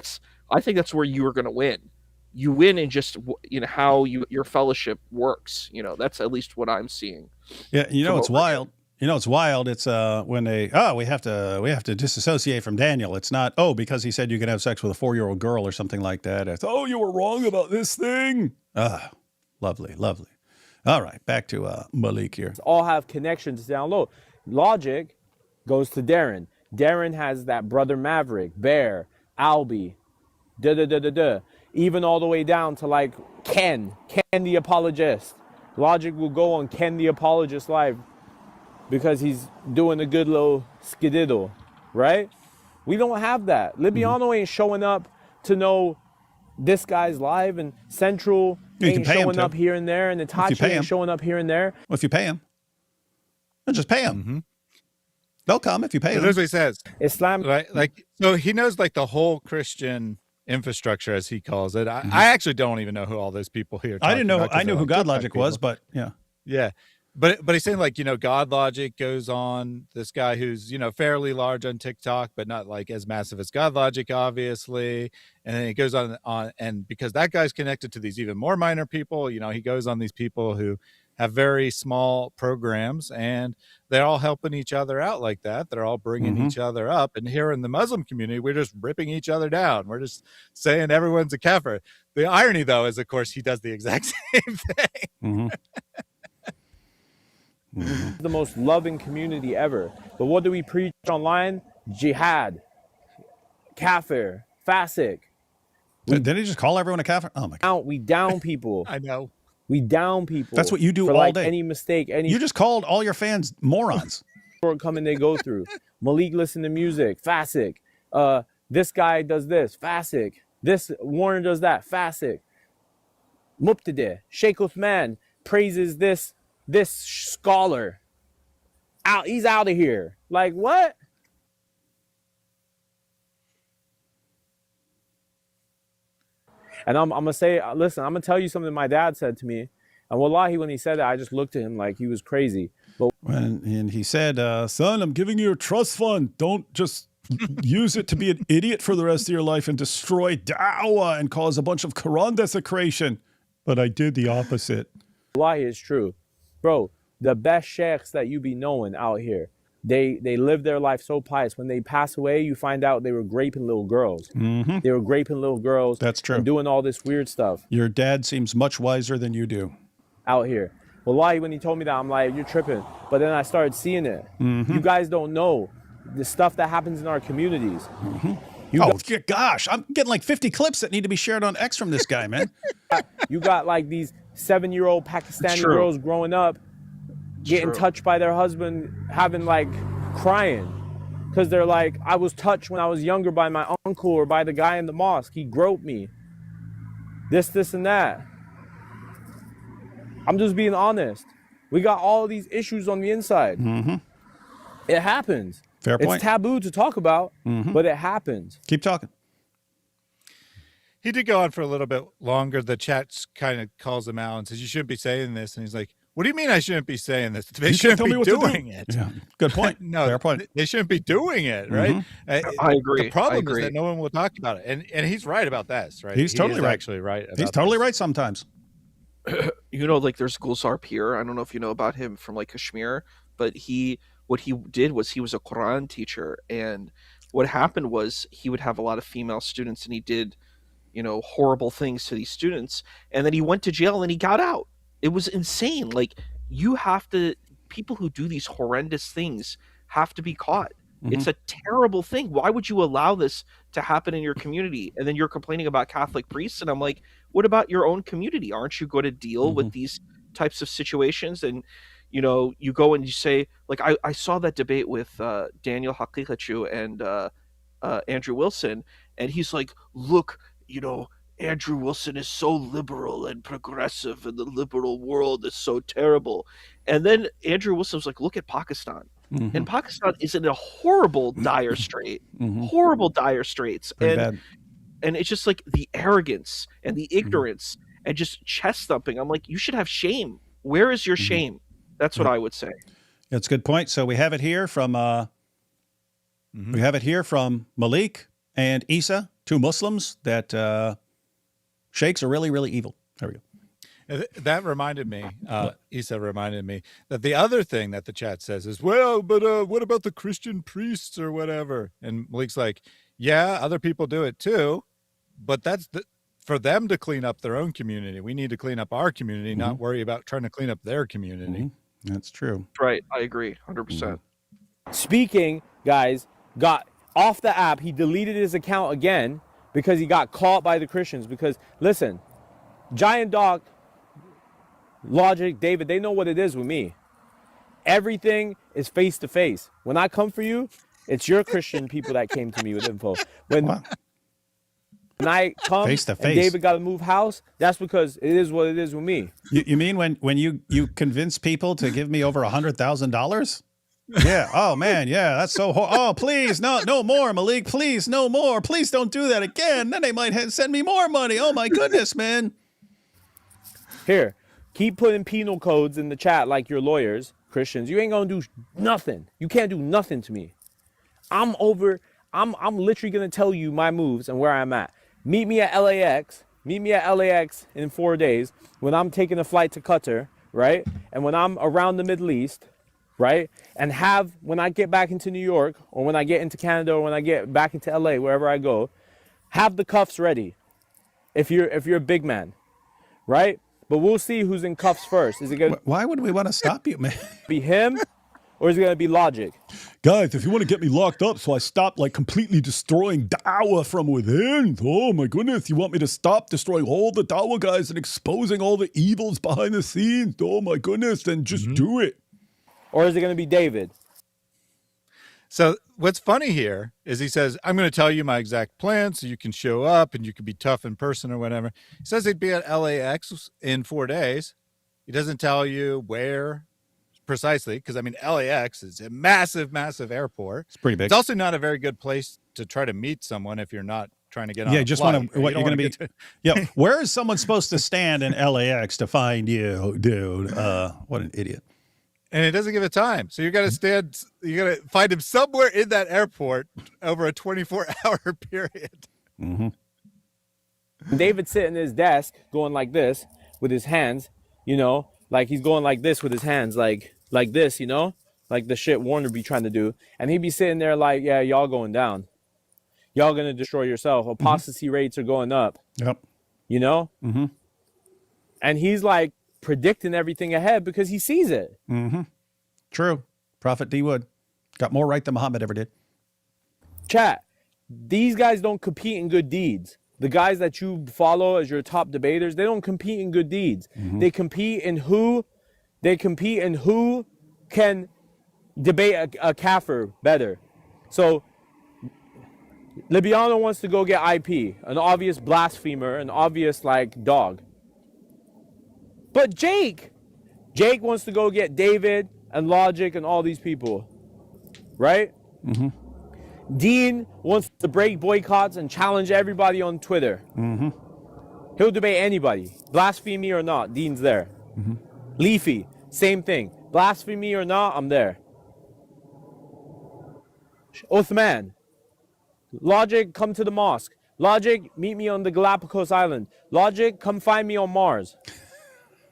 I think that's where you are going to win. You win in just, how your fellowship works. That's at least what I'm seeing. Yeah. It's wild. It's wild. It's when we have to disassociate from Daniel. It's not, because he said you can have sex with a 4-year-old girl or something like that. It's, you were wrong about this thing. Lovely. All right, back to Malik here. All have connections down low. Logic goes to Darren. Darren has that brother Maverick, Bear, Albie, even all the way down to like Ken the apologist. Logic will go on Ken the apologist live because he's doing a good little skididdle, right? We don't have that. Libiano ain't showing up to know this guy's live, and Central ain't showing up here and there, and Itachi ain't showing up here and there. Well, if you pay him, then just pay him. Mm-hmm. They'll come if you pay them. That's what he says. Islam, right? Like, so he knows like the whole Christian infrastructure, as he calls it. I actually don't even know who all those people here. I didn't know. I knew who God Logic was, but yeah. But he's saying like, God Logic goes on, this guy who's, fairly large on TikTok, but not like as massive as God Logic, obviously. And then he goes on, and because that guy's connected to these even more minor people, he goes on these people who have very small programs, and they're all helping each other out like that. They're all bringing each other up. And here in the Muslim community, we're just ripping each other down. We're just saying everyone's a kafir. The irony, though, is, of course, he does the exact same thing. The most loving community ever. But what do we preach online? Jihad, kafir, fasik. Did he just call everyone a kafir? Oh my God. We down people. I know. We down people. That's what you do for all like day. Any mistake, You just called all your fans morons. shortcoming they go through. Malik listen to music, fasik. This guy does this, fasik. This Warner does that, fasik. Muqtadi, Sheikh Uthman praises this scholar. He's out of here. Like what? And I'm gonna say, listen, I'm gonna tell you something my dad said to me. And wallahi, when he said that, I just looked at him like he was crazy. But and he said, son, I'm giving you a trust fund. Don't just use it to be an idiot for the rest of your life and destroy Dawa and cause a bunch of Quran desecration. But I did the opposite. Wallahi, it's true. Bro, the best sheikhs that you be knowing out here, they live their life so pious. When they pass away, you find out they were raping little girls. They were raping little girls. That's true. And doing all this weird stuff. Your dad seems much wiser than you do. Out here. Wallahi, when he told me that, I'm like, you're tripping. But then I started seeing it. You guys don't know the stuff that happens in our communities. Gosh, I'm getting like 50 clips that need to be shared on X from this guy, man. You got like these 7-year-old Pakistani girls growing up, getting touched by their husband, having like crying. Because they're like, I was touched when I was younger by my uncle or by the guy in the mosque. He groped me. This, and that. I'm just being honest. We got all of these issues on the inside. It happens. Fair point. It's taboo to talk about, but it happens. Keep talking. He did go on for a little bit longer. The chat kind of calls him out and says, you shouldn't be saying this. And he's like, what do you mean I shouldn't be saying this? They shouldn't be doing it. Yeah. Good point. No, fair point. They shouldn't be doing it, right? I agree. The problem is that no one will talk about it. And he's right about this, right? He's totally right. Actually right. He's totally right sometimes. Like there's Gulzar Pir. I don't know if you know about him from like Kashmir, but what he did was he was a Quran teacher, and what happened was he would have a lot of female students, and he did, horrible things to these students, and then he went to jail and he got out. It was insane. Like people who do these horrendous things have to be caught. It's a terrible thing. Why would you allow this to happen in your community? And then you're complaining about Catholic priests. And I'm like, what about your own community? Aren't you going to deal with these types of situations? And, you go and you say, like, I saw that debate with Daniel Haqiqatju and Andrew Wilson. And he's like, look, Andrew Wilson is so liberal and progressive, and the liberal world is so terrible. And then Andrew Wilson's like, look at Pakistan. And Pakistan is in a horrible dire strait, horrible dire straits. Pretty and bad. And it's just like the arrogance and the ignorance and just chest thumping. I'm like, you should have shame. Where is your shame? That's what I would say. That's a good point. So we have it here from Malik and Isa, two Muslims, that sheikhs are really, really evil. There we go. That reminded me, Isa reminded me that the other thing that the chat says is, well, but what about the Christian priests or whatever? And Malik's like, yeah, other people do it too, but that's for them to clean up their own community. We need to clean up our community, not worry about trying to clean up their community. That's true. Right. I agree. 100%. Speaking, guys, got off the app. He deleted his account again because he got caught by the Christians. Because, listen, Giant Dog, Logic, David, they know what it is with me. Everything is face to face. When I come for you, it's your Christian people that came to me with info. When I come face to and face, David got to move house, that's because it is what it is with me. You mean when you convince people to give me over $100,000? Yeah. Oh man. Yeah. That's so. Oh, please, no more, Malik. Please, no more. Please don't do that again. Then they might send me more money. Oh my goodness, man. Here, keep putting penal codes in the chat like your lawyers, Christians. You ain't gonna do nothing. You can't do nothing to me. I'm literally gonna tell you my moves and where I'm at. Meet me at LAX. Meet me at LAX in 4 days when I'm taking a flight to Qatar, right? And when I'm around the Middle East, right? And when I get back into New York, or when I get into Canada, or when I get back into LA, wherever I go, have the cuffs ready. If you're a big man, right? But we'll see who's in cuffs first. Is it gonna? Why would we want to stop you, man? Be him, or is it gonna be Logic? Guys, if you want to get me locked up so I stop like completely destroying Dawa from within, oh my goodness, you want me to stop destroying all the Dawa guys and exposing all the evils behind the scenes? Oh my goodness, then just do it. Or is it going to be David? So what's funny here is he says, I'm going to tell you my exact plan so you can show up and you can be tough in person or whatever. He says he'd be at LAX in 4 days. He doesn't tell you where precisely, because I mean, LAX is a massive, massive airport. It's pretty big. It's also not a very good place to try to meet someone if you're not trying to get on. Yeah, just want to. What you're going to be? Yeah, where is someone supposed to stand in LAX to find you, dude? What an idiot! And it doesn't give a time, so you got to stand. You got to find him somewhere in that airport over a 24-hour period. David's sitting at his desk going like this with his hands, you know, like he's going like this with his hands, like this, you know, like the shit Warner be trying to do. And he'd be sitting there like, yeah, y'all going down. Y'all going to destroy yourself. Apostasy rates are going up. Yep. You know? And he's like predicting everything ahead because he sees it. True. Prophet D. Wood got more right than Muhammad ever did. Chat, these guys don't compete in good deeds. The guys that you follow as your top debaters, they don't compete in good deeds. They compete in who can debate a kafir better. So Libiano wants to go get IP, an obvious blasphemer, an obvious like dog. But Jake wants to go get David and Logic and all these people, right? Dean wants to break boycotts and challenge everybody on Twitter. He'll debate anybody, blasphemy or not. Dean's there. Leafy, same thing. Blasphemy or not, I'm there. Uthman, Logic, come to the mosque. Logic, meet me on the Galapagos Island. Logic, come find me on Mars.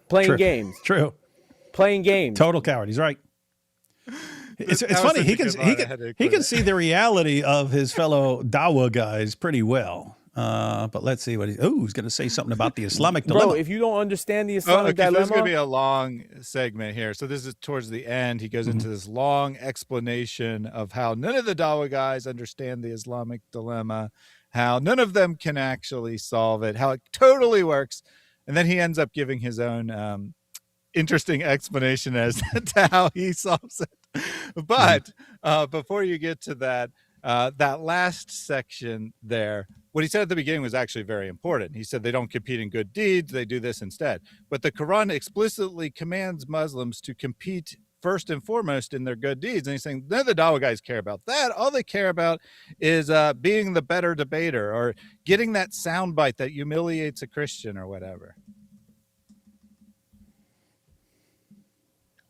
Playing games. True. Playing games. Total coward. He's right. It's funny. He can see the reality of his fellow Dawa guys pretty well. But let's see what he's going to say something about the Islamic dilemma. Bro, if you don't understand the Islamic dilemma, there's going to be a long segment here. So this is towards the end. He goes into this long explanation of how none of the Dawa guys understand the Islamic dilemma, how none of them can actually solve it, how it totally works. And then he ends up giving his own interesting explanation as to how he solves it. But before you get to that, that last section there, what he said at the beginning was actually very important. He said they don't compete in good deeds, they do this instead. But the Quran explicitly commands Muslims to compete first and foremost in their good deeds. And he's saying none of the Dawa guys care about that. All they care about is being the better debater or getting that soundbite that humiliates a Christian or whatever.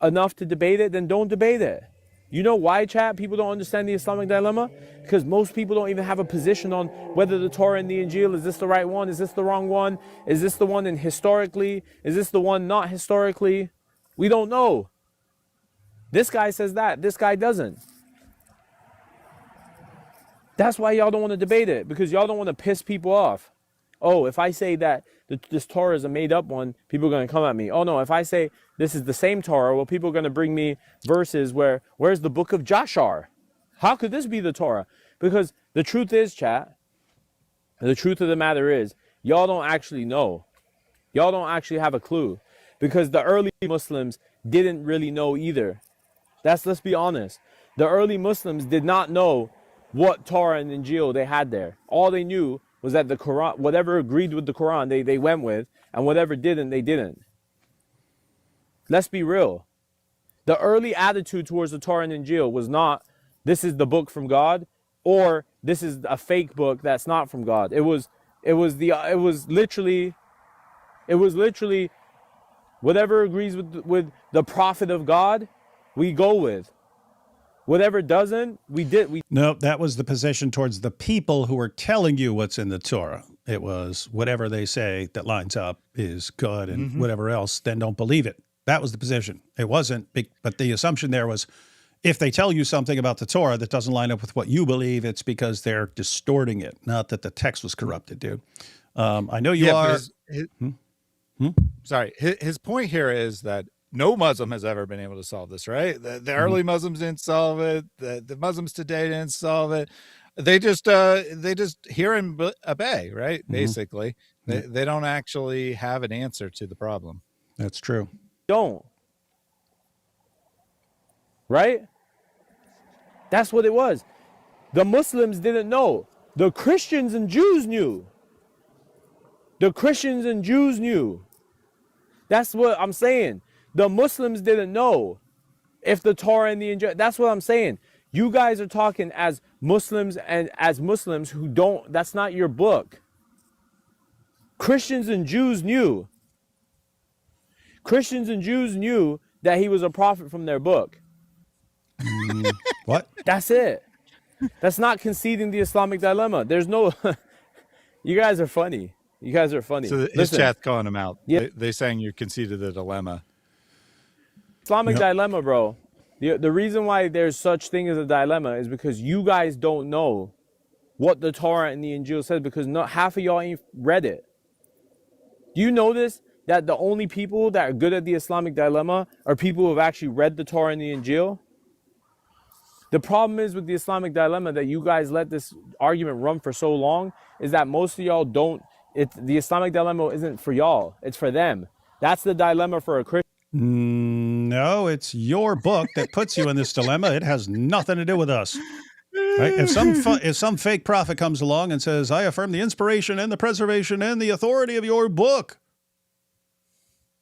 Enough to debate it, then don't debate it. You know why, chat? People don't understand the Islamic dilemma? Because most people don't even have a position on whether the Torah and the Injil, is this the right one? Is this the wrong one? Is this the one in historically? Is this the one not historically? We don't know. This guy says that. This guy doesn't. That's why y'all don't want to debate it, because y'all don't want to piss people off. Oh, if I say that this Torah is a made-up one, people are going to come at me. Oh, no, if I say this is the same Torah, well, people are going to bring me verses where's the book of Jashar? How could this be the Torah? Because the truth is, chat, the truth of the matter is, y'all don't actually know. Y'all don't actually have a clue. Because the early Muslims didn't really know either. Let's be honest. The early Muslims did not know what Torah and Injil they had there. All they knew was that the Quran, whatever agreed with the Quran, they went with, and whatever didn't, they didn't. Let's be real. The early attitude towards the Torah and Injil was not, this is the book from God, or this is a fake book that's not from God. It was literally whatever agrees with the prophet of God, we go with. Whatever doesn't, No, that was the position towards the people who were telling you what's in the Torah. It was whatever they say that lines up is good, and whatever else, then don't believe it. That was the position. It wasn't, but the assumption there was, if they tell you something about the Torah that doesn't line up with what you believe, it's because they're distorting it, not that the text was corrupted, dude. I know you are. Sorry, his point here is that no Muslim has ever been able to solve this, right? The early Muslims didn't solve it. The Muslims today didn't solve it. They just hear and obey, right? Basically, they don't actually have an answer to the problem. That's true. Don't. Right? That's what it was. The Muslims didn't know. The Christians and Jews knew. The Christians and Jews knew. That's what I'm saying. The Muslims didn't know if the Torah and the Injil. That's what I'm saying. You guys are talking as Muslims and as Muslims who don't. That's not your book. Christians and Jews knew. Christians and Jews knew that he was a prophet from their book. What? That's it. That's not conceding the Islamic dilemma. There's no. You guys are funny. You guys are funny. So his chat's calling him out. Yeah. They saying you conceded the dilemma. Islamic dilemma, bro. The reason why there's such thing as a dilemma is because you guys don't know what the Torah and the Injil says, because not half of y'all ain't read it. Do you know this? That the only people that are good at the Islamic dilemma are people who have actually read the Torah and the Injil? The problem is with the Islamic dilemma that you guys let this argument run for so long is that most of y'all don't. The Islamic dilemma isn't for y'all. It's for them. That's the dilemma for a Christian. No, it's your book that puts you in this dilemma. It has nothing to do with us. Right? If some fake prophet comes along and says, I affirm the inspiration and the preservation and the authority of your book,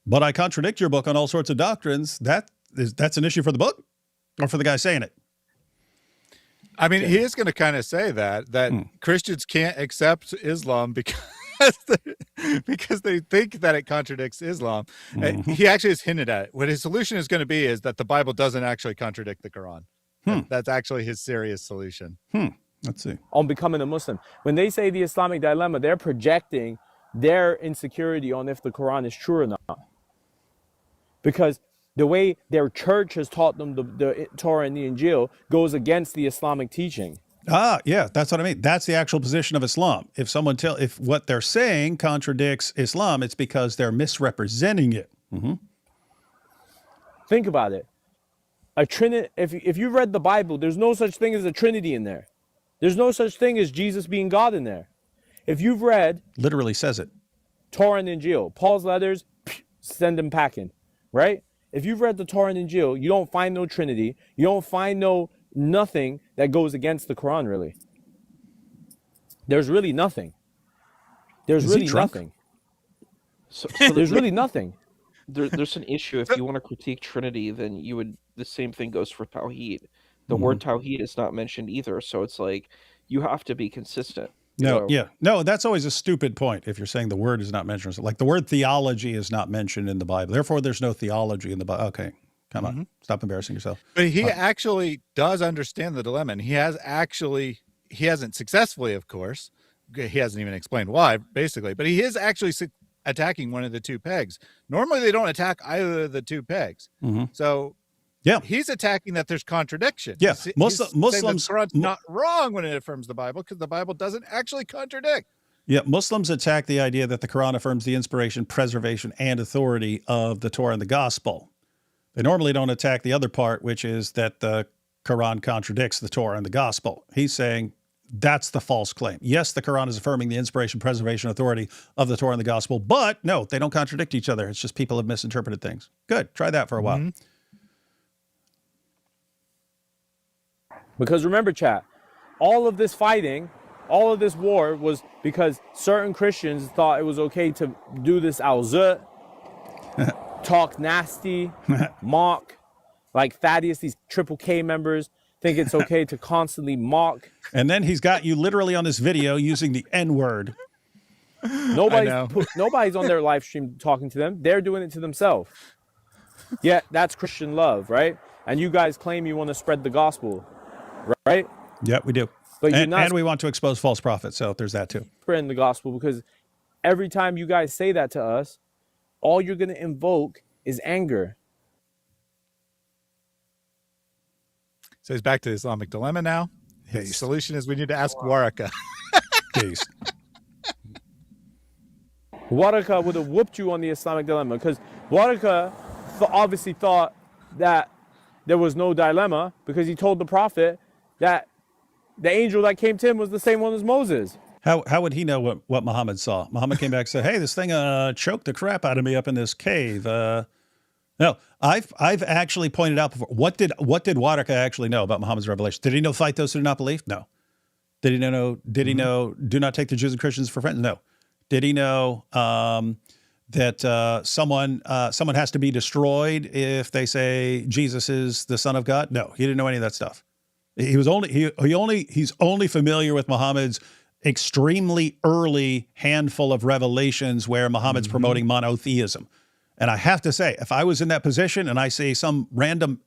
but I contradict your book on all sorts of doctrines, that's an issue for the book or for the guy saying it? I mean, he is going to kind of say that Christians can't accept Islam because they think that it contradicts Islam. He actually has hinted at it. What his solution is going to be is that the Bible doesn't actually contradict the Quran. That's actually his serious solution. Let's see. On becoming a Muslim. When they say the Islamic dilemma, they're projecting their insecurity on if the Quran is true or not. Because the way their church has taught them the Torah and the Injil goes against the Islamic teaching. Yeah, that's what I mean. That's the actual position of Islam. If what they're saying contradicts Islam, it's because they're misrepresenting it. Think about it. A Trinity. If you read the Bible, there's no such thing as a Trinity in there. There's no such thing as Jesus being God in there. If you've read, literally says it, Torah and Injil, Paul's letters, send them packing, right? If you've read the Torah and Injil, you don't find no Trinity. You don't find nothing that goes against the Quran, really. There's really nothing. There's really nothing. So there's really nothing. there's an issue. If you want to critique Trinity, then you would. The same thing goes for Tawheed. The word Tawheed is not mentioned either, so it's like you have to be consistent. No, that's always a stupid point. If you're saying the word is not mentioned, like the word theology is not mentioned in the Bible, therefore there's no theology in the Bible. Okay, come on, stop embarrassing yourself. But he actually does understand the dilemma, and he hasn't successfully, of course. He hasn't even explained why, basically, but he is actually attacking one of the two pegs. Normally, they don't attack either of the two pegs. So, yeah, he's attacking that there's contradiction. Yeah, Muslims the Quran's not wrong when it affirms the Bible because the Bible doesn't actually contradict. Yeah, Muslims attack the idea that the Quran affirms the inspiration, preservation, and authority of the Torah and the Gospel. They normally don't attack the other part, which is that the Quran contradicts the Torah and the Gospel. He's saying that's the false claim. Yes, the Quran is affirming the inspiration, preservation, authority of the Torah and the Gospel, but no, they don't contradict each other. It's just people have misinterpreted things. Good. Try that for a while. Because remember, chat, all of this fighting, all of this war was because certain Christians thought it was okay to do this al-zut, talk nasty, mock, like Thaddeus, these Triple K members think it's okay to constantly mock. And then he's got you literally on this video using the N-word. Nobody's on their live stream talking to them. They're doing it to themselves. Yeah, that's Christian love, right? And you guys claim you want to spread the gospel, right? Yeah, we do. But and we want to expose false prophets, so there's that too. Spreading the gospel, because every time you guys say that to us, all you're going to invoke is anger. So he's back to the Islamic dilemma now. The solution is we need to ask Waraka. Waraka would have whooped you on the Islamic dilemma, because Waraka obviously thought that there was no dilemma because he told the prophet that the angel that came to him was the same one as Moses. How would he know what Muhammad saw? Muhammad came back and said, "Hey, this thing choked the crap out of me up in this cave." No, I've actually pointed out before. What did Waraka actually know about Muhammad's revelation? Did he know fight those who do not believe? No. Did he know? Did he know do not take the Jews and Christians for friends? No. Did he know that someone has to be destroyed if they say Jesus is the Son of God? No, he didn't know any of that stuff. He's only familiar with Muhammad's extremely early handful of revelations where Muhammad's promoting monotheism. And I have to say, if I was in that position and I see some random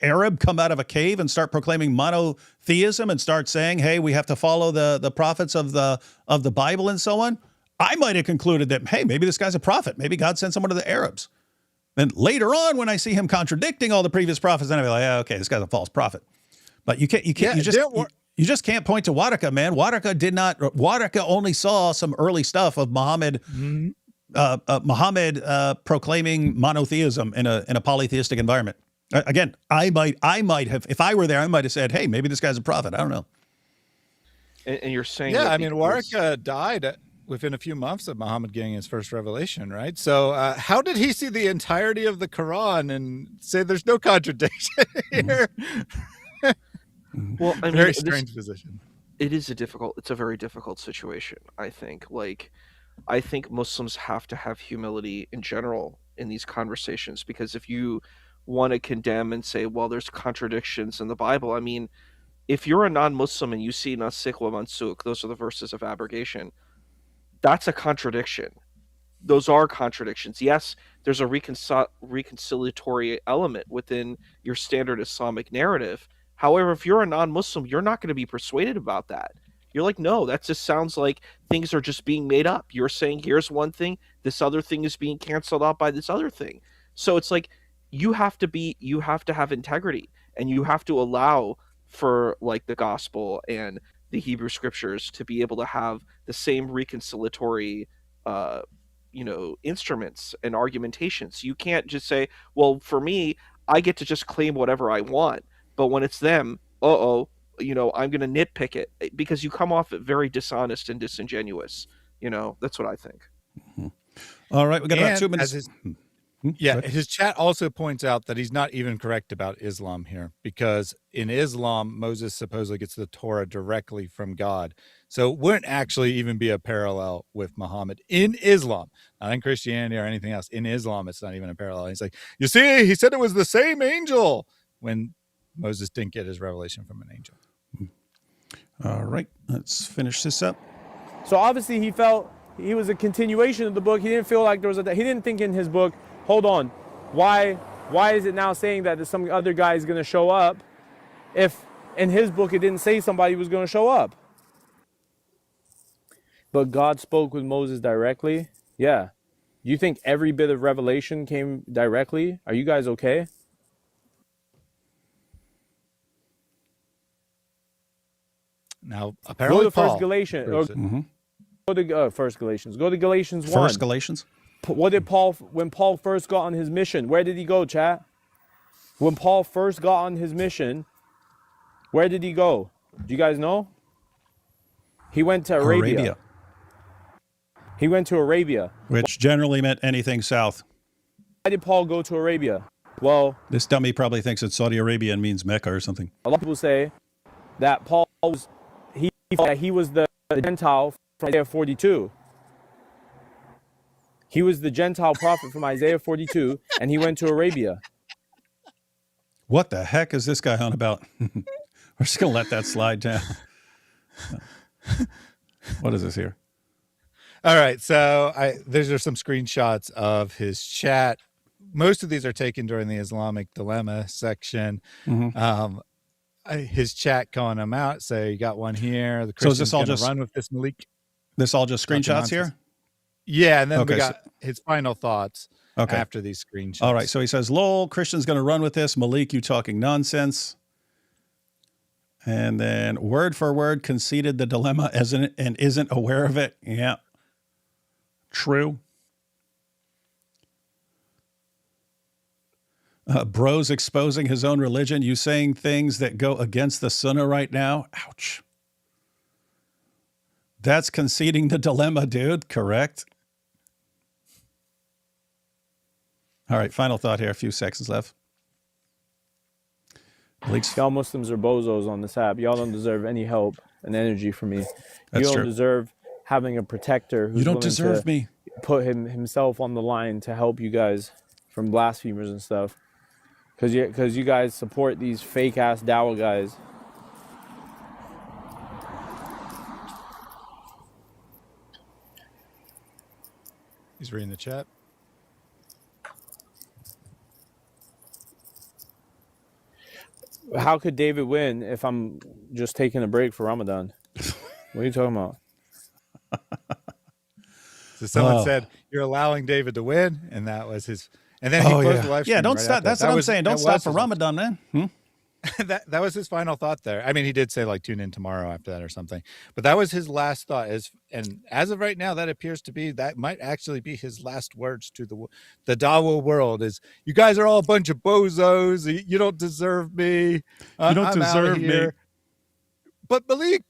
Arab come out of a cave and start proclaiming monotheism and start saying, "Hey, we have to follow the prophets of the Bible and so on," I might have concluded that, hey, maybe this guy's a prophet. Maybe God sent someone to the Arabs. Then later on, when I see him contradicting all the previous prophets, then I'll be like, okay, this guy's a false prophet. But you just can't point to Waraka, man. Waraka only saw some early stuff of Muhammad proclaiming monotheism in a polytheistic environment. Again, I might have, if I were there, I might have said, hey, maybe this guy's a prophet. I don't know. And you're saying, yeah, I mean, Waraka died within a few months of Muhammad getting his first revelation, right? So how did he see the entirety of the Quran and say there's no contradiction here? Well, I mean, very strange position. It's a very difficult situation, I think. I think Muslims have to have humility in general in these conversations, because if you want to condemn and say, well, there's contradictions in the Bible, I mean, if you're a non-Muslim and you see nasikh wa mansukh, those are the verses of abrogation, that's a contradiction. Those are contradictions. Yes, there's a reconciliatory element within your standard Islamic narrative. However, if you're a non-Muslim, you're not going to be persuaded about that. You're like, no, that just sounds like things are just being made up. You're saying here's one thing, this other thing is being canceled out by this other thing. So it's like you have to have integrity, and you have to allow for like the gospel and the Hebrew scriptures to be able to have the same reconciliatory instruments and argumentations. You can't just say, well, for me, I get to just claim whatever I want, but when it's them, I'm going to nitpick it, because you come off very dishonest and disingenuous. That's what I think. All right, we got about 2 minutes. Yeah, his chat also points out that he's not even correct about Islam here, because in Islam, Moses supposedly gets the Torah directly from God. So it wouldn't actually even be a parallel with Muhammad in Islam, not in Christianity or anything else. In Islam, it's not even a parallel. He's like, you see, he said it was the same angel when Moses didn't get his revelation from an angel. All right, let's finish this up. So obviously he felt he was a continuation of the book. He didn't feel like there was he didn't think in his book, hold on, why is it now saying that some other guy is going to show up if in his book it didn't say somebody was going to show up? But God spoke with Moses directly? Yeah. You think every bit of revelation came directly? Are you guys okay? Now, apparently, go to First Galatians. Go to First Galatians. Go to Galatians 1. First Galatians. What did when Paul first got on his mission? Where did he go, chat? When Paul first got on his mission, where did he go? Do you guys know? He went to Arabia. He went to Arabia, which generally meant anything south. Why did Paul go to Arabia? Well, this dummy probably thinks it's Saudi Arabia and means Mecca or something. A lot of people say that Paul was he was the Gentile from Isaiah 42. He was the Gentile prophet from Isaiah 42, and he went to Arabia. What the heck is this guy on about? We're just going to let that slide down. What is this here? All right, so these are some screenshots of his chat. Most of these are taken during the Islamic dilemma section. His chat calling him out. So you got one here. The Christian's so is this all just run with this, Malik? This all just screenshots here? Yeah, and then we got his final thoughts after these screenshots. All right, so he says, lol, Christian's going to run with this. Malik, you talking nonsense. And then word for word conceded the dilemma and isn't aware of it. Yeah. True. Bros exposing his own religion. You saying things that go against the sunnah right now. Ouch. That's conceding the dilemma, dude. Correct. All right, final thought here. A few seconds left. Y'all Muslims are bozos on this app. Y'all don't deserve any help and energy from me. You don't deserve having a protector who's willing to put himself on the line to help you guys from blasphemers and stuff. Because you guys support these fake ass Dawa guys. He's reading the chat. How could David win if I'm just taking a break for Ramadan? What are you talking about? So someone said you're allowing David to win, and that was his. And then he closed the live stream. Yeah, don't stop. That's what I'm saying. Don't stop for Ramadan, man. That was his final thought there. I mean, he did say like tune in tomorrow after that or something, but that was his last thought. And as of right now, that appears to be that might actually be his last words to the Dawa world. Is you guys are all a bunch of bozos. You don't deserve me. You don't deserve me. But Malik,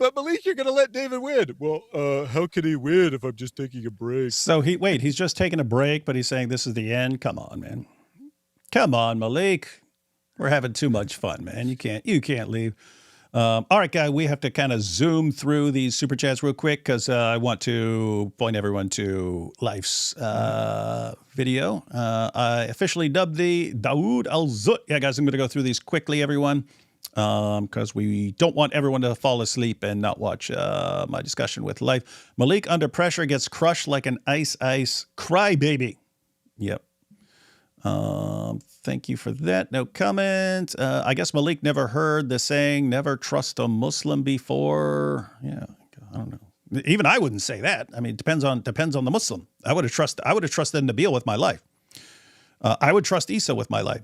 you're gonna let David win. Well, how could he win if I'm just taking a break? So he's just taking a break, but he's saying this is the end. Come on, man. Come on, Malik. We're having too much fun, man. You can't leave. All right, guy, we have to kind of zoom through these super chats real quick because I want to point everyone to Life's video. I officially dubbed the Dawood al-Zut. Yeah, guys, I'm going to go through these quickly, everyone, because we don't want everyone to fall asleep and not watch my discussion with Life. Malik under pressure gets crushed like an ice crybaby. Yep. Thank you for that. No comment. I guess Malik never heard the saying, never trust a Muslim before. Yeah, I don't know. Even I wouldn't say that. I mean, it depends on the Muslim. I would have trusted Nabil with my life. I would trust Isa with my life.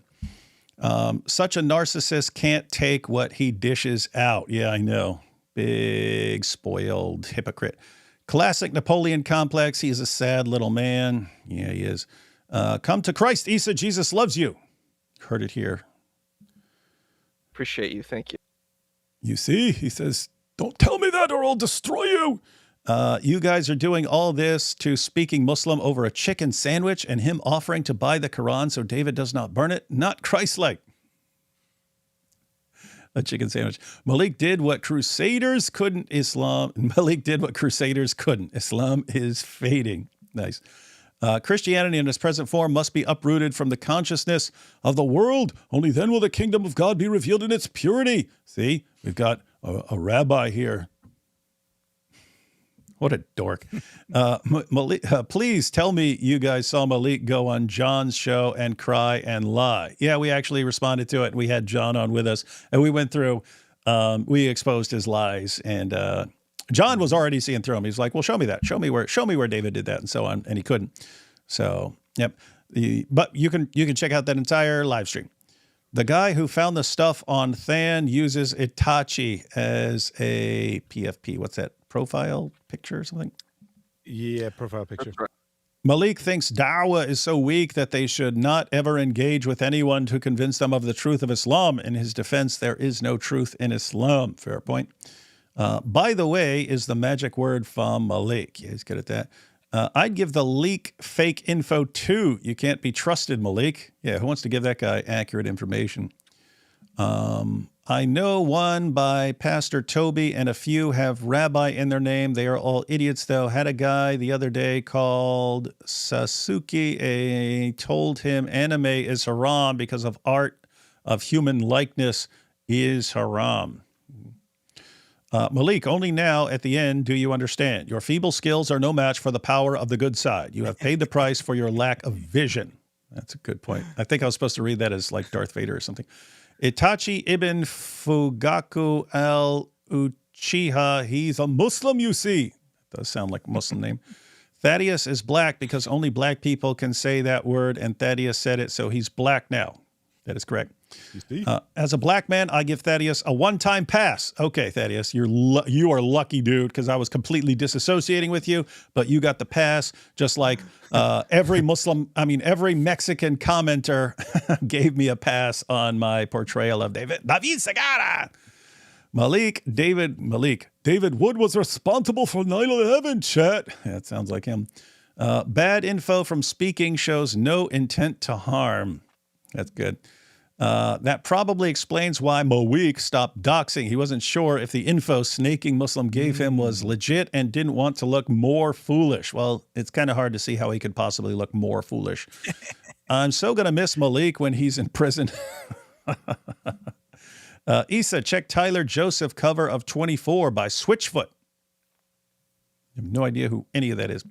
Such a narcissist can't take what he dishes out. Yeah, I know. Big, spoiled hypocrite. Classic Napoleon complex. He is a sad little man. Yeah, he is. Come to Christ, Isa. Jesus loves you. Heard it here. Appreciate you. Thank you. You see, he says, don't tell me that or I'll destroy you. You guys are doing all this to Speaking Muslim over a chicken sandwich and him offering to buy the Quran so David does not burn it. Not Christ-like. A chicken sandwich. Malik did what Crusaders couldn't. Malik did what Crusaders couldn't. Islam is fading. Nice. Christianity in its present form must be uprooted from the consciousness of the world. Only then will the kingdom of God be revealed in its purity. See, we've got a rabbi here. What a dork. Malik, please tell me you guys saw Malik go on John's show and cry and lie. Yeah, we actually responded to it. We had John on with us, and we went through, we exposed his lies, and John was already seeing through him. He's like, well, show me that. Show me where David did that, and so on, and he couldn't. So, yep. But you can check out that entire live stream. The guy who found the stuff on Than uses Itachi as a PFP. What's that? Profile picture or something? Yeah, profile picture. Right. Malik thinks Dawa is so weak that they should not ever engage with anyone to convince them of the truth of Islam. In his defense, there is no truth in Islam. Fair point. By the way, is the magic word from Malik. Yeah, he's good at that. I'd give the leak fake info too. You can't be trusted, Malik. Yeah, who wants to give that guy accurate information? I know one by Pastor Toby and a few have rabbi in their name. They are all idiots, though. Had a guy the other day called Sasuke. Told him anime is haram because of art of human likeness is haram. Malik, only now at the end do you understand. Your feeble skills are no match for the power of the good side. You have paid the price for your lack of vision. That's a good point. I think I was supposed to read that as like Darth Vader or something. Itachi ibn Fugaku al-Uchiha. He's a Muslim, you see. That does sound like a Muslim name. Thaddeus is black because only black people can say that word, and Thaddeus said it, so he's black now. That is correct. As a black man, I give Thaddeus a one-time pass. Okay, Thaddeus, you are lucky, dude, because I was completely disassociating with you, but you got the pass, just like every Mexican commenter gave me a pass on my portrayal of David Segara. David Wood was responsible for 9/11, chat. That sounds like him. Bad info from speaking shows no intent to harm. That's good. That probably explains why Malik stopped doxing. He wasn't sure if the info Snaking Muslim gave him was legit and didn't want to look more foolish. Well, it's kind of hard to see how he could possibly look more foolish. I'm so going to miss Malik when he's in prison. Issa, check Tyler Joseph cover of 24 by Switchfoot. I have no idea who any of that is.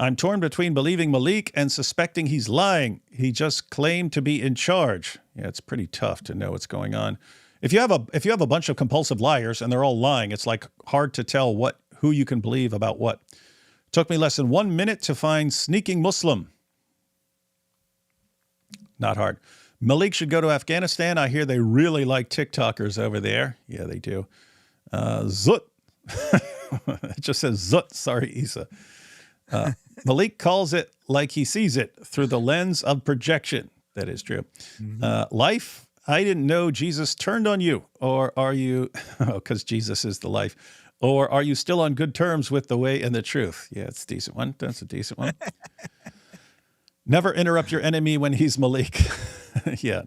I'm torn between believing Malik and suspecting he's lying. He just claimed to be in charge. Yeah, it's pretty tough to know what's going on. If you have a bunch of compulsive liars and they're all lying, it's like hard to tell who you can believe about what. Took me less than 1 minute to find Sneaking Muslim. Not hard. Malik should go to Afghanistan. I hear they really like TikTokers over there. Yeah, they do. Zut. It just says Zut. Sorry, Issa. Malik calls it like he sees it through the lens of projection. That is true. Life, I didn't know Jesus turned on you. Or are you, because Jesus is the life. Or are you still on good terms with the way and the truth? Yeah, it's a decent one. That's a decent one. Never interrupt your enemy when he's Malik. Yeah.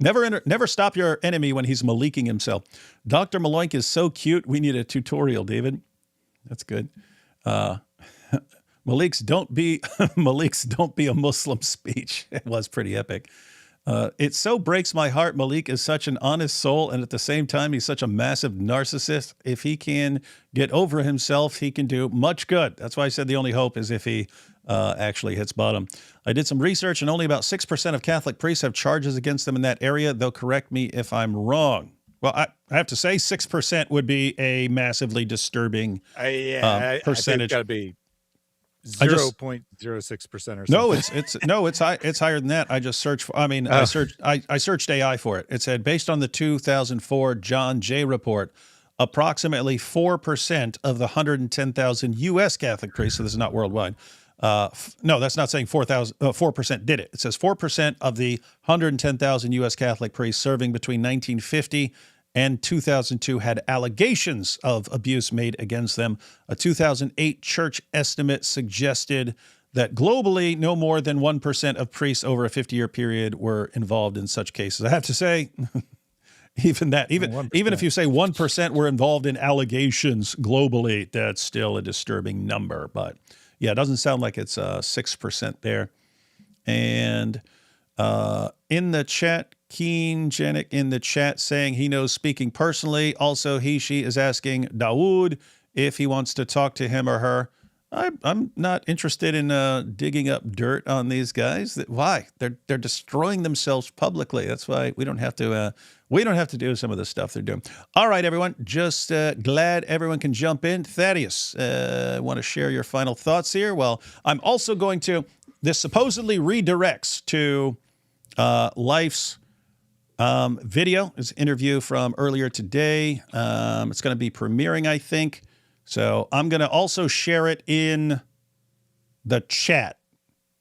Never stop your enemy when he's Maliking himself. Dr. Maloink is so cute. We need a tutorial, David. That's good. Malik's don't be a Muslim speech. It was pretty epic. It so breaks my heart. Malik is such an honest soul, and at the same time, he's such a massive narcissist. If he can get over himself, he can do much good. That's why I said the only hope is if he actually hits bottom. I did some research, and only about 6% of Catholic priests have charges against them in that area. They'll correct me if I'm wrong. Well, I have to say 6% would be a massively disturbing percentage. I think it's got to be 0.06% or something. No, it's higher than that. I just searched for, I searched AI for it. It said based on the 2004 John Jay report, approximately 4% of the 110,000 U.S. Catholic priests, so this is not worldwide. No, that's not saying 4% did it. It says 4% of the 110,000 U.S. Catholic priests serving between 1950 and 2002 had allegations of abuse made against them. A 2008 church estimate suggested that globally, no more than 1% of priests over a 50-year period were involved in such cases. I have to say, even if you say 1% were involved in allegations globally, that's still a disturbing number. But yeah, it doesn't sound like it's 6% there. And in the chat, Keen Janik in the chat saying he knows speaking personally. Also, she is asking Dawood if he wants to talk to him or her. I'm not interested in digging up dirt on these guys. Why? They're destroying themselves publicly. That's why we don't have to do some of the stuff they're doing. All right, everyone. Just glad everyone can jump in. Thaddeus, want to share your final thoughts here? Well, I'm also going to. This supposedly redirects to Life's video. It's an interview from earlier today. It's going to be premiering, I think. So I'm going to also share it in the chat,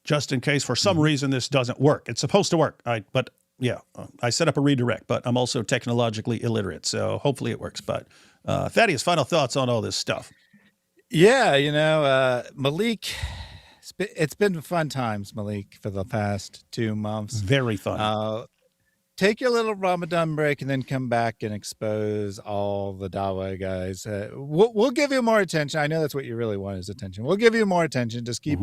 just in case for some reason this doesn't work. It's supposed to work, but yeah, I set up a redirect, but I'm also technologically illiterate, so hopefully it works. But Thaddeus, final thoughts on all this stuff? Yeah, Malik, it's been fun times, Malik, for the past 2 months. Very fun. Take your little Ramadan break and then come back and expose all the Dawa guys. We'll give you more attention. I know that's what you really want is attention. We'll give you more attention. Just keep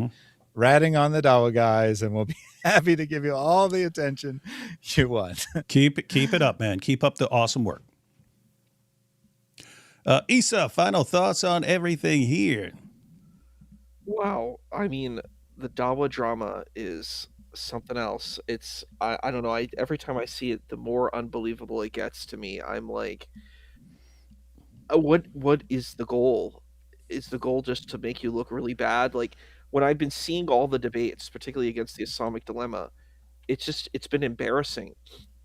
ratting on the Dawa guys, and we'll be happy to give you all the attention you want. Keep it up, man. Keep up the awesome work. Issa, final thoughts on everything here? Wow. I mean, the Dawa drama is something else. It's I don't know. Every time I see it, the more unbelievable it gets to me. I'm like, what is the goal? Is the goal just to make you look really bad? Like when I've been seeing all the debates, particularly against the Islamic dilemma, it's been embarrassing.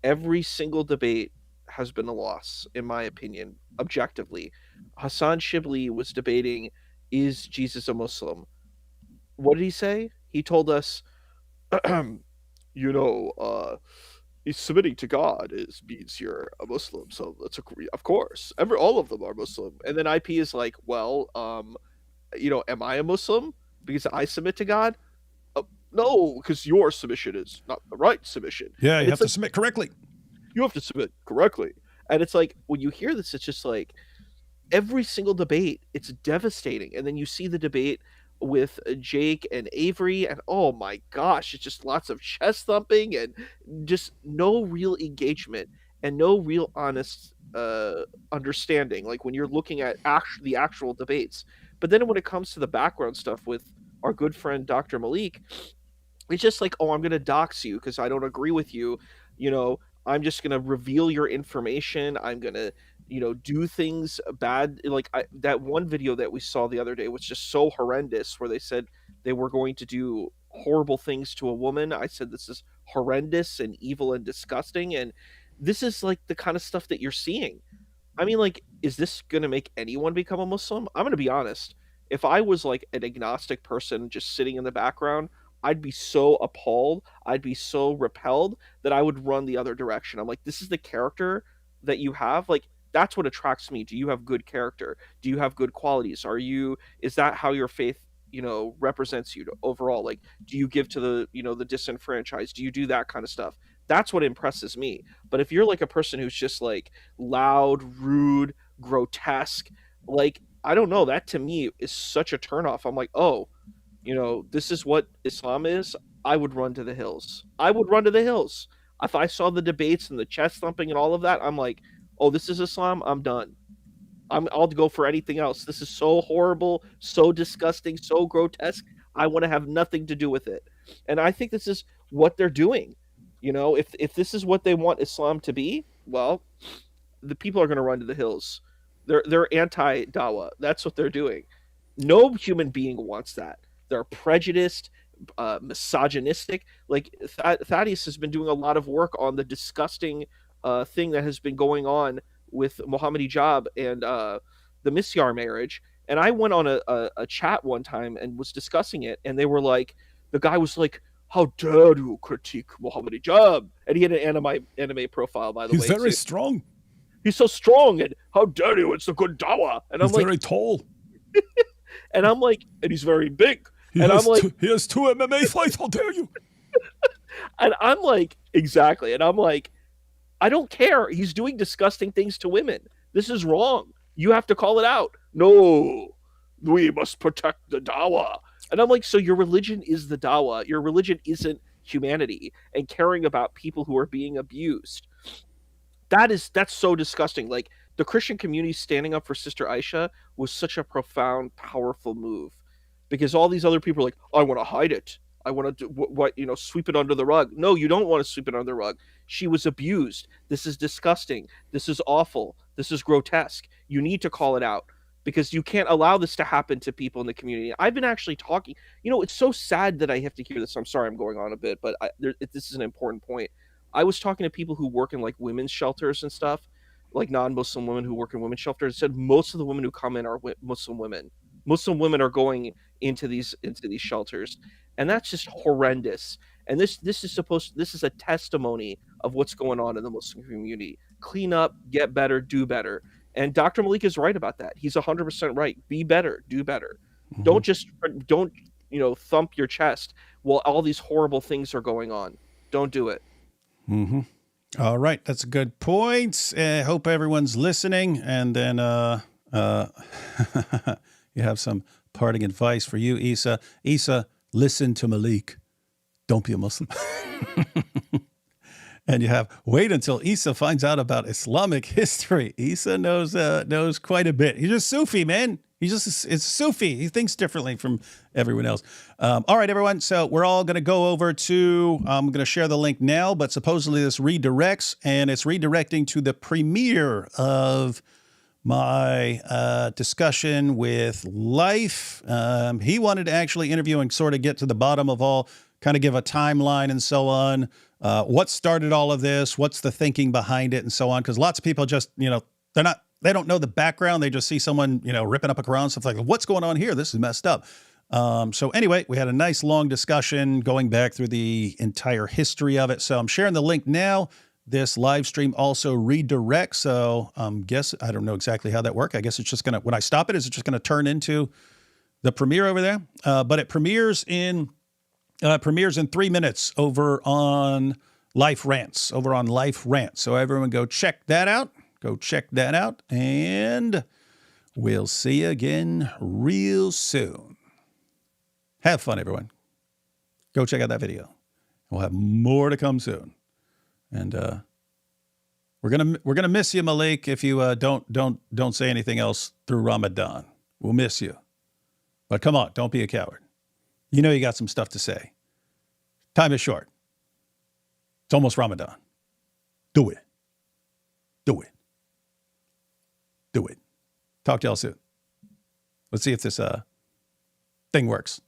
Every single debate has been a loss, in my opinion, objectively. Hassan Shibli was debating, is Jesus a Muslim? What did he say? He told us, submitting to God means you're a Muslim, so let's agree. Of course, all of them are Muslim. And then IP is like, well, am I a Muslim because I submit to God? No, because your submission is not the right submission. Yeah, you have to submit correctly. You have to submit correctly. And it's like, when you hear this, it's just like, every single debate, it's devastating. And then you see the debate with Jake and Avery, and oh my gosh, it's just lots of chest thumping and just no real engagement and no real honest understanding, like when you're looking at the actual debates. But then when it comes to the background stuff with our good friend Dr. Malik, it's just like, oh, I'm going to dox you because I don't agree with you. I'm just going to reveal your information. I'm going to do things bad. Like that one video that we saw the other day was just so horrendous, where they said they were going to do horrible things to a woman. I said, this is horrendous and evil and disgusting. And this is like the kind of stuff that you're seeing. I mean, like, is this going to make anyone become a Muslim? I'm going to be honest. If I was like an agnostic person just sitting in the background, I'd be so appalled. I'd be so repelled that I would run the other direction. I'm like, this is the character that you have. Like, that's what attracts me. Do you have good character? Do you have good qualities? Is that how your faith, represents you overall? Like, do you give to the, the disenfranchised? Do you do that kind of stuff? That's what impresses me. But if you're like a person who's just like loud, rude, grotesque, like, I don't know, that to me is such a turnoff. I'm like, oh, this is what Islam is. I would run to the hills. If I saw the debates and the chest thumping and all of that, I'm like, oh, this is Islam. I'm done. I'll go for anything else. This is so horrible, so disgusting, so grotesque. I want to have nothing to do with it. And I think this is what they're doing. If this is what they want Islam to be, well, the people are going to run to the hills. They're anti-Dawa. That's what they're doing. No human being wants that. They're prejudiced, misogynistic. Like Thaddeus has been doing a lot of work on the disgusting thing that has been going on with Muhammad hijab and the Misyar marriage. And I went on a chat one time and was discussing it, and they were like, the guy was like, how dare you critique Muhammad hijab? And he had an anime profile, by the way. He's very strong. He's so strong, and how dare you? It's a good Dawa. And I'm He's like, very tall. and I'm like, and he's very big. He And has I'm like, he has 2 MMA fights. How dare you? and I'm like, exactly. And I'm like, I don't care. He's doing disgusting things to women. This is wrong. You have to call it out. No, we must protect the Dawa. And I'm like, so your religion is the Dawa. Your religion isn't humanity and caring about people who are being abused. That's so disgusting. Like, the Christian community standing up for Sister Aisha was such a profound, powerful move, because all these other people are like, I want to hide it. I want to do sweep it under the rug. No, you don't want to sweep it under the rug. She was abused. This is disgusting. This is awful. This is grotesque. You need to call it out, because you can't allow this to happen to people in the community. I've been actually talking. It's so sad that I have to hear this. I'm sorry I'm going on a bit, but this is an important point. I was talking to people who work in like women's shelters and stuff, like non-Muslim women who work in women's shelters, said most of the women who come in are Muslim women. Muslim women are going into these shelters, and that's just horrendous. And this is a testimony of what's going on in the Muslim community. Clean up, get better, do better. And Dr. Malik is right about that. He's 100% right. Be better, do better. Don't thump your chest while all these horrible things are going on. Don't do it. Mm-hmm. All right, that's a good point. Hope everyone's listening. And then you have some parting advice for you, Isa. Isa, listen to Malik. Don't be a Muslim. And you have wait until Isa finds out about Islamic history. Isa knows quite a bit. He's just Sufi, man. It's Sufi. He thinks differently from everyone else. All right, everyone. So we're all going to go over to, I'm going to share the link now, but supposedly this redirects, and it's redirecting to the premiere of my discussion with Life. He wanted to actually interview and sort of get to the bottom of all, kind of give a timeline and so on. What started all of this? What's the thinking behind it and so on? Because lots of people just, they don't know the background. They just see someone, ripping up a Quran, stuff like, what's going on here? This is messed up. So anyway, we had a nice long discussion going back through the entire history of it. So I'm sharing the link now. This live stream also redirects. So I don't know exactly how that works. I guess it's just going to, when I stop it, is it just going to turn into the premiere over there? But it premieres in 3 minutes over on Life Rants, So everyone go check that out. And we'll see you again real soon. Have fun, everyone. Go check out that video. We'll have more to come soon. And we're gonna miss you, Malik, if you don't say anything else through Ramadan. We'll miss you. But come on, don't be a coward. You know you got some stuff to say. Time is short. It's almost Ramadan. Do it. Talk to y'all soon. Let's see if this thing works.